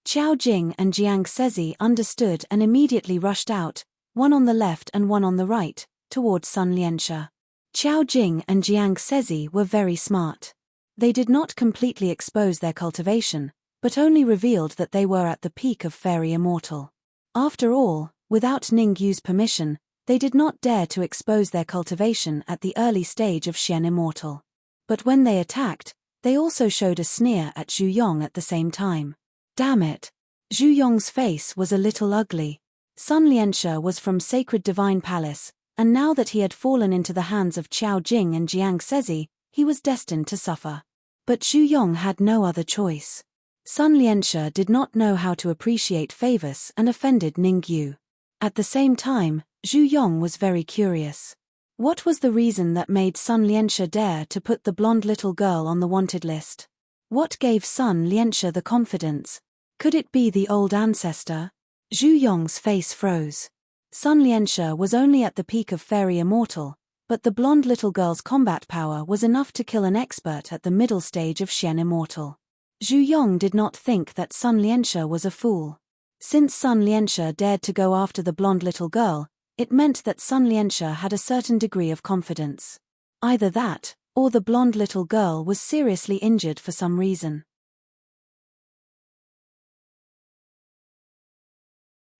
Qiao Jing and Jiang Sezi understood and immediately rushed out, one on the left and one on the right, towards Sun Lianxia. Qiao Jing and Jiang Sezi were very smart. They did not completely expose their cultivation, but only revealed that they were at the peak of Fairy Immortal. After all, without Ningyu's permission, they did not dare to expose their cultivation at the early stage of Xian Immortal. But when they attacked, they also showed a sneer at Zhu Yong at the same time. Damn it! Zhu Yong's face was a little ugly. Sun Lianxia was from Sacred Divine Palace, and now that he had fallen into the hands of Qiao Jing and Jiang Sezi, he was destined to suffer. But Zhu Yong had no other choice. Sun Lianxia did not know how to appreciate favors and offended Ningyu. At the same time, Zhu Yong was very curious. What was the reason that made Sun Lianxia dare to put the blonde little girl on the wanted list? What gave Sun Lianxia the confidence? Could it be the old ancestor? Zhu Yong's face froze. Sun Lianxia was only at the peak of Fairy Immortal, but the blonde little girl's combat power was enough to kill an expert at the middle stage of Xian Immortal. Zhu Yong did not think that Sun Lianxia was a fool. Since Sun Lianxia dared to go after the blonde little girl, it meant that Sun Lianxia had a certain degree of confidence. Either that, or the blonde little girl was seriously injured for some reason.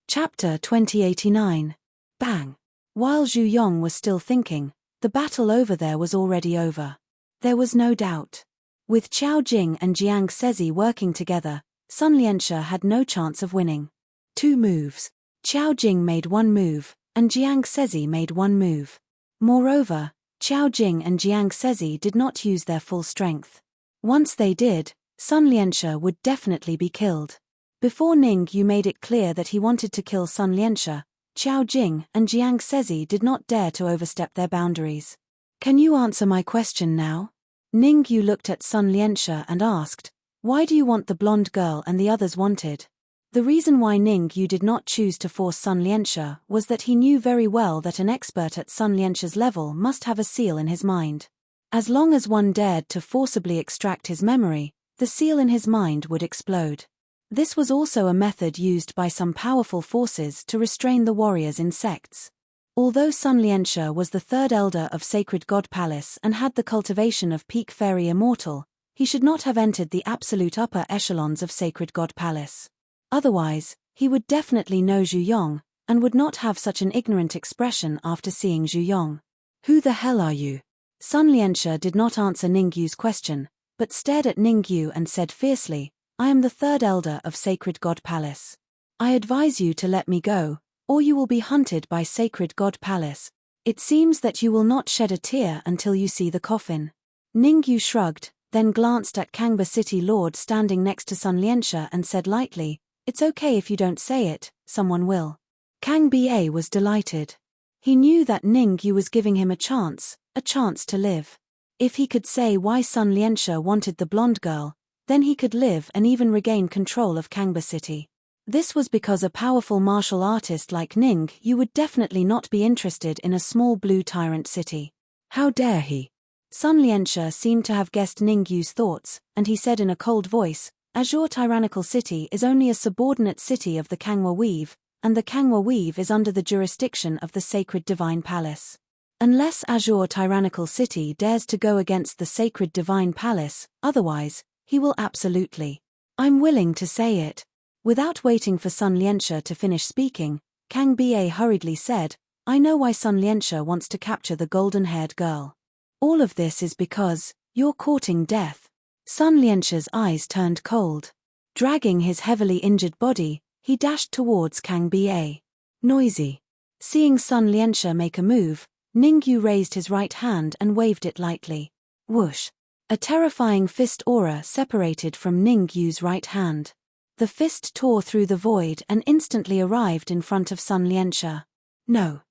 Chapter 2089. Bang! While Zhu Yong was still thinking, the battle over there was already over. There was no doubt. With Qiao Jing and Jiang Sezi working together, Sun Lianxia had no chance of winning. 2 moves. Qiao Jing made 1 move, and Jiang Sezi made 1 move. Moreover, Qiao Jing and Jiang Sezi did not use their full strength. Once they did, Sun Lianxia would definitely be killed. Before Ningyu made it clear that he wanted to kill Sun Lianxia, Qiao Jing and Jiang Sezi did not dare to overstep their boundaries. Can you answer my question now? Ningyu looked at Sun Lianxia and asked, why do you want the blonde girl and the others wanted? The reason why Ningyu did not choose to force Sun Lianxia was that he knew very well that an expert at Sun Lianxia's level must have a seal in his mind. As long as one dared to forcibly extract his memory, the seal in his mind would explode. This was also a method used by some powerful forces to restrain the warriors in sects. Although Sun Lianxia was the 3rd elder of Sacred God Palace and had the cultivation of peak Fairy Immortal, he should not have entered the absolute upper echelons of Sacred God Palace. Otherwise, he would definitely know Zhu Yong, and would not have such an ignorant expression after seeing Zhu Yong. Who the hell are you? Sun Lianxia did not answer Ningyu's question, but stared at Ningyu and said fiercely, I am the 3rd elder of Sacred God Palace. I advise you to let me go, or you will be hunted by Sacred God Palace. It seems that you will not shed a tear until you see the coffin. Ningyu shrugged, then glanced at Kangba City Lord standing next to Sun Lianxia and said lightly, it's okay if you don't say it, someone will. Kang Ba was delighted. He knew that Ningyu was giving him a chance to live. If he could say why Sun Lianxia wanted the blonde girl, then he could live and even regain control of Kangba City. This was because a powerful martial artist like Ningyu would definitely not be interested in a small blue tyrant city. How dare he? Sun Lianxia seemed to have guessed Ningyu's thoughts, and he said in a cold voice, Azure Tyrannical City is only a subordinate city of the Kangwa Weave, and the Kangwa Weave is under the jurisdiction of the Sacred Divine Palace. Unless Azure Tyrannical City dares to go against the Sacred Divine Palace, otherwise, he will absolutely. I'm willing to say it. Without waiting for Sun Lianxia to finish speaking, Kang Ba hurriedly said, I know why Sun Lianxia wants to capture the golden-haired girl. All of this is because you're courting death. Sun Lianxia's eyes turned cold. Dragging his heavily injured body, he dashed towards Kang Ba. Noisy. Seeing Sun Lianxia make a move, Ningyu raised his right hand and waved it lightly. Whoosh. A terrifying fist aura separated from Ningyu's right hand. The fist tore through the void and instantly arrived in front of Sun Lianxia. No.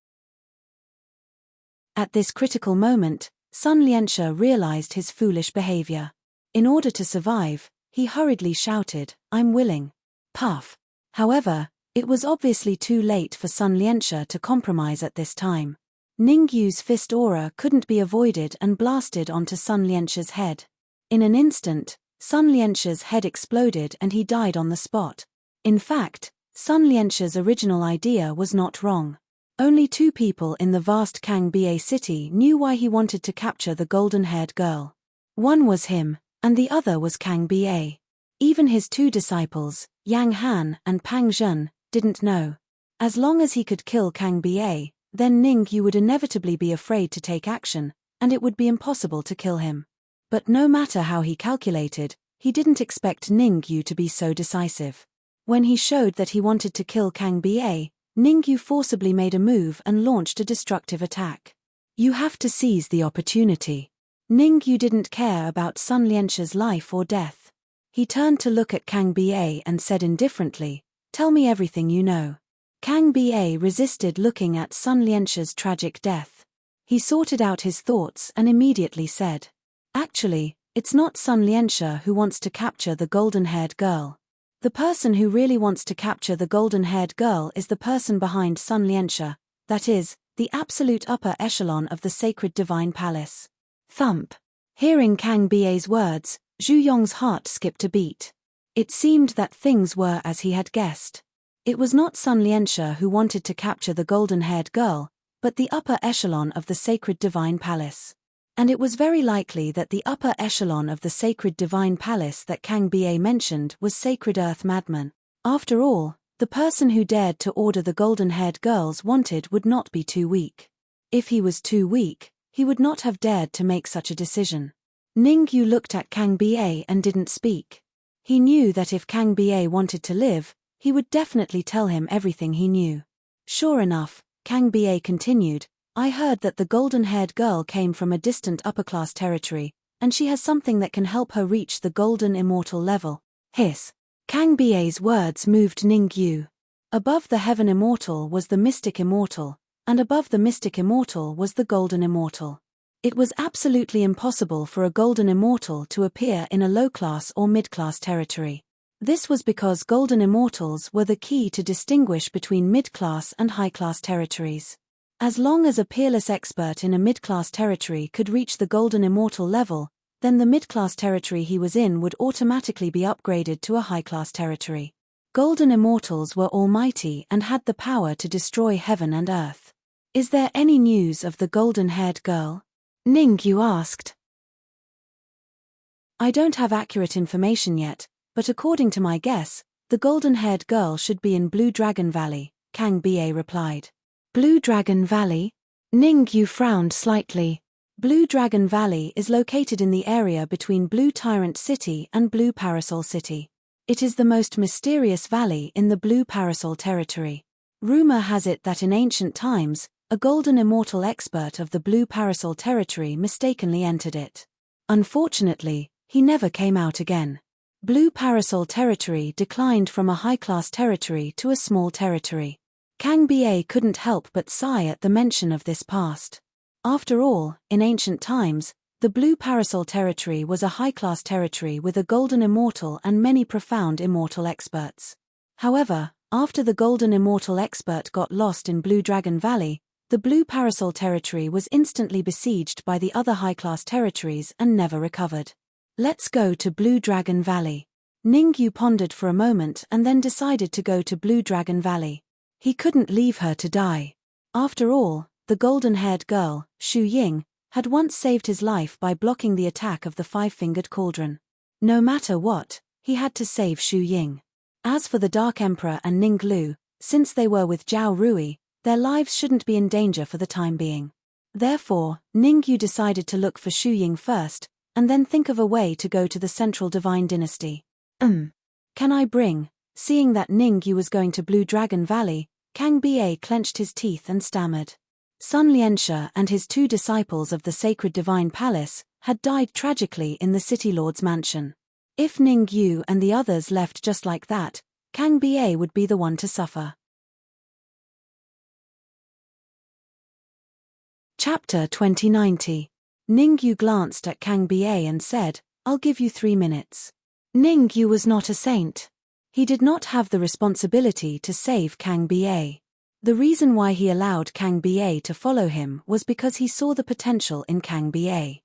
At this critical moment, Sun Lianxia realized his foolish behavior. In order to survive, he hurriedly shouted, "I'm willing." Puff. However, it was obviously too late for Sun Lianxia to compromise at this time. Ningyu's fist aura couldn't be avoided and blasted onto Sun Lianxia's head. In an instant, Sun Lianxia's head exploded and he died on the spot. In fact, Sun Lianxia's original idea was not wrong. Only 2 people in the vast Kangba city knew why he wanted to capture the golden-haired girl. One was him, and the other was Kangba. Even his 2 disciples, Yang Han and Pang Zhen, didn't know. As long as he could kill Kangba, then Ningyu would inevitably be afraid to take action, and it would be impossible to kill him. But no matter how he calculated, he didn't expect Ningyu to be so decisive. When he showed that he wanted to kill Kangba, Ningyu forcibly made a move and launched a destructive attack. You have to seize the opportunity. Ningyu didn't care about Sun Lianxia's life or death. He turned to look at Kangba and said indifferently, "Tell me everything you know." Kangba resisted looking at Sun Lianxia's tragic death. He sorted out his thoughts and immediately said, "Actually, it's not Sun Lianxia who wants to capture the golden-haired girl. The person who really wants to capture the golden-haired girl is the person behind Sun Lianxia, that is, the absolute upper echelon of the sacred divine palace." Thump. Hearing Kangba's words, Zhu Yong's heart skipped a beat. It seemed that things were as he had guessed. It was not Sun Lianxia who wanted to capture the golden-haired girl, but the upper echelon of the sacred divine palace. And it was very likely that the upper echelon of the sacred divine palace that Kangba mentioned was Sacred Earth Madman. After all, the person who dared to order the golden-haired girls wanted would not be too weak. If he was too weak, he would not have dared to make such a decision. Ningyu looked at Kangba and didn't speak. He knew that if Kangba wanted to live, he would definitely tell him everything he knew. Sure enough, Kangba continued, "I heard that the golden-haired girl came from a distant upper-class territory, and she has something that can help her reach the golden immortal level." Hiss. Kangba's words moved Ningyu. Above the heaven immortal was the mystic immortal, and above the mystic immortal was the golden immortal. It was absolutely impossible for a golden immortal to appear in a low-class or mid-class territory. This was because golden immortals were the key to distinguish between mid-class and high-class territories. As long as a peerless expert in a mid-class territory could reach the golden immortal level, then the mid-class territory he was in would automatically be upgraded to a high-class territory. Golden immortals were almighty and had the power to destroy heaven and earth. "Is there any news of the golden-haired girl?" Ningyu asked. "I don't have accurate information yet, but according to my guess, the golden-haired girl should be in Blue Dragon Valley," Kangba replied. Blue Dragon Valley? Ningyu frowned slightly. Blue Dragon Valley is located in the area between Blue Tyrant City and Blue Parasol City. It is the most mysterious valley in the Blue Parasol territory. Rumor has it that in ancient times, a golden immortal expert of the Blue Parasol territory mistakenly entered it. Unfortunately, he never came out again. Blue Parasol territory declined from a high-class territory to a small territory. Kangba couldn't help but sigh at the mention of this past. After all, in ancient times, the Blue Parasol territory was a high-class territory with a golden immortal and many profound immortal experts. However, after the golden immortal expert got lost in Blue Dragon Valley, the Blue Parasol territory was instantly besieged by the other high-class territories and never recovered. "Let's go to Blue Dragon Valley." Ningyu pondered for a moment and then decided to go to Blue Dragon Valley. He couldn't leave her to die. After all, the golden-haired girl, Xu Ying, had once saved his life by blocking the attack of the five-fingered cauldron. No matter what, he had to save Xu Ying. As for the Dark Emperor and Ning Lu, since they were with Zhao Rui, their lives shouldn't be in danger for the time being. Therefore, Ningyu decided to look for Xu Ying first, and then think of a way to go to the Central Divine Dynasty. Can I bring? Seeing that Ningyu was going to Blue Dragon Valley, Kangba clenched his teeth and stammered. Sun Lianxia and his 2 disciples of the Sacred Divine Palace had died tragically in the City Lord's mansion. If Ningyu and the others left just like that, Kangba would be the one to suffer. Chapter 2090. Ningyu glanced at Kangba and said, "I'll give you 3 minutes." Ningyu was not a saint. He did not have the responsibility to save Kang Ba. The reason why he allowed Kang Ba to follow him was because he saw the potential in Kang Ba.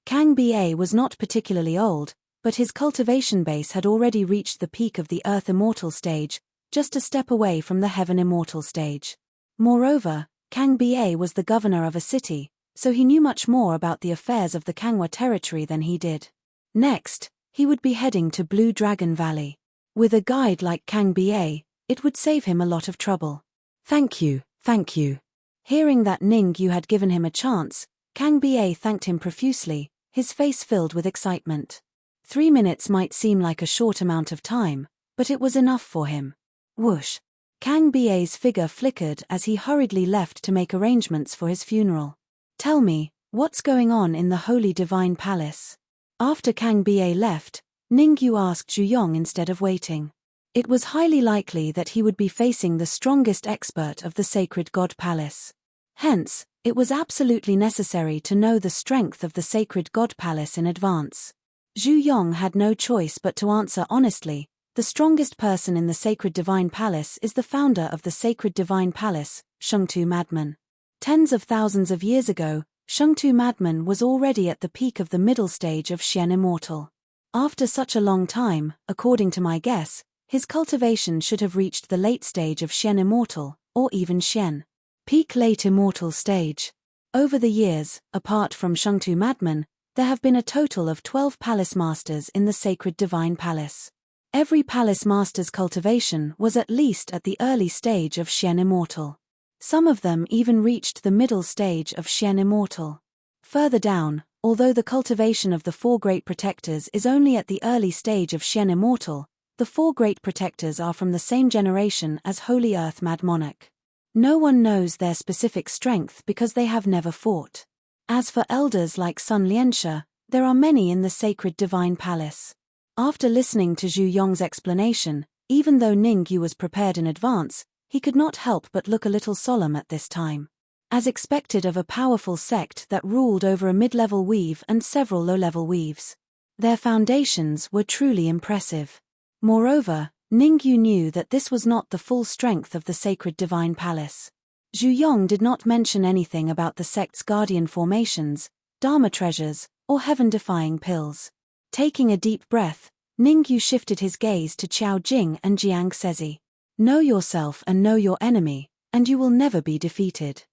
Kang Ba was not particularly old, but his cultivation base had already reached the peak of the Earth Immortal stage, just a step away from the Heaven Immortal stage. Moreover, Kang Ba was the governor of a city, so he knew much more about the affairs of the Kangwa territory than he did. Next, he would be heading to Blue Dragon Valley. With a guide like Kang Ba, it would save him a lot of trouble. Thank you, thank you. Hearing that Ningyu had given him a chance, Kang Ba thanked him profusely, his face filled with excitement. 3 minutes might seem like a short amount of time, but it was enough for him. Whoosh! Kang Ba's figure flickered as he hurriedly left to make arrangements for his funeral. Tell me, what's going on in the Holy Divine Palace? After Kang Ba left, Ningyu asked Zhu Yong instead of waiting. It was highly likely that he would be facing the strongest expert of the Sacred God Palace. Hence, it was absolutely necessary to know the strength of the Sacred God Palace in advance. Zhu Yong had no choice but to answer honestly. The strongest person in the Sacred Divine Palace is the founder of the Sacred Divine Palace, Shengtu Madman. Tens of thousands of years ago, Shengtu Madman was already at the peak of the middle stage of Xian Immortal. After such a long time, according to my guess, his cultivation should have reached the late stage of Xian Immortal, or even Xian Peak Late Immortal stage. Over the years, apart from Shengtu Madman, there have been a total of 12 Palace Masters in the Sacred Divine Palace. Every Palace Master's cultivation was at least at the early stage of Xian Immortal. Some of them even reached the middle stage of Xian Immortal. Further down, although the cultivation of the 4 Great Protectors is only at the early stage of Xian Immortal, the 4 Great Protectors are from the same generation as Holy Earth Mad Monarch. No one knows their specific strength because they have never fought. As for elders like Sun Lianxia, there are many in the Sacred Divine Palace. After listening to Zhu Yong's explanation, even though Ningyu was prepared in advance, he could not help but look a little solemn at this time. As expected of a powerful sect that ruled over a mid-level weave and several low-level weaves. Their foundations were truly impressive. Moreover, Ningyu knew that this was not the full strength of the Sacred Divine Palace. Zhu Yong did not mention anything about the sect's guardian formations, Dharma treasures, or heaven-defying pills. Taking a deep breath, Ningyu shifted his gaze to Qiao Jing and Jiang Sezi. Know yourself and know your enemy, and you will never be defeated.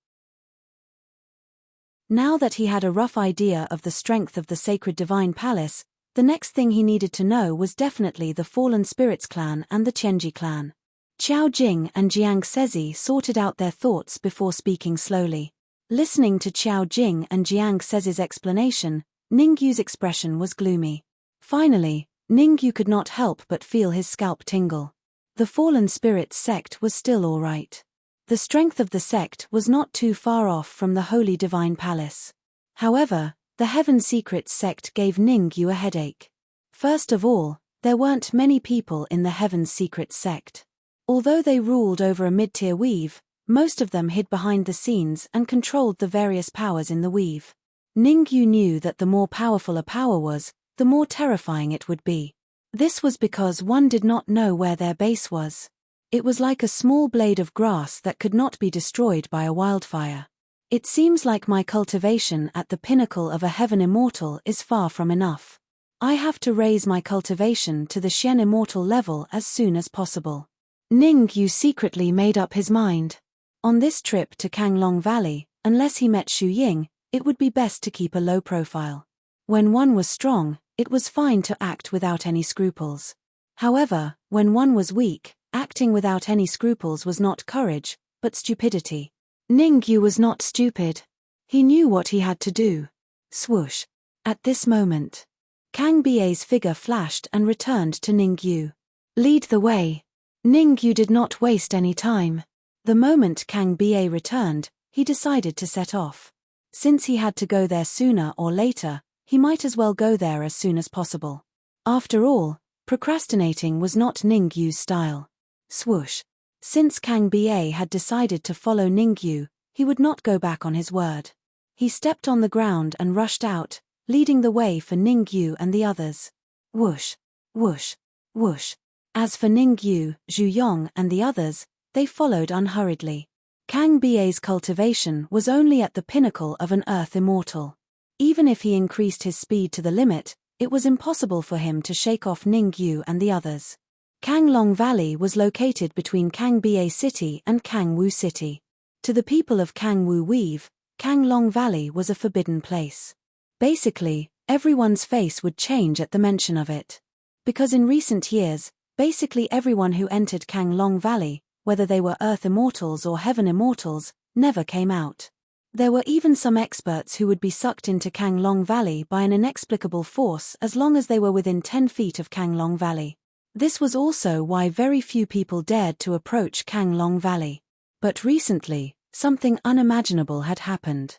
Now that he had a rough idea of the strength of the Sacred Divine Palace, the next thing he needed to know was definitely the Fallen Spirits clan and the Qianji clan. Qiao Jing and Jiang Sezi sorted out their thoughts before speaking slowly. Listening to Qiao Jing and Jiang Sezi's explanation, Ningyu's expression was gloomy. Finally, Ningyu could not help but feel his scalp tingle. The Fallen Spirits sect was still all right. The strength of the sect was not too far off from the Holy Divine Palace. However, the Heaven Secrets sect gave Ningyu a headache. First of all, there weren't many people in the Heaven Secrets sect. Although they ruled over a mid-tier weave, most of them hid behind the scenes and controlled the various powers in the weave. Ningyu knew that the more powerful a power was, the more terrifying it would be. This was because one did not know where their base was. It was like a small blade of grass that could not be destroyed by a wildfire. It seems like my cultivation at the pinnacle of a heaven immortal is far from enough. I have to raise my cultivation to the Xian immortal level as soon as possible. Ningyu secretly made up his mind. On this trip to Kanglong Valley, unless he met Xu Ying, it would be best to keep a low profile. When one was strong, it was fine to act without any scruples. However, when one was weak, acting without any scruples was not courage, but stupidity. Ningyu was not stupid. He knew what he had to do. Swoosh. At this moment, Kang Ba's figure flashed and returned to Ningyu. Lead the way. Ningyu did not waste any time. The moment Kang Ba returned, he decided to set off. Since he had to go there sooner or later, he might as well go there as soon as possible. After all, procrastinating was not Ningyu's style. Swoosh. Since Kang Ba had decided to follow Ningyu, he would not go back on his word. He stepped on the ground and rushed out, leading the way for Ningyu and the others. Whoosh. Whoosh, whoosh. As for Ning Yu, Zhu Yong and the others, they followed unhurriedly. Kang Ba's cultivation was only at the pinnacle of an earth immortal. Even if he increased his speed to the limit, it was impossible for him to shake off Ning Yu and the others. Kanglong Valley was located between Kangba City and Kangwu City. To the people of Kangwu Weave, Kanglong Valley was a forbidden place. Basically, everyone's face would change at the mention of it. Because in recent years, basically everyone who entered Kanglong Valley, whether they were Earth Immortals or Heaven Immortals, never came out. There were even some experts who would be sucked into Kanglong Valley by an inexplicable force as long as they were within 10 feet of Kanglong Valley. This was also why very few people dared to approach Kanglong Valley. But recently, something unimaginable had happened.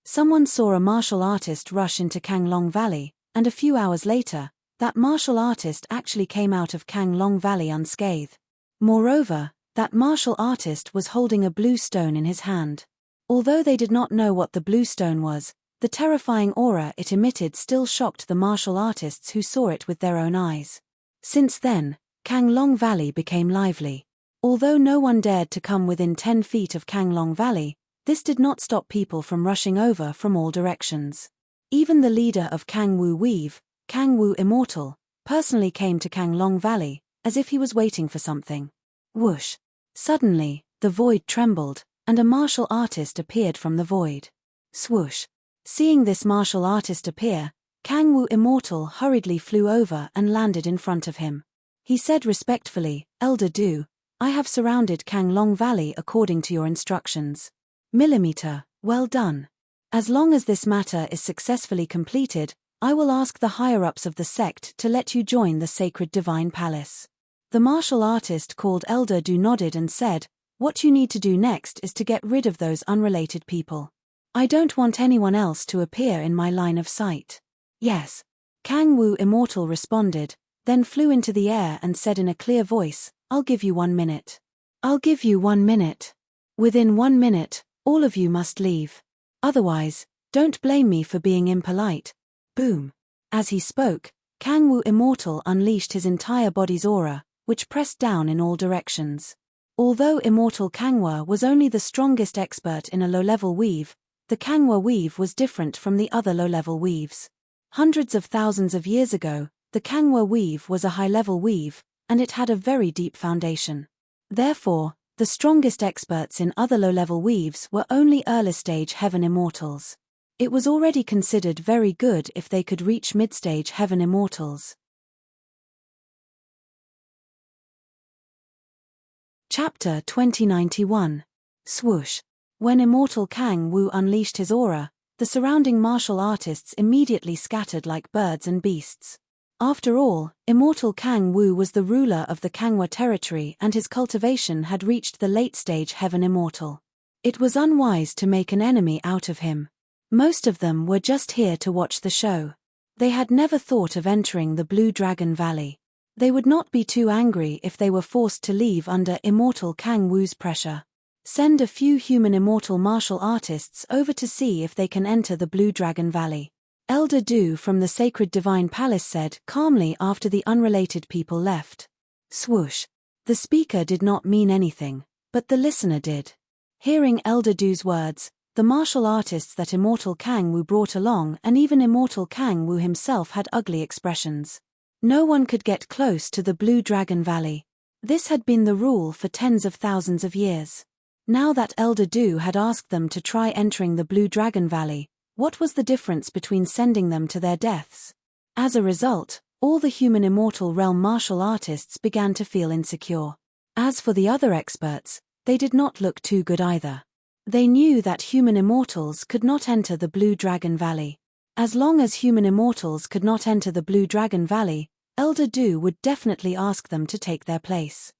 Someone saw a martial artist rush into Kanglong Valley, and a few hours later, that martial artist actually came out of Kanglong Valley unscathed. Moreover, that martial artist was holding a blue stone in his hand. Although they did not know what the blue stone was, the terrifying aura it emitted still shocked the martial artists who saw it with their own eyes. Since then, Kanglong Valley became lively. Although no one dared to come within 10 feet of Kanglong Valley, this did not stop people from rushing over from all directions. Even the leader of Kangwu Weave, Kangwu Immortal, personally came to Kanglong Valley, as if he was waiting for something. Whoosh! Suddenly, the void trembled, and a martial artist appeared from the void. Swoosh! Seeing this martial artist appear, Kangwu Immortal hurriedly flew over and landed in front of him. He said respectfully, "Elder Du, I have surrounded Kanglong Valley according to your instructions. Millimeter, well done. As long as this matter is successfully completed, I will ask the higher-ups of the sect to let you join the sacred divine palace." The martial artist called Elder Du nodded and said, "What you need to do next is to get rid of those unrelated people. I don't want anyone else to appear in my line of sight." "Yes." Kangwu Immortal responded, then flew into the air and said in a clear voice, "I'll give you 1 minute. I'll give you 1 minute. Within 1 minute, all of you must leave. Otherwise, don't blame me for being impolite." Boom. As he spoke, Kangwu Immortal unleashed his entire body's aura, which pressed down in all directions. Although Immortal Kangwa was only the strongest expert in a low-level weave, the Kangwa weave was different from the other low-level weaves. Hundreds of thousands of years ago, the Kangwa weave was a high-level weave, and it had a very deep foundation. Therefore, the strongest experts in other low-level weaves were only early-stage Heaven Immortals. It was already considered very good if they could reach mid-stage Heaven Immortals. Chapter 2091. Swoosh. When Immortal Kang Wu unleashed his aura, the surrounding martial artists immediately scattered like birds and beasts. After all, Immortal Kang Wu was the ruler of the Kangwa territory and his cultivation had reached the late-stage Heaven Immortal. It was unwise to make an enemy out of him. Most of them were just here to watch the show. They had never thought of entering the Blue Dragon Valley. They would not be too angry if they were forced to leave under Immortal Kang Wu's pressure. Send a few human immortal martial artists over to see if they can enter the Blue Dragon Valley. Elder Du from the Sacred Divine Palace said calmly after the unrelated people left. Swoosh. The speaker did not mean anything, but the listener did. Hearing Elder Du's words, the martial artists that Immortal Kang Wu brought along and even Immortal Kang Wu himself had ugly expressions. No one could get close to the Blue Dragon Valley. This had been the rule for tens of thousands of years. Now that Elder Du had asked them to try entering the Blue Dragon Valley, what was the difference between sending them to their deaths? As a result, all the human immortal realm martial artists began to feel insecure. As for the other experts, they did not look too good either. They knew that human immortals could not enter the Blue Dragon Valley. As long as human immortals could not enter the Blue Dragon Valley, Elder Du would definitely ask them to take their place.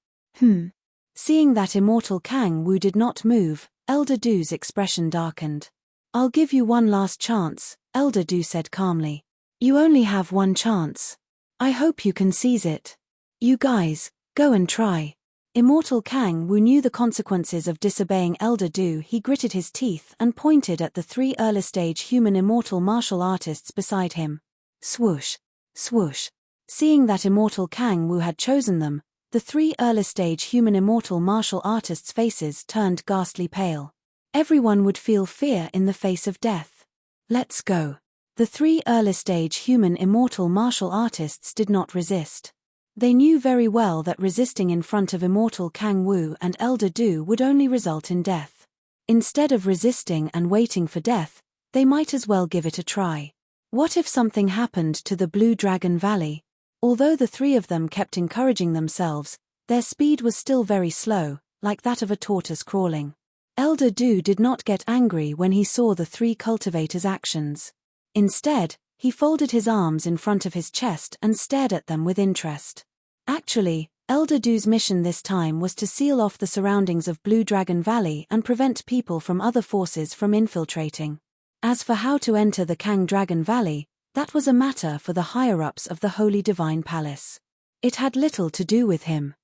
Seeing that Immortal Kang Wu did not move, Elder Du's expression darkened. "I'll give you one last chance," Elder Du said calmly. "You only have one chance. I hope you can seize it. You guys, go and try." Immortal Kang Wu knew the consequences of disobeying Elder Du. He gritted his teeth and pointed at the 3 early-stage human immortal martial artists beside him. Swoosh. Swoosh. Seeing that Immortal Kang Wu had chosen them, the 3 early-stage human immortal martial artists' faces turned ghastly pale. Everyone would feel fear in the face of death. Let's go. The 3 early-stage human immortal martial artists did not resist. They knew very well that resisting in front of Immortal Kang Wu and Elder Du would only result in death. Instead of resisting and waiting for death, they might as well give it a try. What if something happened to the Blue Dragon Valley? Although the 3 of them kept encouraging themselves, their speed was still very slow, like that of a tortoise crawling. Elder Du did not get angry when he saw the 3 cultivators' actions. Instead, he folded his arms in front of his chest and stared at them with interest. Actually, Elder Du's mission this time was to seal off the surroundings of Blue Dragon Valley and prevent people from other forces from infiltrating. As for how to enter the Kang Dragon Valley, that was a matter for the higher-ups of the Holy Divine Palace. It had little to do with him.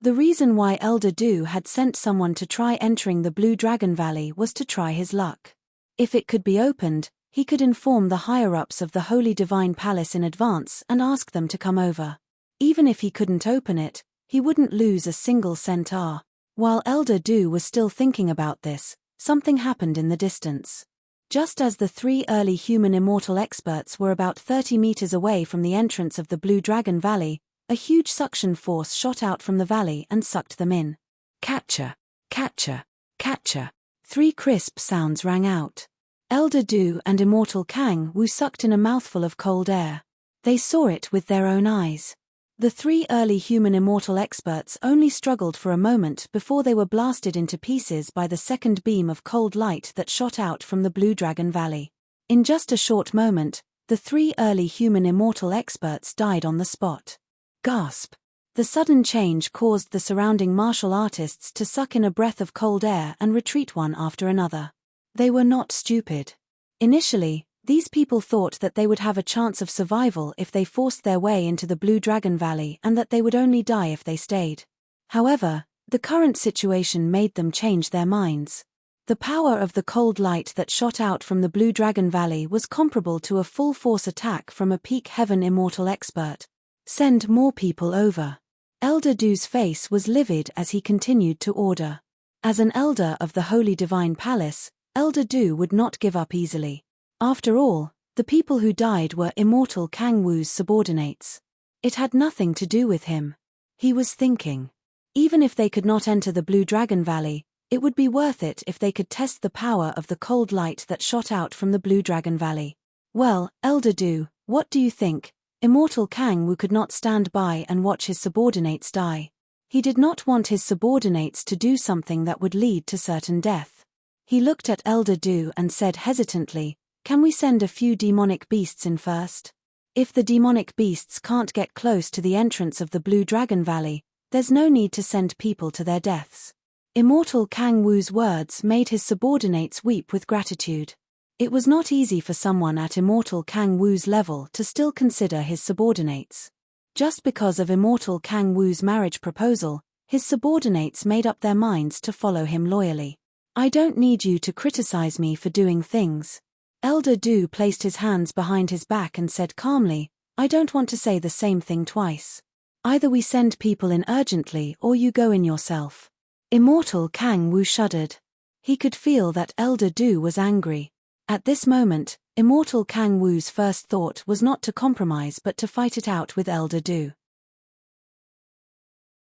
The reason why Elder Du had sent someone to try entering the Blue Dragon Valley was to try his luck. If it could be opened, he could inform the higher-ups of the Holy Divine Palace in advance and ask them to come over. Even if he couldn't open it, he wouldn't lose a single centaur. While Elder Du was still thinking about this, something happened in the distance. Just as the 3 early human immortal experts were about 30 meters away from the entrance of the Blue Dragon Valley, a huge suction force shot out from the valley and sucked them in. Catcher, catcher, catcher. 3 crisp sounds rang out. Elder Du and Immortal Kang Wu sucked in a mouthful of cold air. They saw it with their own eyes. The 3 early human immortal experts only struggled for a moment before they were blasted into pieces by the second beam of cold light that shot out from the Blue Dragon Valley. In just a short moment, the 3 early human immortal experts died on the spot. Gasp! The sudden change caused the surrounding martial artists to suck in a breath of cold air and retreat one after another. They were not stupid. Initially, these people thought that they would have a chance of survival if they forced their way into the Blue Dragon Valley and that they would only die if they stayed. However, the current situation made them change their minds. The power of the cold light that shot out from the Blue Dragon Valley was comparable to a full-force attack from a peak heaven immortal expert. Send more people over. Elder Du's face was livid as he continued to order. As an elder of the Holy Divine Palace, Elder Du would not give up easily. After all, the people who died were Immortal Kang Wu's subordinates. It had nothing to do with him. He was thinking. Even if they could not enter the Blue Dragon Valley, it would be worth it if they could test the power of the cold light that shot out from the Blue Dragon Valley. Well, Elder Du, what do you think? Immortal Kang Wu could not stand by and watch his subordinates die. He did not want his subordinates to do something that would lead to certain death. He looked at Elder Du and said hesitantly, "Can we send a few demonic beasts in first? If the demonic beasts can't get close to the entrance of the Blue Dragon Valley, there's no need to send people to their deaths." Immortal Kang Wu's words made his subordinates weep with gratitude. It was not easy for someone at Immortal Kang Wu's level to still consider his subordinates. Just because of Immortal Kang Wu's marriage proposal, his subordinates made up their minds to follow him loyally. "I don't need you to criticize me for doing things." Elder Du placed his hands behind his back and said calmly, "I don't want to say the same thing twice. Either we send people in urgently or you go in yourself." Immortal Kang Wu shuddered. He could feel that Elder Du was angry. At this moment, Immortal Kang Wu's first thought was not to compromise but to fight it out with Elder Du.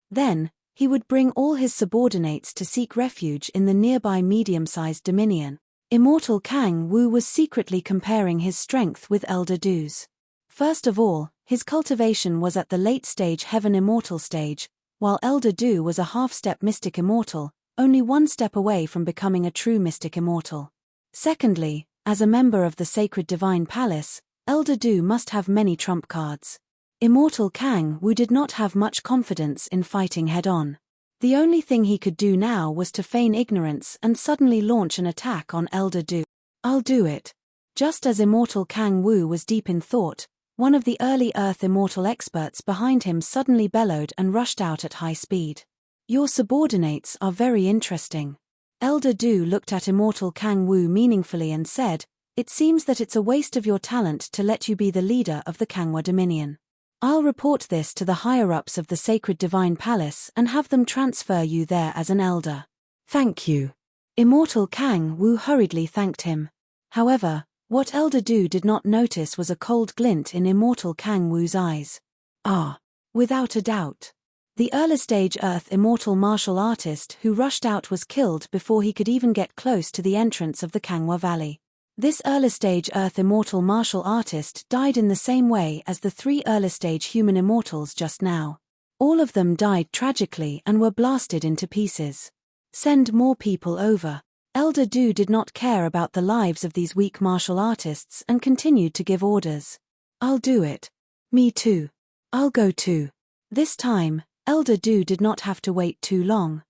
Then, he would bring all his subordinates to seek refuge in the nearby medium-sized dominion. Immortal Kang Wu was secretly comparing his strength with Elder Du's. First of all, his cultivation was at the late-stage Heaven Immortal stage, while Elder Du was a half-step Mystic Immortal, only one step away from becoming a true Mystic Immortal. Secondly, as a member of the Sacred Divine Palace, Elder Du must have many trump cards. Immortal Kang Wu did not have much confidence in fighting head-on. The only thing he could do now was to feign ignorance and suddenly launch an attack on Elder Du. "I'll do it." Just as Immortal Kang Wu was deep in thought, one of the early Earth Immortal experts behind him suddenly bellowed and rushed out at high speed. "Your subordinates are very interesting." Elder Du looked at Immortal Kang Wu meaningfully and said, It seems that it's a waste of your talent to let you be the leader of the Kangwa Dominion. I'll report this to the higher-ups of the Sacred Divine Palace and have them transfer you there as an elder. Thank you. Immortal Kang Wu hurriedly thanked him. However, what Elder Du did not notice was a cold glint in Immortal Kang Wu's eyes. Ah, without a doubt. The early-stage Earth Immortal martial artist who rushed out was killed before he could even get close to the entrance of the Kangwa Valley. This early-stage Earth Immortal martial artist died in the same way as the 3 early-stage human immortals just now. All of them died tragically and were blasted into pieces. Send more people over. Elder Du did not care about the lives of these weak martial artists and continued to give orders. I'll do it. Me too. I'll go too. This time, Elder Du did not have to wait too long.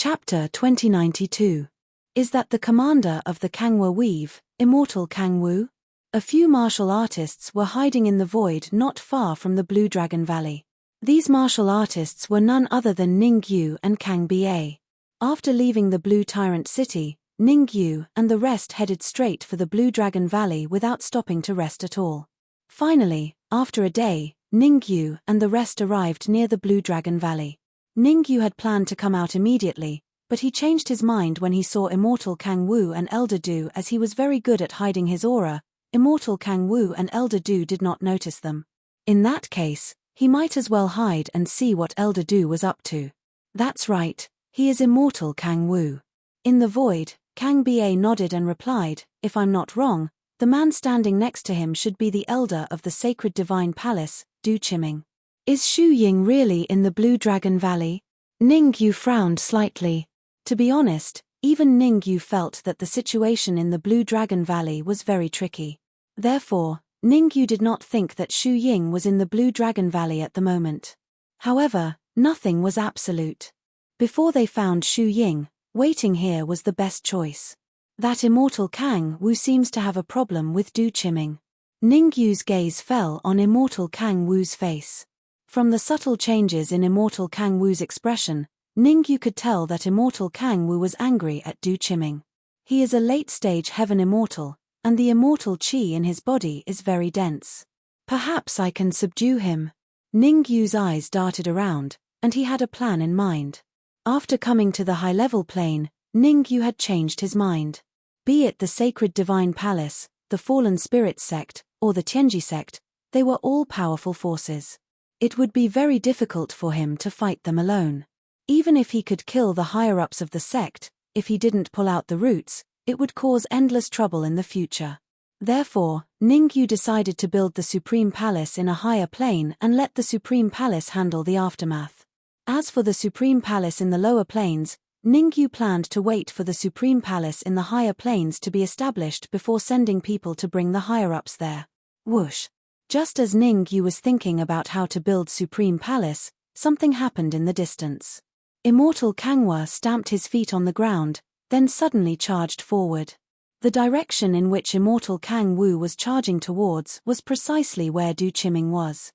Chapter 2092. Is that the commander of the Kangwa Weave, Immortal Kang Wu? A few martial artists were hiding in the void not far from the Blue Dragon Valley. These martial artists were none other than Ning Yu and Kang Ba. After leaving the Blue Tyrant City, Ning Yu and the rest headed straight for the Blue Dragon Valley without stopping to rest at all. Finally, after a day, Ning Yu and the rest arrived near the Blue Dragon Valley. Ning Yu had planned to come out immediately, but he changed his mind when he saw Immortal Kang Wu and Elder Du, as he was very good at hiding his aura. Immortal Kang Wu and Elder Du did not notice them. In that case, he might as well hide and see what Elder Du was up to. That's right, he is Immortal Kang Wu. In the void, Kang Ba nodded and replied, if I'm not wrong, the man standing next to him should be the elder of the Sacred Divine Palace, Du Chiming. Is Xu Ying really in the Blue Dragon Valley? Ning Yu frowned slightly. To be honest, even Ning Yu felt that the situation in the Blue Dragon Valley was very tricky. Therefore, Ning Yu did not think that Xu Ying was in the Blue Dragon Valley at the moment. However, nothing was absolute. Before they found Xu Ying, waiting here was the best choice. That Immortal Kang Wu seems to have a problem with Du Chiming. Ning Yu's gaze fell on Immortal Kang Wu's face. From the subtle changes in Immortal Kang Wu's expression, Ning Yu could tell that Immortal Kang Wu was angry at Du Chiming. He is a late-stage heaven immortal, and the immortal qi in his body is very dense. Perhaps I can subdue him. Ning Yu's eyes darted around, and he had a plan in mind. After coming to the high-level plane, Ning Yu had changed his mind. Be it the Sacred Divine Palace, the Fallen Spirits sect, or the Tianji sect, they were all powerful forces. It would be very difficult for him to fight them alone. Even if he could kill the higher-ups of the sect, if he didn't pull out the roots, it would cause endless trouble in the future. Therefore, Ning Yu decided to build the Supreme Palace in a higher plane and let the Supreme Palace handle the aftermath. As for the Supreme Palace in the lower planes, Ning Yu planned to wait for the Supreme Palace in the higher planes to be established before sending people to bring the higher-ups there. Whoosh! Just as Ning Yu was thinking about how to build Supreme Palace, something happened in the distance. Immortal Kangwa stamped his feet on the ground, then suddenly charged forward. The direction in which Immortal Kang Wu was charging towards was precisely where Du Chiming was.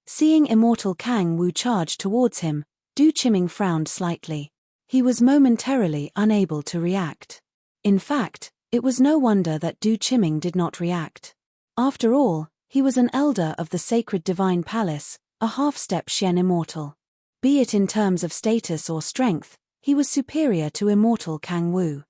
Seeing Immortal Kang Wu charge towards him, Du Chiming frowned slightly. He was momentarily unable to react. In fact, it was no wonder that Du Chiming did not react. After all, he was an elder of the Sacred Divine Palace, a half-step Xian immortal. Be it in terms of status or strength, he was superior to Immortal Kang Wu.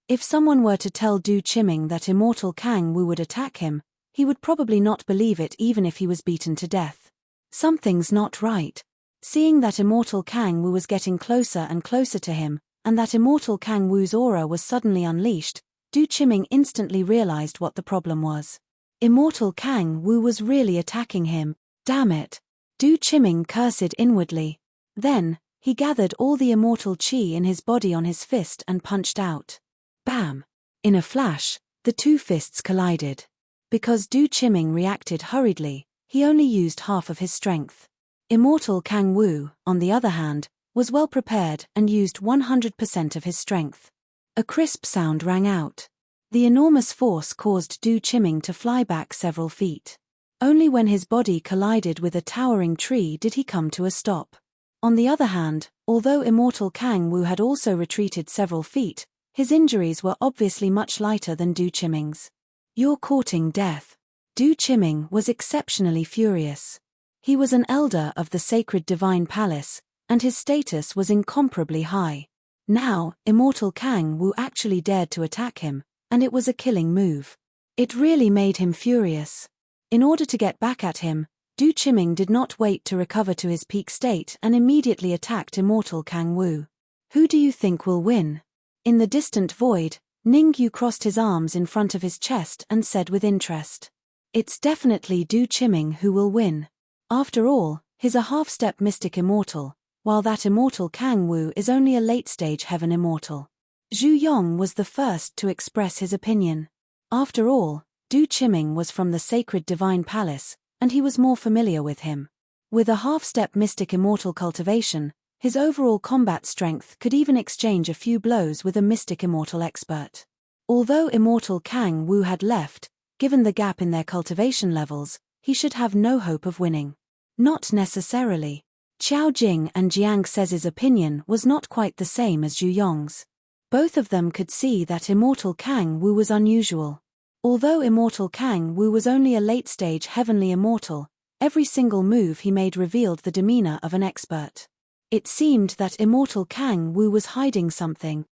If someone were to tell Du Chiming that Immortal Kang Wu would attack him, he would probably not believe it even if he was beaten to death. Something's not right. Seeing that Immortal Kang Wu was getting closer and closer to him, and that Immortal Kang Wu's aura was suddenly unleashed, Du Chiming instantly realized what the problem was. Immortal Kang Wu was really attacking him. Damn it! Du Chiming cursed inwardly. Then, he gathered all the immortal qi in his body on his fist and punched out. Bam! In a flash, the two fists collided. Because Du Chiming reacted hurriedly, he only used half of his strength. Immortal Kang Wu, on the other hand, was well prepared and used 100% of his strength. A crisp sound rang out. The enormous force caused Du Chiming to fly back several feet. Only when his body collided with a towering tree did he come to a stop. On the other hand, Although immortal Kang Wu had also retreated several feet, his injuries were obviously much lighter than Du Qiming's. "You're courting death." Du Qiming was exceptionally furious. He was an elder of the sacred divine palace, and his status was incomparably high. Now, immortal Kang Wu actually dared to attack him, and it was a killing move. It really made him furious. In order to get back at him, Du Qiming did not wait to recover to his peak state and immediately attacked immortal Kang Wu. "Who do you think will win?" In the distant void, Ningyu crossed his arms in front of his chest and said with interest. "It's definitely Du Qiming who will win. After all, he's a half-step mystic immortal, while that immortal Kang Wu is only a late-stage heaven immortal." Zhu Yong was the first to express his opinion. After all, Du Qiming was from the sacred divine palace, and he was more familiar with him. With a half-step mystic immortal cultivation, his overall combat strength could even exchange a few blows with a mystic immortal expert. Although immortal Kang Wu had left, given the gap in their cultivation levels, he should have no hope of winning. Not necessarily. Qiao Jing and Jiang Sez's opinion was not quite the same as Zhu Yong's. Both of them could see that immortal Kang Wu was unusual. Although immortal Kang Wu was only a late-stage heavenly immortal, every single move he made revealed the demeanor of an expert. It seemed that immortal Kang Wu was hiding something.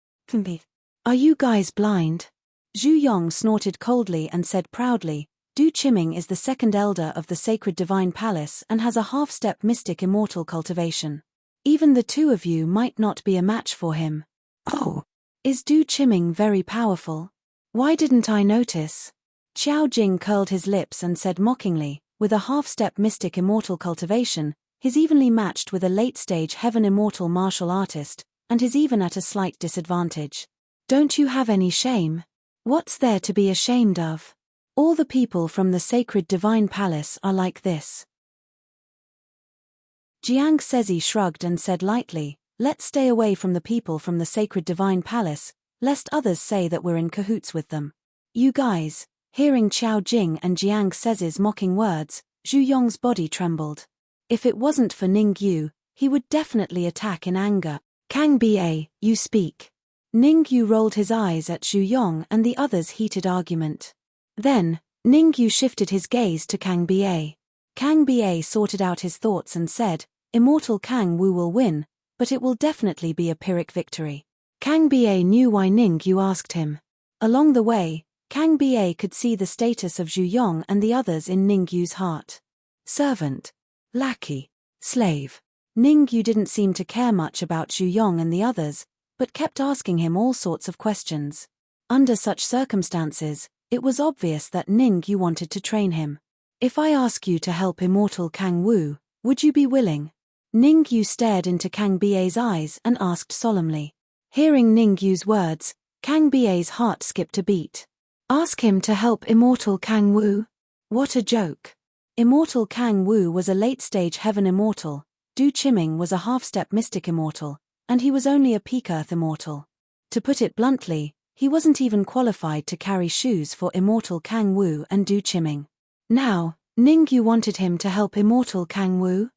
"Are you guys blind?" Zhu Yong snorted coldly and said proudly, "Du Qiming is the second elder of the sacred divine palace and has a half-step mystic immortal cultivation. Even the two of you might not be a match for him." "Oh, is Du Qiming very powerful? Why didn't I notice?" Qiao Jing curled his lips and said mockingly, "With a half-step mystic immortal cultivation, he's evenly matched with a late-stage heaven immortal martial artist, and he's even at a slight disadvantage. Don't you have any shame? What's there to be ashamed of? All the people from the sacred divine palace are like this." Jiang Sezi shrugged and said lightly, "Let's stay away from the people from the sacred divine palace, lest others say that we're in cahoots with them." "You guys," hearing Qiao Jing and Jiang Sez's mocking words, Zhu Yong's body trembled. If it wasn't for Ningyu, he would definitely attack in anger. "Kang Ba, you speak." Ningyu rolled his eyes at Zhu Yong and the others' heated argument. Then, Ningyu shifted his gaze to Kang Ba. Kang Ba sorted out his thoughts and said, "Immortal Kang Wu will win, but it will definitely be a Pyrrhic victory." Kang Ba knew why Ningyu asked him. Along the way, Kang Ba could see the status of Zhu Yong and the others in Ningyu's heart. Servant, lackey, slave. Ningyu didn't seem to care much about Zhu Yong and the others, but kept asking him all sorts of questions. Under such circumstances, it was obvious that Ningyu wanted to train him. "If I ask you to help immortal Kang Wu, would you be willing?" Ningyu stared into Kang Ba's eyes and asked solemnly. Hearing Ningyu's words, Kang Ba's heart skipped a beat. Ask him to help immortal Kang Wu? What a joke. Immortal Kang Wu was a late-stage heaven immortal, Du Qiming was a half-step mystic immortal, and he was only a peak earth immortal. To put it bluntly, he wasn't even qualified to carry shoes for immortal Kang Wu and Du Qiming. Now, Ningyu wanted him to help immortal Kang Wu?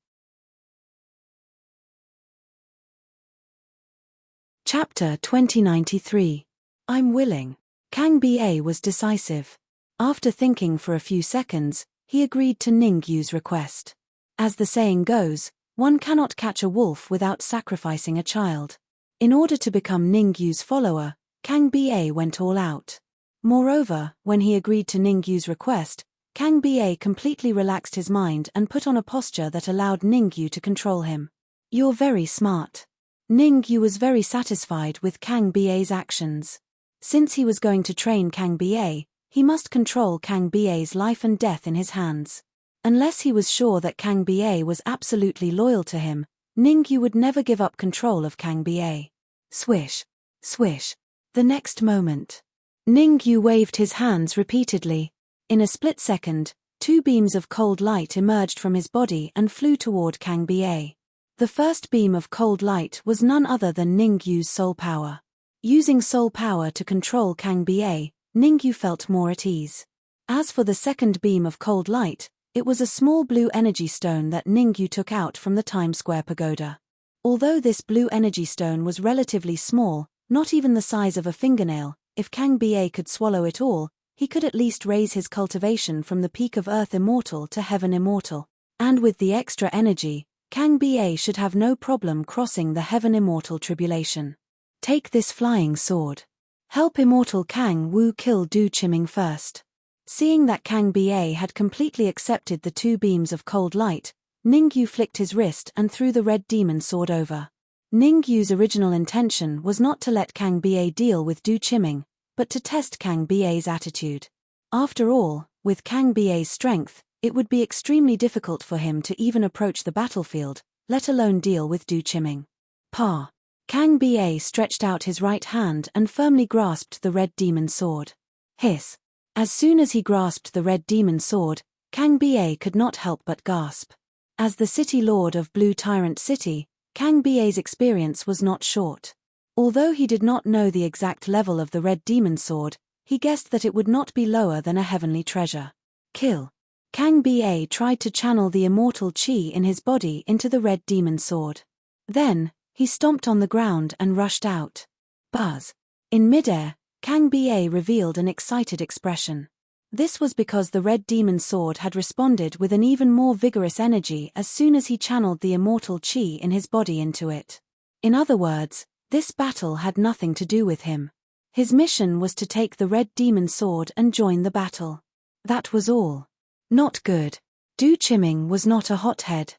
Chapter 2093. I'm willing. Kang Ba was decisive. After thinking for a few seconds, he agreed to Ningyu's request. As the saying goes, one cannot catch a wolf without sacrificing a child. In order to become Ningyu's follower, Kang Ba went all out. Moreover, when he agreed to Ningyu's request, Kang Ba completely relaxed his mind and put on a posture that allowed Ningyu to control him. You're very smart. Ningyu was very satisfied with Kang Ba's actions. Since he was going to train Kang Ba, he must control Kang Ba's life and death in his hands. Unless he was sure that Kang Ba was absolutely loyal to him, Ningyu would never give up control of Kang Ba. Swish, swish. The next moment, Ningyu waved his hands repeatedly. In a split second, two beams of cold light emerged from his body and flew toward Kang Ba. The first beam of cold light was none other than Ningyu's soul power. Using soul power to control Kang Ba, Ningyu felt more at ease. As for the second beam of cold light, it was a small blue energy stone that Ningyu took out from the Times Square pagoda. Although this blue energy stone was relatively small, not even the size of a fingernail, if Kang Ba could swallow it all, he could at least raise his cultivation from the peak of Earth Immortal to Heaven Immortal. And with the extra energy, Kang Ba should have no problem crossing the Heaven Immortal tribulation. Take this flying sword. Help Immortal Kang Wu kill Du Chiming first. Seeing that Kang Ba had completely accepted the 2 beams of cold light, Ningyu flicked his wrist and threw the red demon sword over. Ningyu's original intention was not to let Kang Ba deal with Du Chiming, but to test Kang Ba's attitude. After all, with Kang Ba's strength, it would be extremely difficult for him to even approach the battlefield, let alone deal with Du Chiming. Pa. Kang Ba stretched out his right hand and firmly grasped the red demon sword. Hiss. As soon as he grasped the red demon sword, Kang Ba could not help but gasp. As the city lord of Blue Tyrant City, Kang Ba's experience was not short. Although he did not know the exact level of the red demon sword, he guessed that it would not be lower than a heavenly treasure. Kill. Kang Ba tried to channel the immortal chi in his body into the red demon sword. Then, he stomped on the ground and rushed out. Buzz. In midair, Kang Ba revealed an excited expression. This was because the red demon sword had responded with an even more vigorous energy as soon as he channeled the immortal chi in his body into it. In other words, this battle had nothing to do with him. His mission was to take the red demon sword and join the battle. That was all. Not good. Du Chiming was not a hothead.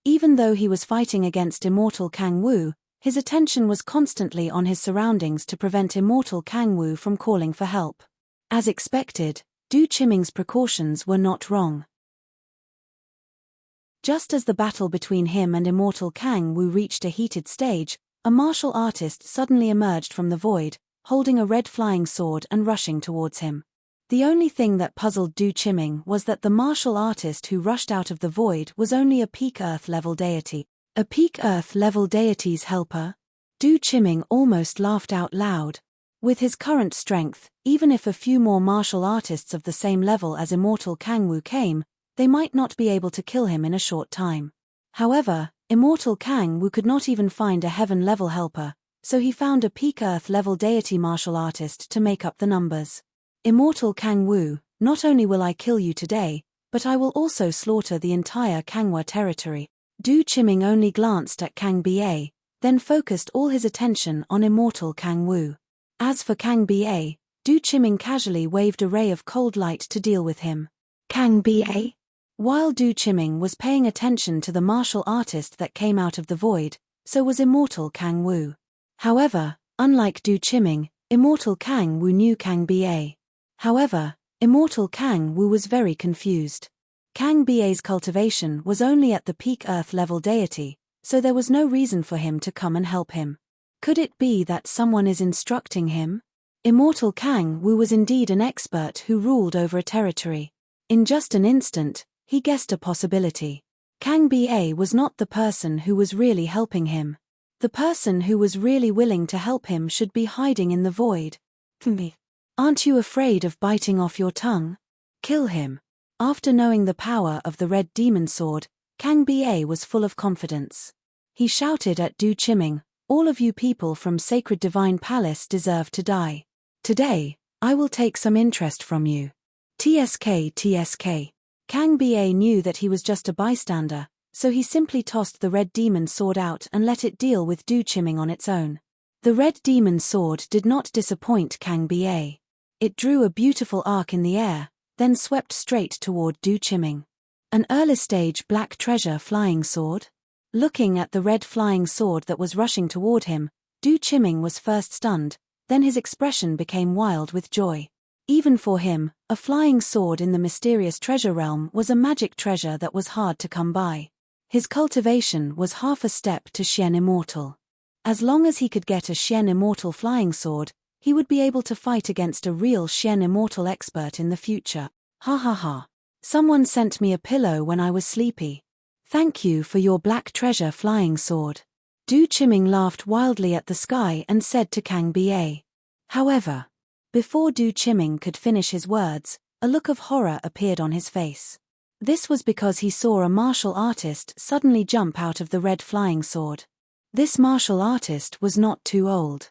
Even though he was fighting against Immortal Kang Wu, his attention was constantly on his surroundings to prevent Immortal Kang Wu from calling for help. As expected, Du Chiming's precautions were not wrong. Just as the battle between him and Immortal Kang Wu reached a heated stage, a martial artist suddenly emerged from the void, holding a red flying sword and rushing towards him. The only thing that puzzled Du Chiming was that the martial artist who rushed out of the void was only a peak Earth-level deity. A peak Earth-level deity's helper? Du Chiming almost laughed out loud. With his current strength, even if a few more martial artists of the same level as Immortal Kang Wu came, they might not be able to kill him in a short time. However, Immortal Kang Wu could not even find a heaven-level helper, so he found a peak Earth-level deity martial artist to make up the numbers. Immortal Kang Wu, not only will I kill you today, but I will also slaughter the entire Kangwa territory. Du Chiming only glanced at Kang Ba, then focused all his attention on Immortal Kang Wu. As for Kang Ba, Du Chiming casually waved a ray of cold light to deal with him. Kang Ba? While Du Chiming was paying attention to the martial artist that came out of the void, so was Immortal Kang Wu. However, unlike Du Chiming, Immortal Kang Wu knew Kang Ba. However, Immortal Kang Wu was very confused. Kang Ba's cultivation was only at the peak Earth-level deity, so there was no reason for him to come and help him. Could it be that someone is instructing him? Immortal Kang Wu was indeed an expert who ruled over a territory. In just an instant, he guessed a possibility. Kang Ba was not the person who was really helping him. The person who was really willing to help him should be hiding in the void. Aren't you afraid of biting off your tongue? Kill him. After knowing the power of the red demon sword, Kang Ba was full of confidence. He shouted at Du Chiming, "All of you people from Sacred Divine Palace deserve to die. Today, I will take some interest from you." TSK. Kang Ba knew that he was just a bystander, so he simply tossed the red demon sword out and let it deal with Du Chiming on its own. The red demon sword did not disappoint Kang Ba. It drew a beautiful arc in the air, then swept straight toward Du Chiming. An early-stage black treasure flying sword? Looking at the red flying sword that was rushing toward him, Du Chiming was first stunned, then his expression became wild with joy. Even for him, a flying sword in the mysterious treasure realm was a magic treasure that was hard to come by. His cultivation was half a step to Xian Immortal. As long as he could get a Xian Immortal flying sword, he would be able to fight against a real Xian Immortal expert in the future. Ha ha ha. Someone sent me a pillow when I was sleepy. Thank you for your black treasure flying sword. Du Chiming laughed wildly at the sky and said to Kang Ba. However, before Du Chiming could finish his words, a look of horror appeared on his face. This was because he saw a martial artist suddenly jump out of the red flying sword. This martial artist was not too old.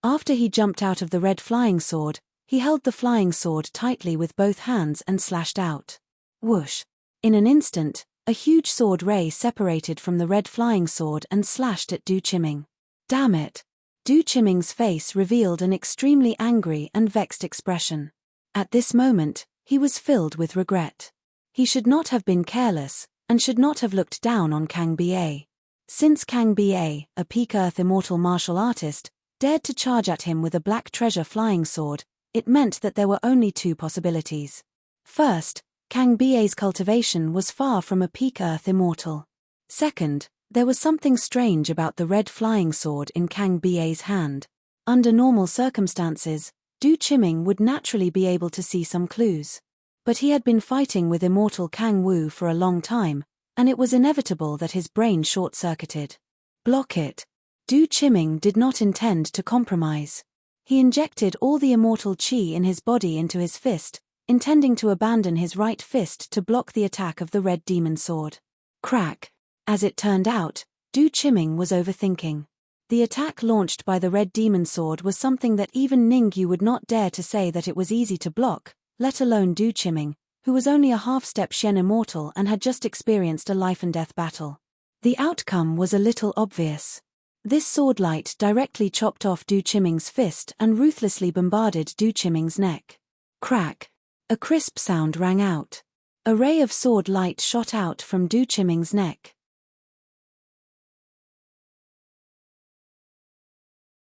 After he jumped out of the red flying sword, he held the flying sword tightly with both hands and slashed out. Whoosh! In an instant, a huge sword ray separated from the red flying sword and slashed at Du Qiming. Damn it! Du Qiming's face revealed an extremely angry and vexed expression. At this moment, he was filled with regret. He should not have been careless, and should not have looked down on Kang Ba. Since Kang Ba, a peak Earth immortal martial artist, dared to charge at him with a black treasure flying sword, it meant that there were only two possibilities. First, Kang Ba's cultivation was far from a peak Earth immortal. Second, there was something strange about the red flying sword in Kang Ba's hand. Under normal circumstances, Du Qiming would naturally be able to see some clues. But he had been fighting with immortal Kang Wu for a long time, and it was inevitable that his brain short-circuited. Block it. Du Qiming did not intend to compromise. He injected all the immortal qi in his body into his fist, intending to abandon his right fist to block the attack of the red demon sword. Crack. As it turned out, Du Qiming was overthinking. The attack launched by the red demon sword was something that even Ningyu would not dare to say that it was easy to block, let alone Du Qiming, who was only a half-step Xian immortal and had just experienced a life-and-death battle. The outcome was a little obvious. This sword light directly chopped off Du Qiming's fist and ruthlessly bombarded Du Qiming's neck. Crack! A crisp sound rang out. A ray of sword light shot out from Du Qiming's neck.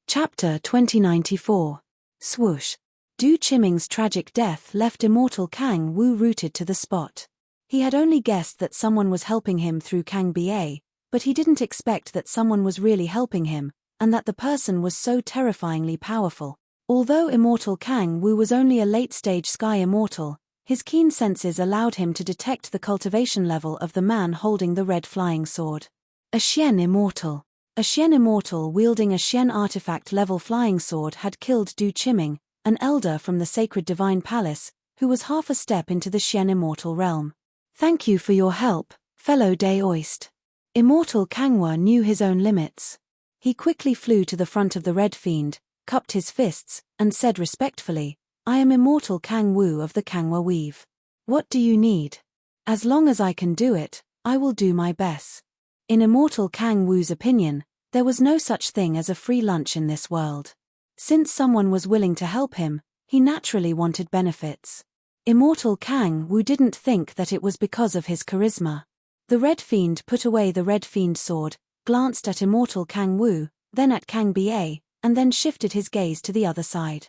Chapter 2094. Swoosh. Du Qiming's tragic death left immortal Kang Wu rooted to the spot. He had only guessed that someone was helping him through Kang Ba, but he didn't expect that someone was really helping him, and that the person was so terrifyingly powerful. Although immortal Kang Wu was only a late-stage sky immortal, his keen senses allowed him to detect the cultivation level of the man holding the red flying sword. A Xian immortal. A Xian immortal wielding a Xian artifact-level flying sword had killed Du Qiming, an elder from the sacred divine palace, who was half a step into the Xian immortal realm. Thank you for your help, fellow Daoist. Immortal Kangwa knew his own limits. He quickly flew to the front of the red fiend, cupped his fists, and said respectfully, I am immortal Kang Wu of the Kangwa Weave. What do you need? As long as I can do it, I will do my best. In immortal Kang Wu's opinion, there was no such thing as a free lunch in this world. Since someone was willing to help him, he naturally wanted benefits. Immortal Kang Wu didn't think that it was because of his charisma. The Red Fiend put away the Red Fiend sword, glanced at immortal Kang Wu, then at Kang Ba, and then shifted his gaze to the other side.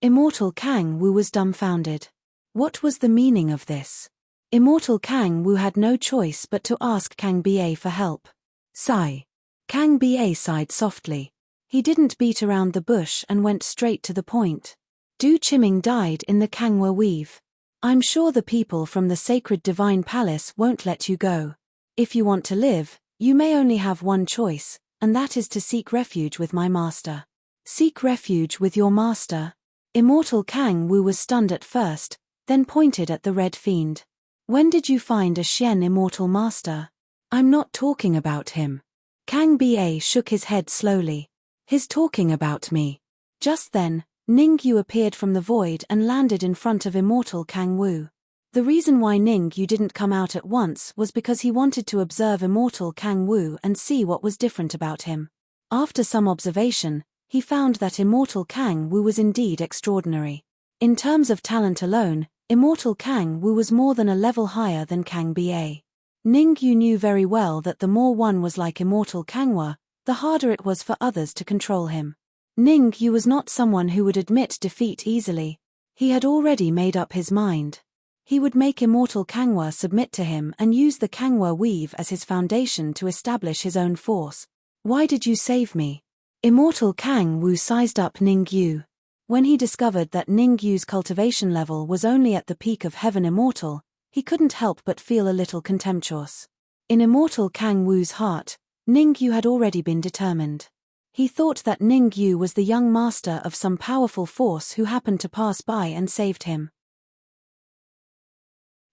Immortal Kang Wu was dumbfounded. What was the meaning of this? Immortal Kang Wu had no choice but to ask Kang Ba for help. Sigh. Kang Ba sighed softly. He didn't beat around the bush and went straight to the point. Du Qiming died in the Kangwa Weave. I'm sure the people from the sacred divine palace won't let you go. If you want to live, you may only have one choice, and that is to seek refuge with my master. Seek refuge with your master? Immortal Kang Wu was stunned at first, then pointed at the Red Fiend. When did you find a Xian immortal master? I'm not talking about him. Kang Ba shook his head slowly. He's talking about me. Just then, Ningyu appeared from the void and landed in front of immortal Kang Wu. The reason why Ningyu didn't come out at once was because he wanted to observe immortal Kang Wu and see what was different about him. After some observation, he found that immortal Kang Wu was indeed extraordinary. In terms of talent alone, immortal Kang Wu was more than a level higher than Kang Ba. Ningyu knew very well that the more one was like immortal Kangwa, the harder it was for others to control him. Ningyu was not someone who would admit defeat easily. He had already made up his mind. He would make immortal Kangwa submit to him and use the Kangwa Weave as his foundation to establish his own force. Why did you save me? Immortal Kang Wu sized up Ningyu. When he discovered that Ningyu's cultivation level was only at the peak of Heaven Immortal, he couldn't help but feel a little contemptuous. In immortal Kang Wu's heart, Ningyu had already been determined. He thought that Ningyu was the young master of some powerful force who happened to pass by and saved him.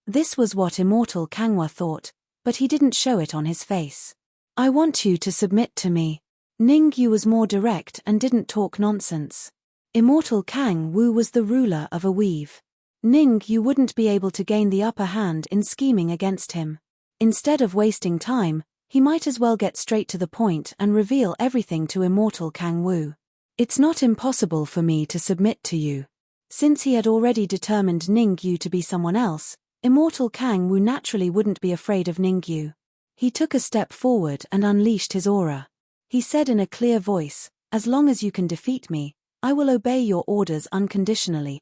This was what immortal Kangwa thought, but he didn't show it on his face. I want you to submit to me. Ningyu was more direct and didn't talk nonsense. Immortal Kang Wu was the ruler of a weave. Ningyu wouldn't be able to gain the upper hand in scheming against him. Instead of wasting time, he might as well get straight to the point and reveal everything to Immortal Kang Wu. It's not impossible for me to submit to you. Since he had already determined Ningyu to be someone else, Immortal Kang Wu naturally wouldn't be afraid of Ningyu. He took a step forward and unleashed his aura. He said in a clear voice, "As long as you can defeat me, I will obey your orders unconditionally."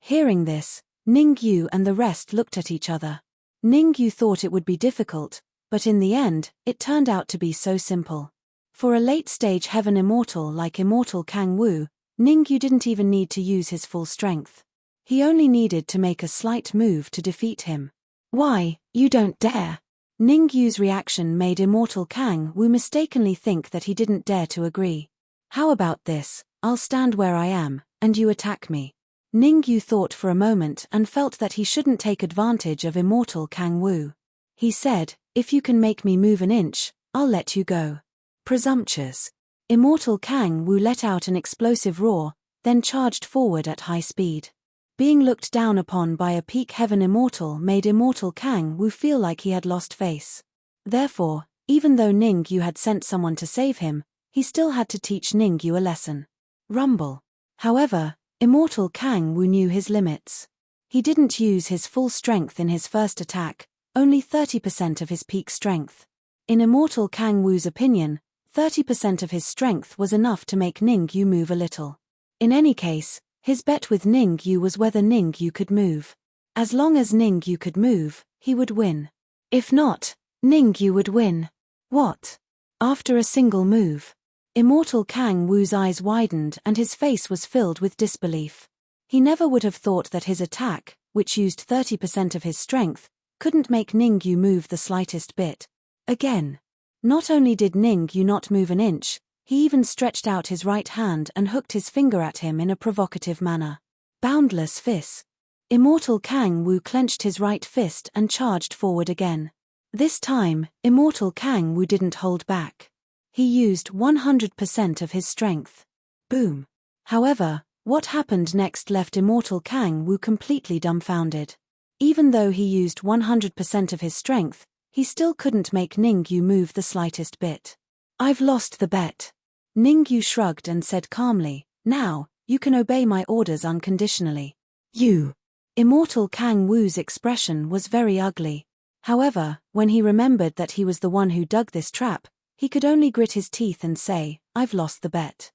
Hearing this, Ningyu and the rest looked at each other. Ningyu thought it would be difficult, but in the end, it turned out to be so simple. For a late-stage heaven immortal like Immortal Kang Wu, Ningyu didn't even need to use his full strength. He only needed to make a slight move to defeat him. "Why, you don't dare!" Ningyu's reaction made Immortal Kang Wu mistakenly think that he didn't dare to agree. "How about this? I'll stand where I am, and you attack me." Ningyu thought for a moment and felt that he shouldn't take advantage of Immortal Kang Wu. He said, "If you can make me move an inch, I'll let you go." Presumptuous. Immortal Kang Wu let out an explosive roar, then charged forward at high speed. Being looked down upon by a peak heaven immortal made Immortal Kang Wu feel like he had lost face. Therefore, even though Ningyu had sent someone to save him, he still had to teach Ningyu a lesson. Rumble. However, Immortal Kang Wu knew his limits. He didn't use his full strength in his first attack, only 30% of his peak strength. In Immortal Kang Wu's opinion, 30% of his strength was enough to make Ningyu move a little. In any case, his bet with Ningyu was whether Ningyu could move. As long as Ningyu could move, he would win. If not, Ningyu would win. What? After a single move, Immortal Kang Wu's eyes widened and his face was filled with disbelief. He never would have thought that his attack, which used 30% of his strength, couldn't make Ningyu move the slightest bit. Again. Not only did Ningyu not move an inch, he even stretched out his right hand and hooked his finger at him in a provocative manner. Boundless fist. Immortal Kang Wu clenched his right fist and charged forward again. This time, Immortal Kang Wu didn't hold back. He used 100% of his strength. Boom. However, what happened next left Immortal Kang Wu completely dumbfounded. Even though he used 100% of his strength, he still couldn't make Ningyu move the slightest bit. "I've lost the bet." Ningyu shrugged and said calmly, "Now, you can obey my orders unconditionally." "You." Immortal Kang Wu's expression was very ugly. However, when he remembered that he was the one who dug this trap, he could only grit his teeth and say, "I've lost the bet.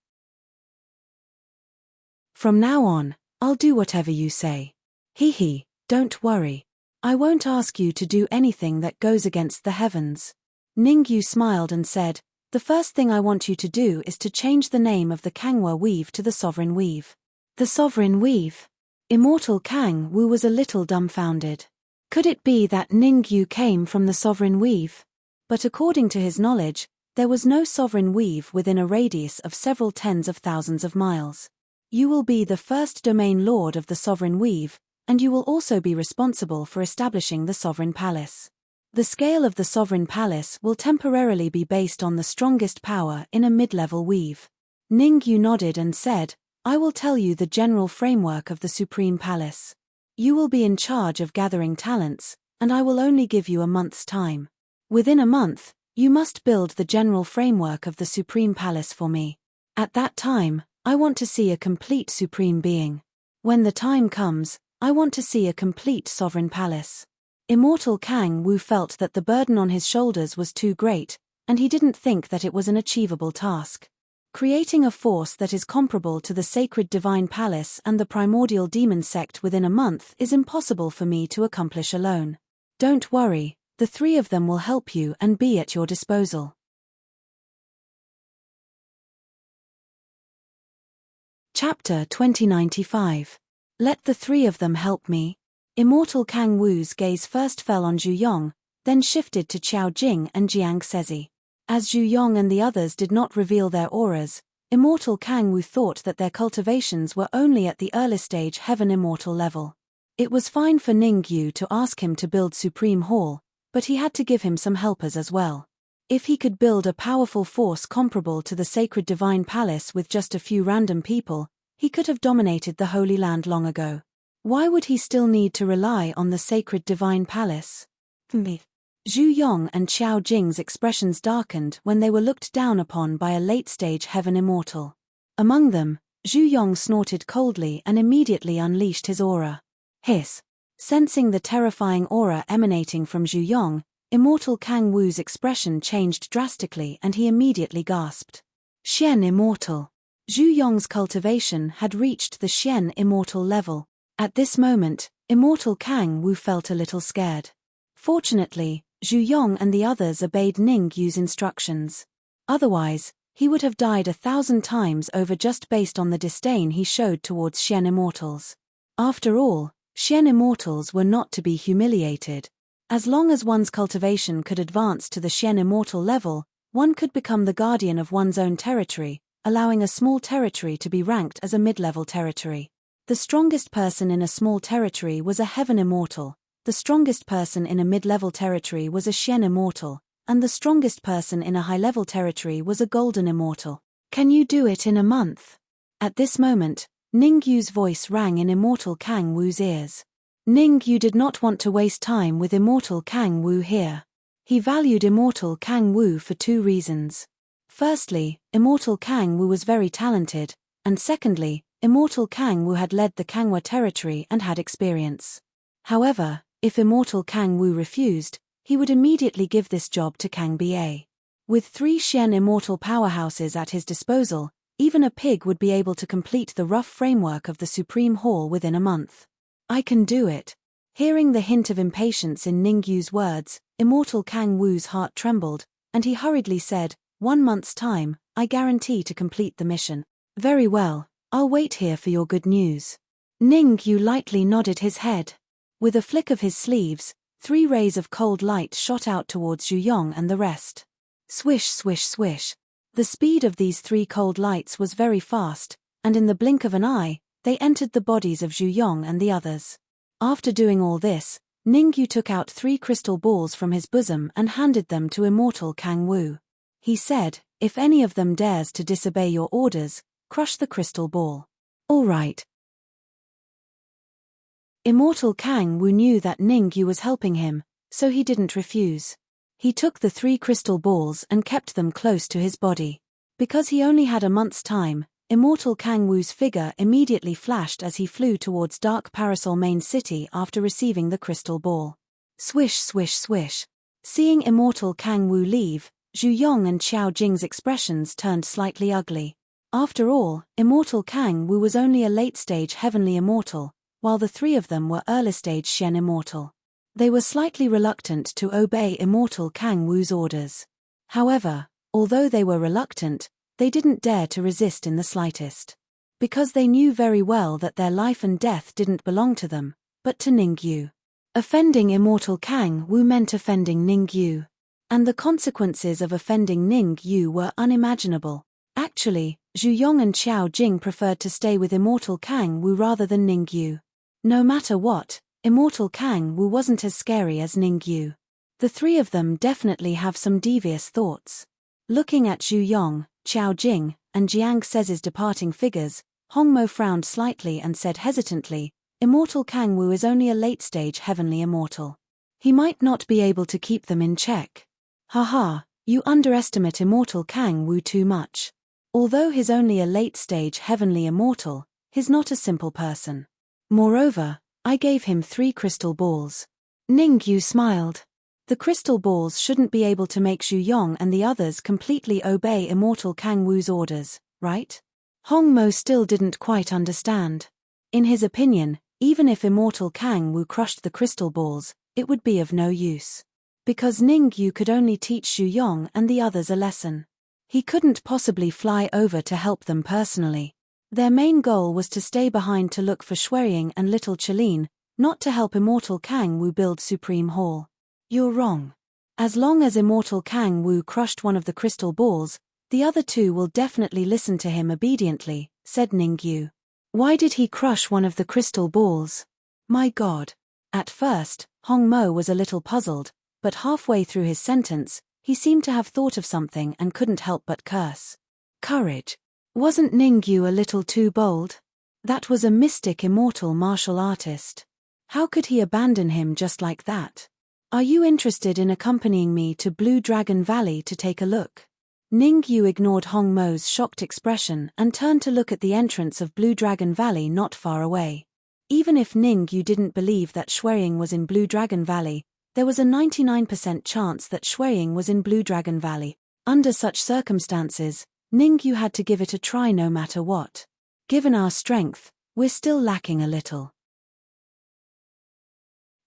From now on, I'll do whatever you say." "Hee, don't worry. I won't ask you to do anything that goes against the heavens." Ningyu smiled and said, "The first thing I want you to do is to change the name of the Kangwa weave to the Sovereign Weave." The Sovereign Weave? Immortal Kang Wu was a little dumbfounded. Could it be that Ningyu came from the Sovereign Weave? But according to his knowledge, there was no Sovereign Weave within a radius of several tens of thousands of miles. You will be the first domain lord of the Sovereign Weave, and you will also be responsible for establishing the Sovereign Palace. The scale of the Sovereign Palace will temporarily be based on the strongest power in a mid-level weave. Ningyu nodded and said, "I will tell you the general framework of the Supreme Palace. You will be in charge of gathering talents, and I will only give you a month's time. Within a month, you must build the general framework of the Supreme Palace for me. At that time, I want to see a complete Supreme Being. When the time comes, I want to see a complete Sovereign Palace." Immortal Kang Wu felt that the burden on his shoulders was too great, and he didn't think that it was an achievable task. Creating a force that is comparable to the sacred divine palace and the primordial demon sect within a month is impossible for me to accomplish alone. Don't worry, the three of them will help you and be at your disposal. Chapter 2095. Let the three of them help me. Immortal Kang Wu's gaze first fell on Zhu Yong, then shifted to Qiao Jing and Jiang Sezi. As Zhu Yong and the others did not reveal their auras, Immortal Kang Wu thought that their cultivations were only at the early stage Heaven Immortal level. It was fine for Ningyu to ask him to build Supreme Hall, But he had to give him some helpers as well. If he could build a powerful force comparable to the sacred divine palace with just a few random people, he could have dominated the Holy Land long ago. Why would he still need to rely on the sacred divine palace? Zhu Yong and Xiao Jing's expressions darkened when they were looked down upon by a late-stage heaven immortal. Among them, Zhu Yong snorted coldly and immediately unleashed his aura. Hiss. Sensing the terrifying aura emanating from Zhu Yong, Immortal Kang Wu's expression changed drastically and he immediately gasped. Xian Immortal. Zhu Yong's cultivation had reached the Xian Immortal level. At this moment, Immortal Kang Wu felt a little scared. Fortunately, Zhu Yong and the others obeyed Ning Yu's instructions. Otherwise, he would have died 1,000 times over just based on the disdain he showed towards Xian Immortals. After all, Xian Immortals were not to be humiliated. As long as one's cultivation could advance to the Xian Immortal level, one could become the guardian of one's own territory, allowing a small territory to be ranked as a mid-level territory. The strongest person in a small territory was a Heaven Immortal, the strongest person in a mid-level territory was a Xian Immortal, and the strongest person in a high-level territory was a Golden Immortal. Can you do it in a month? At this moment, Ning Yu's voice rang in Immortal Kang Wu's ears. Ning Yu did not want to waste time with Immortal Kang Wu here. He valued Immortal Kang Wu for two reasons. Firstly, Immortal Kang Wu was very talented, and secondly, Immortal Kang Wu had led the Kangwa territory and had experience. However, if Immortal Kang Wu refused, he would immediately give this job to Kang Ba. With 3 Xian Immortal powerhouses at his disposal, even a pig would be able to complete the rough framework of the Supreme Hall within a month. I can do it. Hearing the hint of impatience in Ning Yu's words, Immortal Kang Wu's heart trembled, and he hurriedly said, 1 month's time, I guarantee to complete the mission. Very well, I'll wait here for your good news. Ning Yu lightly nodded his head. With a flick of his sleeves, 3 rays of cold light shot out towards Zhu Yong and the rest. Swish, swish, swish. The speed of these 3 cold lights was very fast, and in the blink of an eye, they entered the bodies of Zhu Yong and the others. After doing all this, Ning Yu took out 3 crystal balls from his bosom and handed them to Immortal Kang Wu. He said, if any of them dares to disobey your orders, crush the crystal ball. All right. Immortal Kang Wu knew that Ning Yu was helping him, so he didn't refuse. He took the 3 crystal balls and kept them close to his body. Because he only had a month's time, Immortal Kang Wu's figure immediately flashed as he flew towards Dark Parasol Main City after receiving the crystal ball. Swish, swish, swish. Seeing Immortal Kang Wu leave, Zhu Yong and Xiao Jing's expressions turned slightly ugly. After all, Immortal Kang Wu was only a late-stage Heavenly Immortal, while the 3 of them were early-stage Xian Immortal. They were slightly reluctant to obey Immortal Kang Wu's orders. However, although they were reluctant, they didn't dare to resist in the slightest. Because they knew very well that their life and death didn't belong to them, but to Ning Yu. Offending Immortal Kang Wu meant offending Ning Yu. And the consequences of offending Ning Yu were unimaginable. Actually, Zhu Yong and Xiao Jing preferred to stay with Immortal Kang Wu rather than Ning Yu. No matter what, Immortal Kang Wu wasn't as scary as Ning Yu. The 3 of them definitely have some devious thoughts. Looking at Zhu Yong, Xiao Jing, and Jiang Sez's departing figures, Hong Mo frowned slightly and said hesitantly, Immortal Kang Wu is only a late-stage Heavenly Immortal. He might not be able to keep them in check. Haha, you underestimate Immortal Kang Wu too much. Although he's only a late-stage Heavenly Immortal, he's not a simple person. Moreover, I gave him 3 crystal balls. Ning Yu smiled. The crystal balls shouldn't be able to make Zhu Yong and the others completely obey Immortal Kang Wu's orders, right? Hong Mo still didn't quite understand. In his opinion, even if Immortal Kang Wu crushed the crystal balls, it would be of no use. Because Ning Yu could only teach Zhu Yong and the others a lesson. He couldn't possibly fly over to help them personally. Their main goal was to stay behind to look for Shuiying and Little Chelin, not to help Immortal Kang Wu build Supreme Hall. You're wrong. As long as Immortal Kang Wu crushed one of the crystal balls, the other 2 will definitely listen to him obediently, said Ning Yu. Why did he crush one of the crystal balls? My God. At first, Hong Mo was a little puzzled, but halfway through his sentence, he seemed to have thought of something and couldn't help but curse. Courage. Wasn't Ningyu a little too bold? That was a mystic immortal martial artist. How could he abandon him just like that? Are you interested in accompanying me to Blue Dragon Valley to take a look? Ningyu ignored Hong Mo's shocked expression and turned to look at the entrance of Blue Dragon Valley not far away. Even if Ningyu didn't believe that Shueying was in Blue Dragon Valley, there was a 99% chance that Shueying was in Blue Dragon Valley. Under such circumstances, Ningyu had to give it a try no matter what. Given our strength, we're still lacking a little.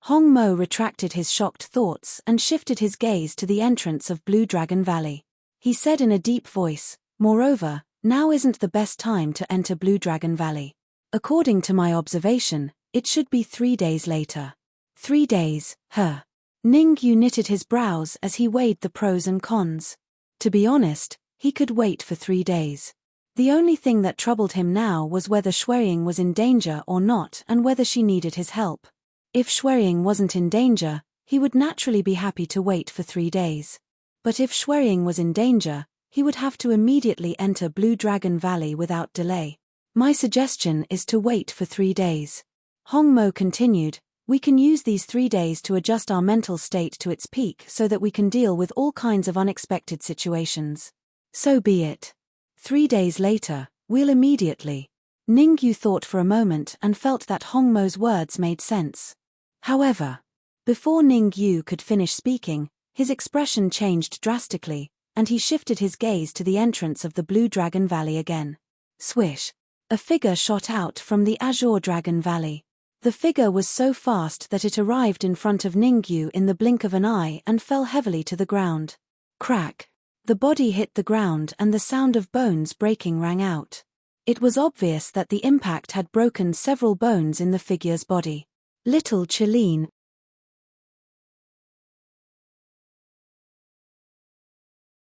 Hong Mo retracted his shocked thoughts and shifted his gaze to the entrance of Blue Dragon Valley. He said in a deep voice, "Moreover, now isn't the best time to enter Blue Dragon Valley. According to my observation, it should be 3 days later." 3 days, huh? Ningyu knitted his brows as he weighed the pros and cons. To be honest, he could wait for 3 days. The only thing that troubled him now was whether Shueying was in danger or not and whether she needed his help. If Shueying wasn't in danger, he would naturally be happy to wait for 3 days. But if Shueying was in danger, he would have to immediately enter Blue Dragon Valley without delay. My suggestion is to wait for 3 days. Hong Mo continued, we can use these 3 days to adjust our mental state to its peak so that we can deal with all kinds of unexpected situations. So be it. 3 days later, we'll immediately. Ningyu thought for a moment and felt that Hong Mo's words made sense. However, before Ningyu could finish speaking, his expression changed drastically, and he shifted his gaze to the entrance of the Blue Dragon Valley again. Swish! A figure shot out from the Azure Dragon Valley. The figure was so fast that it arrived in front of Ningyu in the blink of an eye and fell heavily to the ground. Crack! The body hit the ground and the sound of bones breaking rang out. It was obvious that the impact had broken several bones in the figure's body. Little Chiline.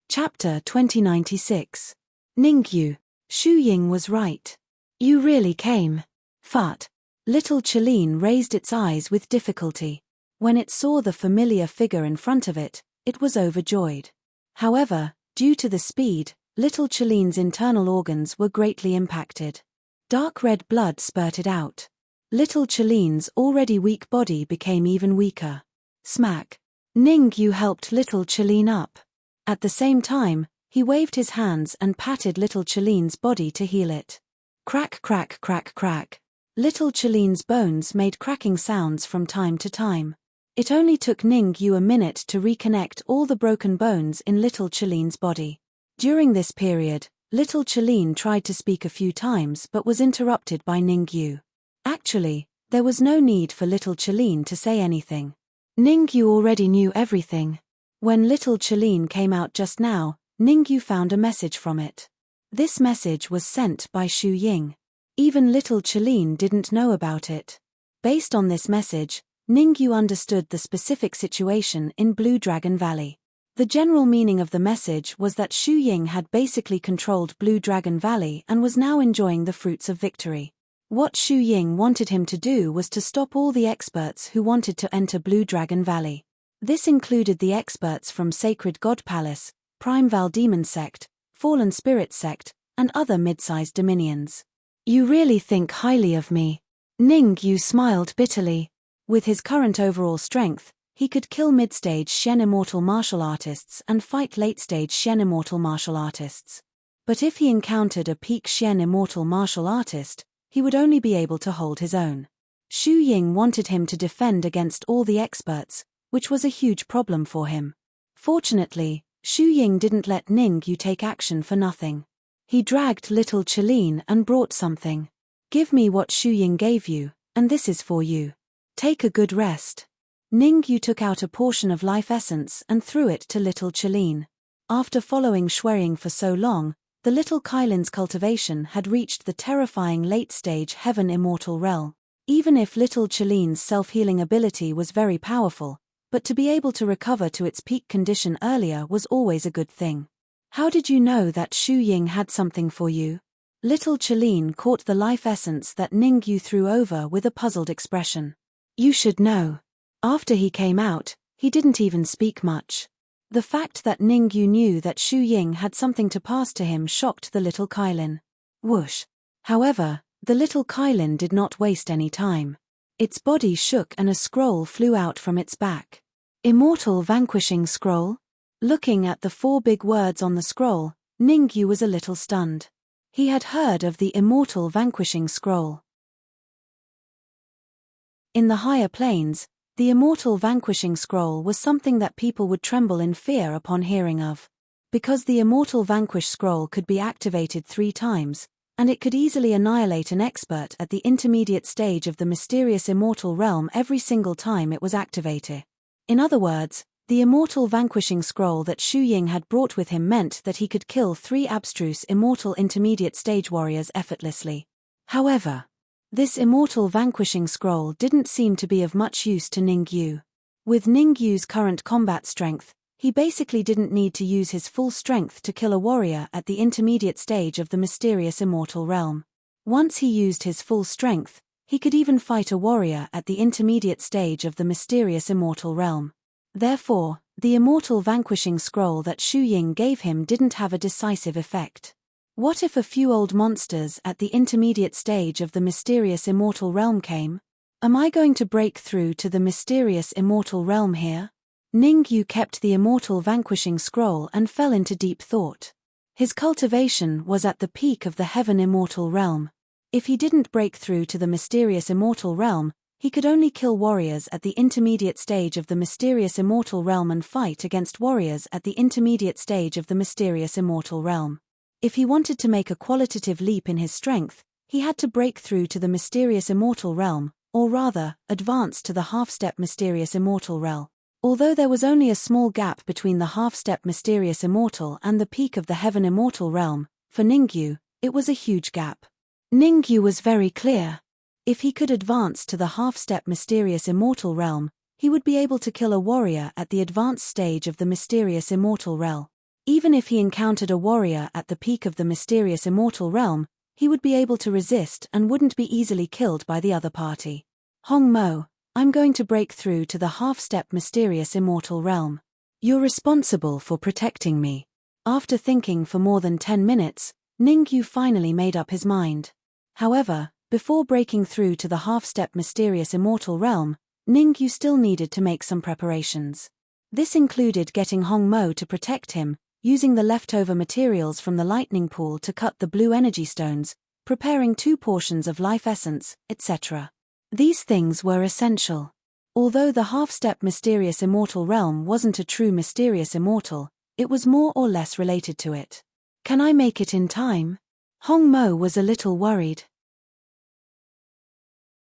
Chapter 2096. Ningyu. Shueying was right. You really came. Fart. Little Chiline raised its eyes with difficulty. When it saw the familiar figure in front of it, it was overjoyed. However, due to the speed, Little Chiline's internal organs were greatly impacted. Dark red blood spurted out. Little Chiline's already weak body became even weaker. Smack. Ningyu helped Little Chiline up. At the same time, he waved his hands and patted Little Chiline's body to heal it. Crack crack crack crack. Little Chiline's bones made cracking sounds from time to time. It only took Ningyu a minute to reconnect all the broken bones in Little Chiline's body. During this period, Little Chiline tried to speak a few times but was interrupted by Ningyu. Actually, there was no need for Little Chiline to say anything. Ningyu already knew everything. When Little Chiline came out just now, Ningyu found a message from it. This message was sent by Shueying. Even Little Chiline didn't know about it. Based on this message, Ningyu understood the specific situation in Blue Dragon Valley. The general meaning of the message was that Shueying had basically controlled Blue Dragon Valley and was now enjoying the fruits of victory. What Shueying wanted him to do was to stop all the experts who wanted to enter Blue Dragon Valley. This included the experts from Sacred God Palace, Primeval Demon Sect, Fallen Spirit Sect, and other mid-sized dominions. You really think highly of me. Ningyu smiled bitterly. With his current overall strength, he could kill mid-stage Shen Immortal martial artists and fight late-stage Shen Immortal martial artists. But if he encountered a peak Shen Immortal martial artist, he would only be able to hold his own. Shueying wanted him to defend against all the experts, which was a huge problem for him. Fortunately, Shueying didn't let Ningyu take action for nothing. He dragged Little Chiline and brought something. Give me what Shueying gave you, and this is for you. Take a good rest. Ningyu took out a portion of life essence and threw it to Little Chiline. After following Shueying for so long, the little Kylin's cultivation had reached the terrifying late-stage Heaven Immortal realm. Even if Little Chiline's self-healing ability was very powerful, but to be able to recover to its peak condition earlier was always a good thing. How did you know that Shueying had something for you? Little Chiline caught the life essence that Ningyu threw over with a puzzled expression. You should know. After he came out, He didn't even speak much. The fact that Ningyu knew that Xu Ying had something to pass to him shocked the little Kailin. Whoosh. However, the little Kailin did not waste any time. Its body shook and a scroll flew out from its back. Immortal Vanquishing Scroll? Looking at the 4 big words on the scroll, Ningyu was a little stunned. He had heard of the Immortal Vanquishing Scroll. In the higher planes, the Immortal Vanquishing Scroll was something that people would tremble in fear upon hearing of. Because the Immortal Vanquish Scroll could be activated 3 times, and it could easily annihilate an expert at the intermediate stage of the mysterious immortal realm every single time it was activated. In other words, the Immortal Vanquishing Scroll that Xu Ying had brought with him meant that he could kill 3 abstruse immortal intermediate stage warriors effortlessly. However, this Immortal Vanquishing Scroll didn't seem to be of much use to Ningyu. With Ningyu's current combat strength, he basically didn't need to use his full strength to kill a warrior at the intermediate stage of the mysterious immortal realm. Once he used his full strength, he could even fight a warrior at the intermediate stage of the mysterious immortal realm. Therefore, the Immortal Vanquishing Scroll that Xu Ying gave him didn't have a decisive effect. What if a few old monsters at the intermediate stage of the mysterious immortal realm came? Am I going to break through to the mysterious immortal realm here? Ningyu kept the Immortal Vanquishing Scroll and fell into deep thought. His cultivation was at the peak of the heaven immortal realm. If he didn't break through to the mysterious immortal realm, he could only kill warriors at the intermediate stage of the mysterious immortal realm and fight against warriors at the intermediate stage of the mysterious immortal realm. If he wanted to make a qualitative leap in his strength, he had to break through to the mysterious immortal realm, or rather, advance to the half-step mysterious immortal realm. Although there was only a small gap between the half-step mysterious immortal and the peak of the heaven immortal realm, for Ningyu, it was a huge gap. Ningyu was very clear. If he could advance to the half-step mysterious immortal realm, he would be able to kill a warrior at the advanced stage of the mysterious immortal realm. Even if he encountered a warrior at the peak of the mysterious immortal realm, he would be able to resist and wouldn't be easily killed by the other party. Hong Mo, I'm going to break through to the half-step mysterious immortal realm. You're responsible for protecting me. After thinking for more than 10 minutes, Ningyu finally made up his mind. However, before breaking through to the half-step mysterious immortal realm, Ningyu still needed to make some preparations. This included getting Hong Mo to protect him, using the leftover materials from the lightning pool to cut the blue energy stones, preparing 2 portions of life essence, etc. These things were essential. Although the half-step mysterious immortal realm wasn't a true mysterious immortal, it was more or less related to it. Can I make it in time? Hong Mo was a little worried.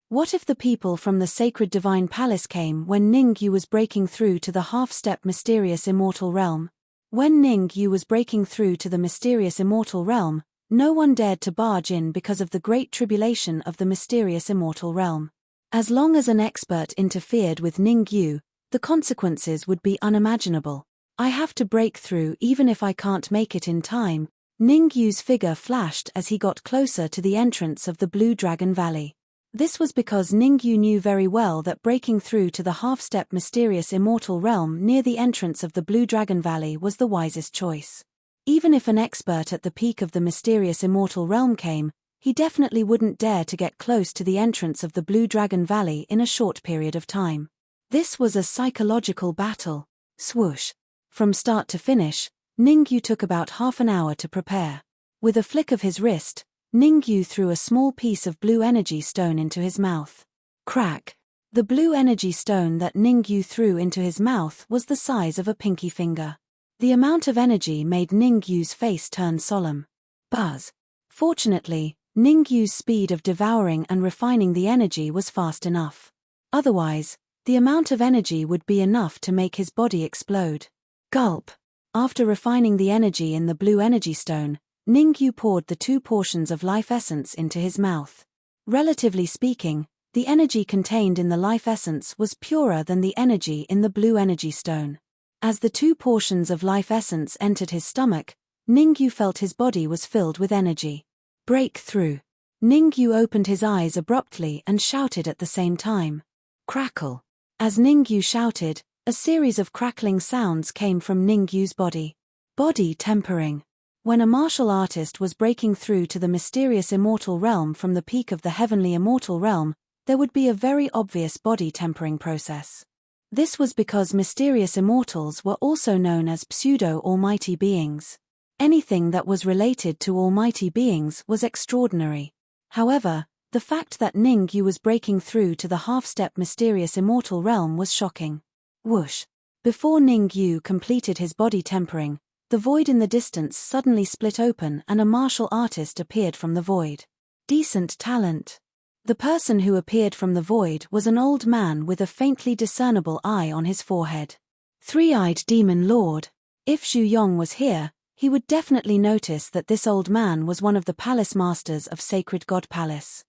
What if the people from the sacred divine palace came when Ningyu was breaking through to the half-step mysterious immortal realm? When Ningyu was breaking through to the mysterious immortal realm, no one dared to barge in because of the great tribulation of the mysterious immortal realm. As long as an expert interfered with Ningyu, the consequences would be unimaginable. I have to break through even if I can't make it in time. Ningyu's figure flashed as he got closer to the entrance of the Blue Dragon Valley. This was because Ningyu knew very well that breaking through to the half-step mysterious immortal realm near the entrance of the Blue Dragon Valley was the wisest choice. Even if an expert at the peak of the mysterious immortal realm came, he definitely wouldn't dare to get close to the entrance of the Blue Dragon Valley in a short period of time. This was a psychological battle. Swoosh. From start to finish, Ningyu took about half an hour to prepare. With a flick of his wrist, Ningyu threw a small piece of blue energy stone into his mouth. Crack. The blue energy stone that Ningyu threw into his mouth was the size of a pinky finger. The amount of energy made Ningyu's face turn solemn. Buzz. Fortunately, Ningyu's speed of devouring and refining the energy was fast enough. Otherwise, the amount of energy would be enough to make his body explode. Gulp. After refining the energy in the blue energy stone, Ningyu poured the 2 portions of life essence into his mouth. Relatively speaking, the energy contained in the life essence was purer than the energy in the blue energy stone. As the 2 portions of life essence entered his stomach, Ningyu felt his body was filled with energy. Breakthrough. Ningyu opened his eyes abruptly and shouted at the same time. Crackle. As Ningyu shouted, A series of crackling sounds came from Ningyu's body. Body tempering. When a martial artist was breaking through to the mysterious immortal realm from the peak of the heavenly immortal realm, there would be a very obvious body tempering process. This was because mysterious immortals were also known as pseudo-almighty beings. Anything that was related to almighty beings was extraordinary. However, the fact that Ningyu was breaking through to the half-step mysterious immortal realm was shocking. Whoosh! Before Ningyu completed his body tempering, the void in the distance suddenly split open and a martial artist appeared from the void. Decent talent. The person who appeared from the void was an old man with a faintly discernible eye on his forehead. Three-eyed demon lord. If Xu Yong was here, he would definitely notice that this old man was one of the palace masters of Sacred God Palace.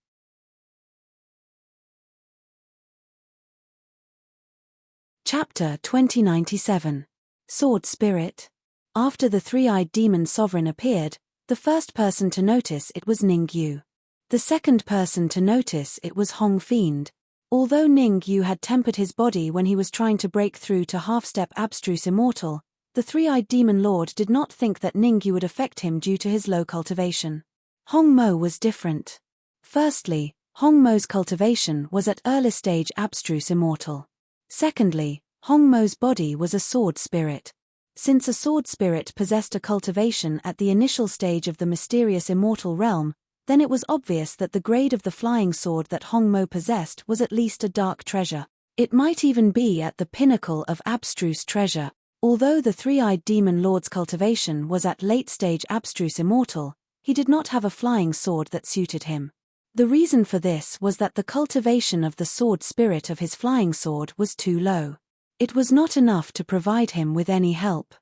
Chapter 2097. Sword Spirit. After the three-eyed demon sovereign appeared, the first person to notice it was Ningyu. The second person to notice it was Hong Fiend. Although Ningyu had tempered his body when he was trying to break through to half-step abstruse immortal, the three-eyed demon lord did not think that Ningyu would affect him due to his low cultivation. Hong Mo was different. Firstly, Hong Mo's cultivation was at early stage abstruse immortal. Secondly, Hong Mo's body was a sword spirit. Since a sword spirit possessed a cultivation at the initial stage of the mysterious immortal realm, then it was obvious that the grade of the flying sword that Hong Mo possessed was at least a dark treasure. It might even be at the pinnacle of abstruse treasure. Although the three-eyed demon lord's cultivation was at late-stage abstruse immortal, he did not have a flying sword that suited him. The reason for this was that the cultivation of the sword spirit of his flying sword was too low. It was not enough to provide him with any help.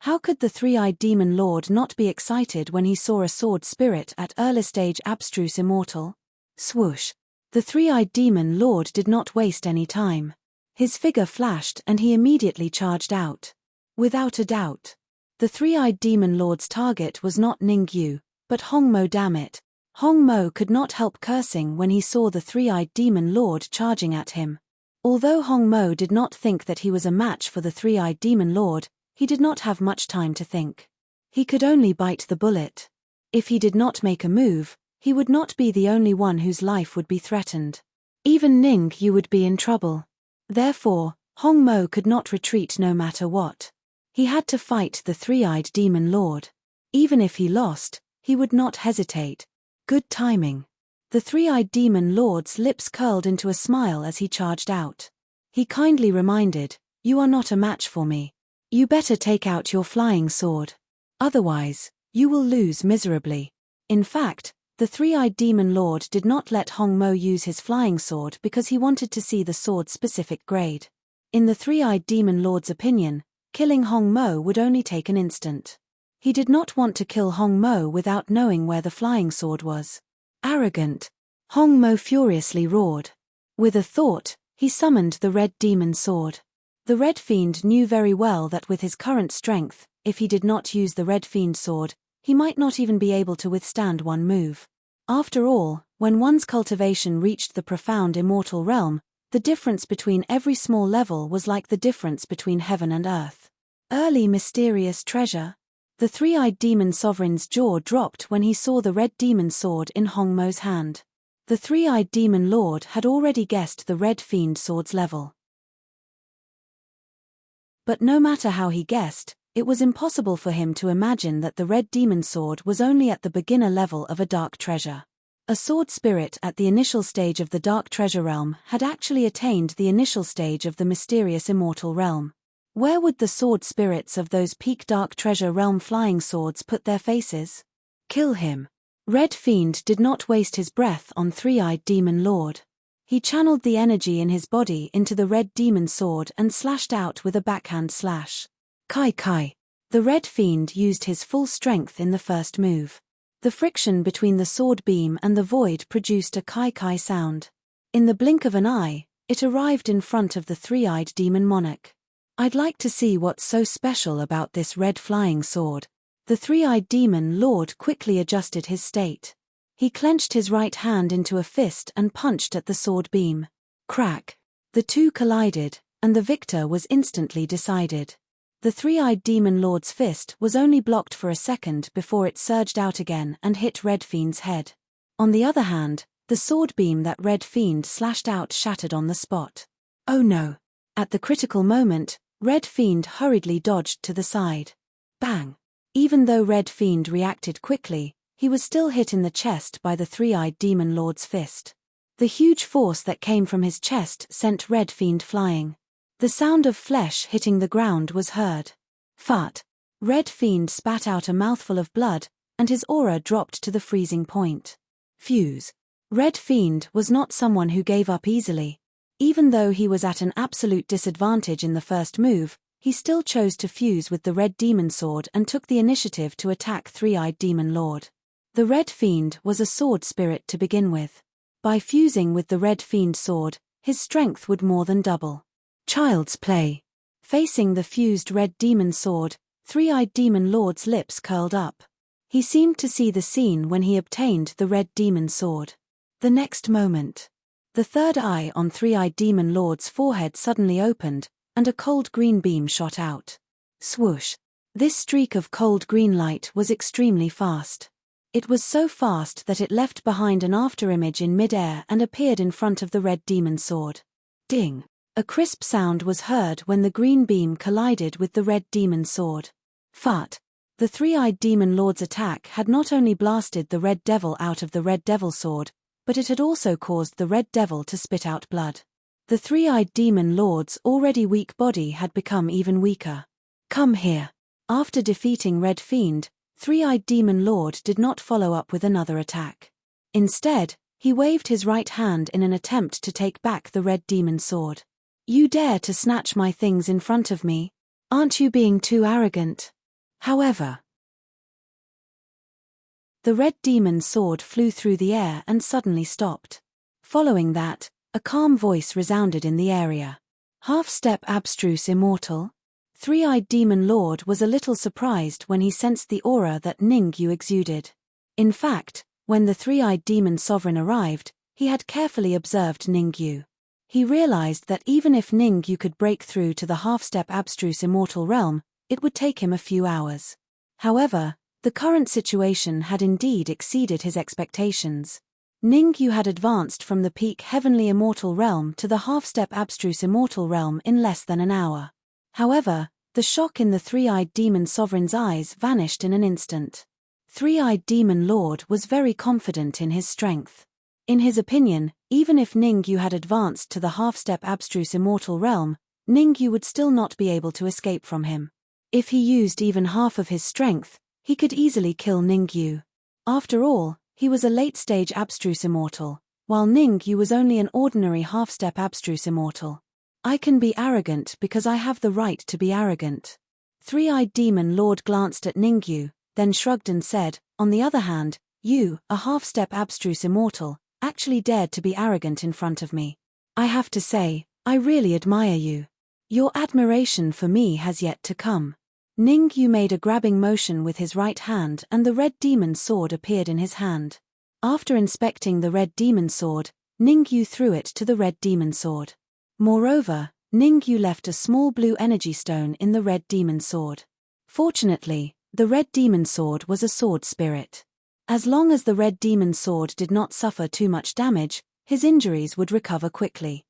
How could the three-eyed demon lord not be excited when he saw a sword spirit at early-stage abstruse immortal? Swoosh! The three-eyed demon lord did not waste any time. His figure flashed and he immediately charged out. Without a doubt. The three-eyed demon lord's target was not Ningyu, but Hong Mo. Damn it. Hong Mo could not help cursing when he saw the three-eyed demon lord charging at him. Although Hong Mo did not think that he was a match for the three-eyed demon lord, he did not have much time to think. He could only bite the bullet. If he did not make a move, he would not be the only one whose life would be threatened. Even Ningyu would be in trouble. Therefore, Hong Mo could not retreat no matter what. He had to fight the three-eyed demon lord. Even if he lost, he would not hesitate. Good timing. The three-eyed demon lord's lips curled into a smile as he charged out. He kindly reminded, "You are not a match for me. You better take out your flying sword. Otherwise, you will lose miserably." In fact, the three-eyed demon lord did not let Hong Mo use his flying sword because he wanted to see the sword's specific grade. In the three-eyed demon lord's opinion, killing Hong Mo would only take an instant. He did not want to kill Hong Mo without knowing where the flying sword was. Arrogant. Hong Mo furiously roared. With a thought, he summoned the red demon sword. The red fiend knew very well that with his current strength, if he did not use the red fiend sword, he might not even be able to withstand one move. After all, when one's cultivation reached the profound immortal realm, the difference between every small level was like the difference between heaven and earth. Early mysterious treasure. The three-eyed demon sovereign's jaw dropped when he saw the red demon sword in Hong Mo's hand. The three-eyed demon lord had already guessed the red fiend sword's level. But no matter how he guessed, it was impossible for him to imagine that the red demon sword was only at the beginner level of a dark treasure. A sword spirit at the initial stage of the dark treasure realm had actually attained the initial stage of the mysterious immortal realm. Where would the sword spirits of those peak dark treasure realm flying swords put their faces? Kill him. Red Fiend did not waste his breath on three-eyed demon lord. He channeled the energy in his body into the red demon sword and slashed out with a backhand slash. Kai Kai. The red fiend used his full strength in the first move. The friction between the sword beam and the void produced a Kai Kai sound. In the blink of an eye, it arrived in front of the three-eyed demon monarch. I'd like to see what's so special about this red flying sword. The three-eyed demon lord quickly adjusted his state. He clenched his right hand into a fist and punched at the sword beam. Crack! The two collided, and the victor was instantly decided. The three-eyed demon lord's fist was only blocked for a second before it surged out again and hit Red Fiend's head. On the other hand, the sword beam that Red Fiend slashed out shattered on the spot. Oh no! At the critical moment, Red Fiend hurriedly dodged to the side. Bang! Even though Red Fiend reacted quickly, he was still hit in the chest by the three-eyed demon lord's fist. The huge force that came from his chest sent Red Fiend flying. The sound of flesh hitting the ground was heard. Fart! Red Fiend spat out a mouthful of blood, and his aura dropped to the freezing point. Fuse. Red Fiend was not someone who gave up easily. Even though he was at an absolute disadvantage in the first move, he still chose to fuse with the Red Demon Sword and took the initiative to attack Three-Eyed Demon Lord. The Red Fiend was a sword spirit to begin with. By fusing with the Red Fiend sword, his strength would more than double. Child's play. Facing the fused Red Demon Sword, Three-Eyed Demon Lord's lips curled up. He seemed to see the scene when he obtained the Red Demon Sword. The next moment, the third eye on Three-Eyed Demon Lord's forehead suddenly opened, and a cold green beam shot out. Swoosh! This streak of cold green light was extremely fast. It was so fast that it left behind an afterimage in mid-air and appeared in front of the Red Demon Sword. Ding! A crisp sound was heard when the green beam collided with the Red Demon Sword. Fart! The Three-Eyed Demon Lord's attack had not only blasted the Red Devil out of the Red Devil Sword, but it had also caused the Red Devil to spit out blood. The Three-Eyed Demon Lord's already weak body had become even weaker. Come here! After defeating Red Fiend, Three-Eyed Demon Lord did not follow up with another attack. Instead, he waved his right hand in an attempt to take back the Red Demon Sword. You dare to snatch my things in front of me? Aren't you being too arrogant? However, the Red Demon Sword flew through the air and suddenly stopped. Following that, a calm voice resounded in the area. Half-step abstruse immortal? Three-Eyed Demon Lord was a little surprised when he sensed the aura that Ningyu exuded. In fact, when the Three-Eyed Demon Sovereign arrived, he had carefully observed Ningyu. He realized that even if Ningyu could break through to the half-step abstruse immortal realm, it would take him a few hours. However, the current situation had indeed exceeded his expectations. Ningyu had advanced from the peak heavenly immortal realm to the half-step abstruse immortal realm in less than an hour. However, the shock in the Three-Eyed Demon Sovereign's eyes vanished in an instant. Three-Eyed Demon Lord was very confident in his strength. In his opinion, even if Ningyu had advanced to the half-step abstruse immortal realm, Ningyu would still not be able to escape from him. If he used even half of his strength, he could easily kill Ningyu. After all, he was a late-stage abstruse immortal, while Ningyu was only an ordinary half-step abstruse immortal. I can be arrogant because I have the right to be arrogant. Three-Eyed Demon Lord glanced at Ningyu, then shrugged and said, on the other hand, you, a half-step abstruse immortal, actually dared to be arrogant in front of me. I have to say, I really admire you. Your admiration for me has yet to come. Ningyu made a grabbing motion with his right hand and the Red Demon Sword appeared in his hand. After inspecting the Red Demon Sword, Ningyu threw it to the Red Demon Sword. Moreover, Ningyu left a small blue energy stone in the Red Demon Sword. Fortunately, the Red Demon Sword was a sword spirit. As long as the Red Demon Sword did not suffer too much damage, his injuries would recover quickly.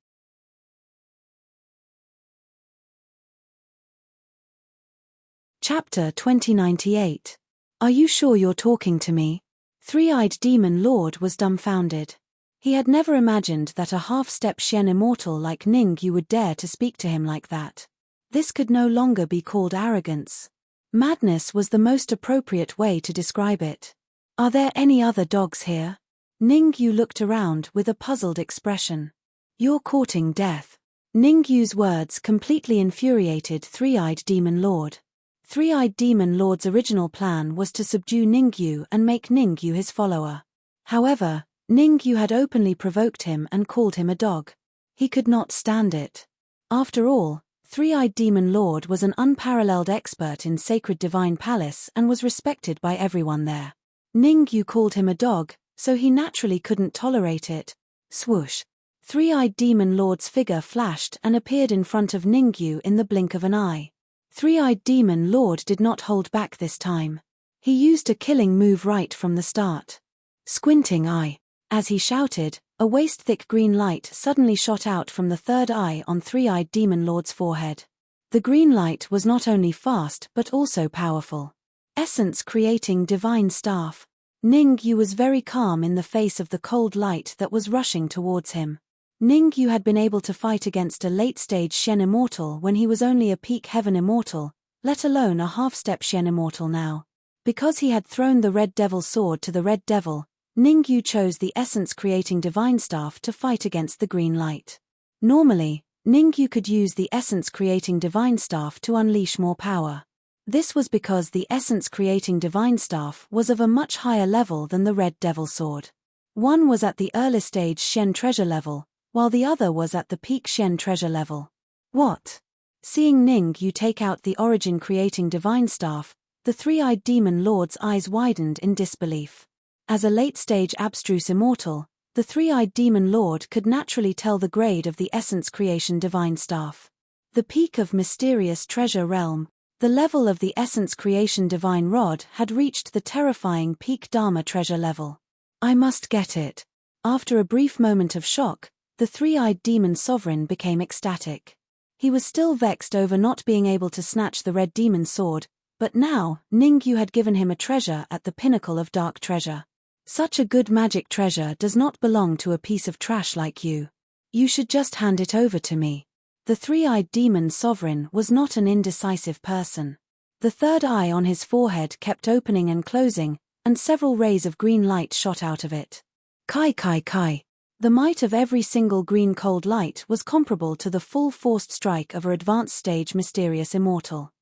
Chapter 2098. Are you sure you're talking to me? Three-Eyed Demon Lord was dumbfounded. He had never imagined that a half-step Xian immortal like Ningyu would dare to speak to him like that. This could no longer be called arrogance. Madness was the most appropriate way to describe it. Are there any other dogs here? Ningyu looked around with a puzzled expression. You're courting death. Ningyu's words completely infuriated Three-Eyed Demon Lord. Three-Eyed Demon Lord's original plan was to subdue Ningyu and make Ningyu his follower. However, Ningyu had openly provoked him and called him a dog. He could not stand it. After all, Three-Eyed Demon Lord was an unparalleled expert in Sacred Divine Palace and was respected by everyone there. Ningyu called him a dog, so he naturally couldn't tolerate it. Swoosh! Three-eyed demon lord's figure flashed and appeared in front of Ningyu in the blink of an eye. Three-eyed demon lord did not hold back this time. He used a killing move right from the start. Squinting eye. As he shouted, a waist-thick green light suddenly shot out from the third eye on three-eyed demon lord's forehead. The green light was not only fast but also powerful. Essence creating divine staff. Ningyu was very calm in the face of the cold light that was rushing towards him. Ningyu had been able to fight against a late-stage Shen Immortal when he was only a peak Heaven Immortal, let alone a half-step Shen Immortal now. Because he had thrown the Red Devil sword to the Red Devil, Ningyu chose the essence-creating divine staff to fight against the green light. Normally, Ningyu could use the essence-creating divine staff to unleash more power. This was because the essence-creating divine staff was of a much higher level than the Red Devil sword. One was at the early stage Shen treasure level, while the other was at the peak Shen treasure level. What? Seeing Ningyu take out the origin-creating divine staff, the three-eyed demon lord's eyes widened in disbelief. As a late-stage abstruse immortal, the three-eyed demon lord could naturally tell the grade of the essence creation divine staff. The peak of mysterious treasure realm, the level of the essence creation divine rod had reached the terrifying peak Dharma treasure level. I must get it. After a brief moment of shock, the three-eyed demon sovereign became ecstatic. He was still vexed over not being able to snatch the red demon sword, but now, Ningyu had given him a treasure at the pinnacle of dark treasure. Such a good magic treasure does not belong to a piece of trash like you. You should just hand it over to me. The three-eyed demon sovereign was not an indecisive person. The third eye on his forehead kept opening and closing, and several rays of green light shot out of it. Kai kai kai. The might of every single green cold light was comparable to the full forced strike of an advanced stage mysterious immortal.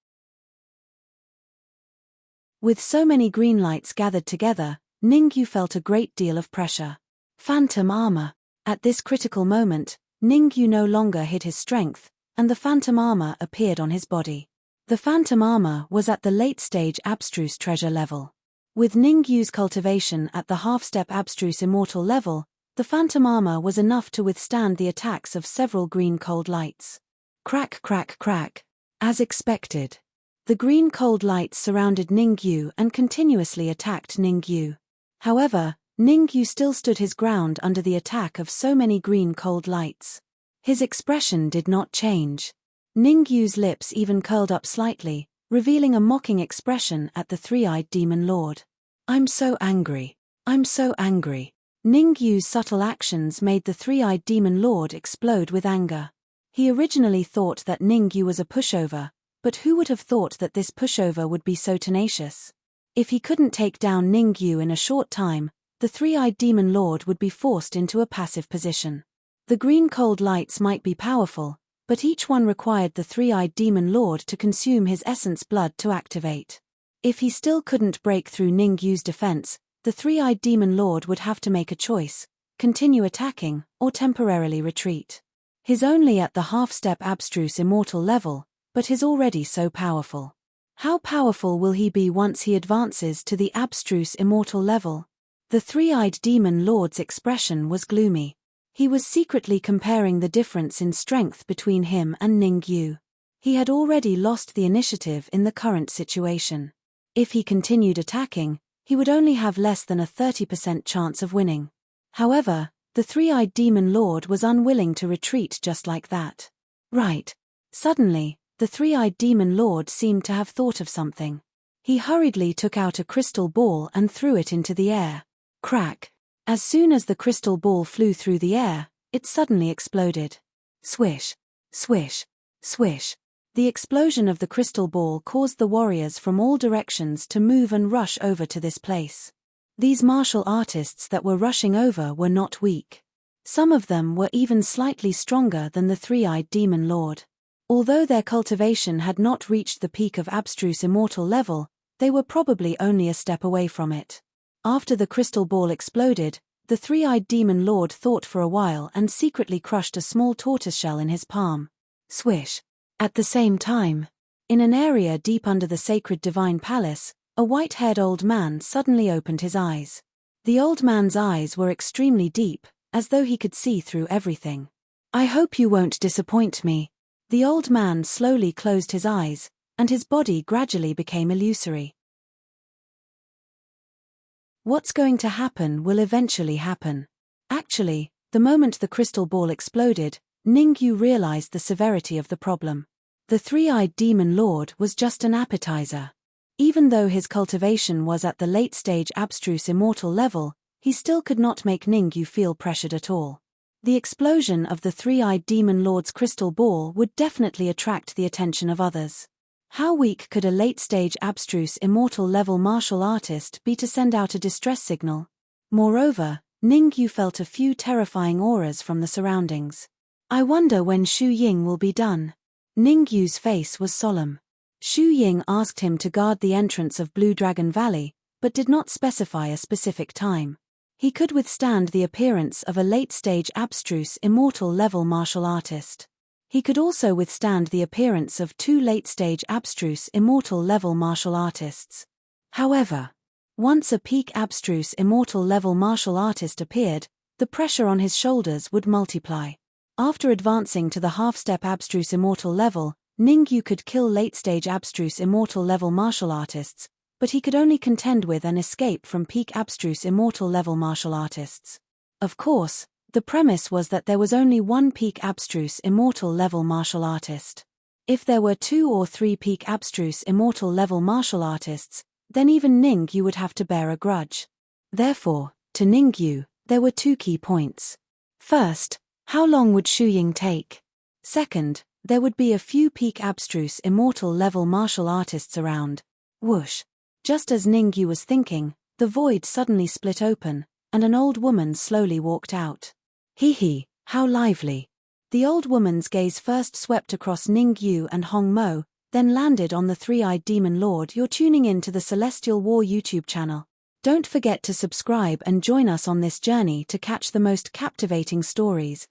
With so many green lights gathered together, Ningyu felt a great deal of pressure. Phantom armor. At this critical moment, Ningyu no longer hid his strength, and the phantom armor appeared on his body. The phantom armor was at the late-stage abstruse treasure level. With Ningyu's cultivation at the half-step abstruse immortal level, the phantom armor was enough to withstand the attacks of several green cold lights. Crack crack crack. As expected. The green cold lights surrounded Ningyu and continuously attacked Ningyu. However, Ningyu still stood his ground under the attack of so many green cold lights. His expression did not change. Ningyu's lips even curled up slightly, revealing a mocking expression at the three-eyed demon lord. I'm so angry. I'm so angry. Ningyu's subtle actions made the three-eyed demon lord explode with anger. He originally thought that Ningyu was a pushover, but who would have thought that this pushover would be so tenacious? If he couldn't take down Ningyu in a short time, the three-eyed demon lord would be forced into a passive position. The green cold lights might be powerful, but each one required the three-eyed demon lord to consume his essence blood to activate. If he still couldn't break through Ningyu's defense, the three-eyed demon lord would have to make a choice, continue attacking, or temporarily retreat. He's only at the half-step abstruse immortal level, but he's already so powerful. How powerful will he be once he advances to the abstruse immortal level? The three-eyed demon lord's expression was gloomy. He was secretly comparing the difference in strength between him and Ningyu. He had already lost the initiative in the current situation. If he continued attacking, he would only have less than a 30% chance of winning. However, the three-eyed demon lord was unwilling to retreat just like that. Right. Suddenly, the three-eyed demon lord seemed to have thought of something. He hurriedly took out a crystal ball and threw it into the air. Crack. As soon as the crystal ball flew through the air, it suddenly exploded. Swish. Swish. Swish. The explosion of the crystal ball caused the warriors from all directions to move and rush over to this place. These martial artists that were rushing over were not weak. Some of them were even slightly stronger than the three-eyed demon lord. Although their cultivation had not reached the peak of abstruse immortal level, they were probably only a step away from it. After the crystal ball exploded, the three-eyed demon lord thought for a while and secretly crushed a small tortoiseshell in his palm. Swish. At the same time, in an area deep under the sacred divine palace, a white-haired old man suddenly opened his eyes. The old man's eyes were extremely deep, as though he could see through everything. "I hope you won't disappoint me." The old man slowly closed his eyes, and his body gradually became illusory. What's going to happen will eventually happen. Actually, the moment the crystal ball exploded, Ningyu realized the severity of the problem. The three-eyed demon lord was just an appetizer. Even though his cultivation was at the late-stage abstruse immortal level, he still could not make Ningyu feel pressured at all. The explosion of the three-eyed demon lord's crystal ball would definitely attract the attention of others. How weak could a late-stage abstruse immortal level martial artist be to send out a distress signal? Moreover, Ningyu felt a few terrifying auras from the surroundings. "I wonder when Shu Ying will be done." Ningyu's face was solemn. Shu Ying asked him to guard the entrance of Blue Dragon Valley, but did not specify a specific time. He could withstand the appearance of a late-stage abstruse immortal level martial artist. He could also withstand the appearance of two late-stage abstruse immortal level martial artists. However, once a peak abstruse immortal level martial artist appeared, the pressure on his shoulders would multiply. After advancing to the half-step abstruse immortal level, Ningyu could kill late-stage abstruse immortal level martial artists, but he could only contend with and escape from peak abstruse immortal level martial artists. Of course, the premise was that there was only one peak abstruse immortal level martial artist. If there were 2 or 3 peak abstruse immortal level martial artists, then even Ningyu would have to bear a grudge. Therefore, to Ningyu, there were 2 key points. First, how long would Shu Ying take? Second, there would be a few peak abstruse immortal level martial artists around. Whoosh! Just as Ningyu was thinking, the void suddenly split open, and an old woman slowly walked out. "Hee, how lively." The old woman's gaze first swept across Ningyu and Hong Mo, then landed on the three-eyed demon lord. You're tuning in to the Celestial War YouTube channel. Don't forget to subscribe and join us on this journey to catch the most captivating stories.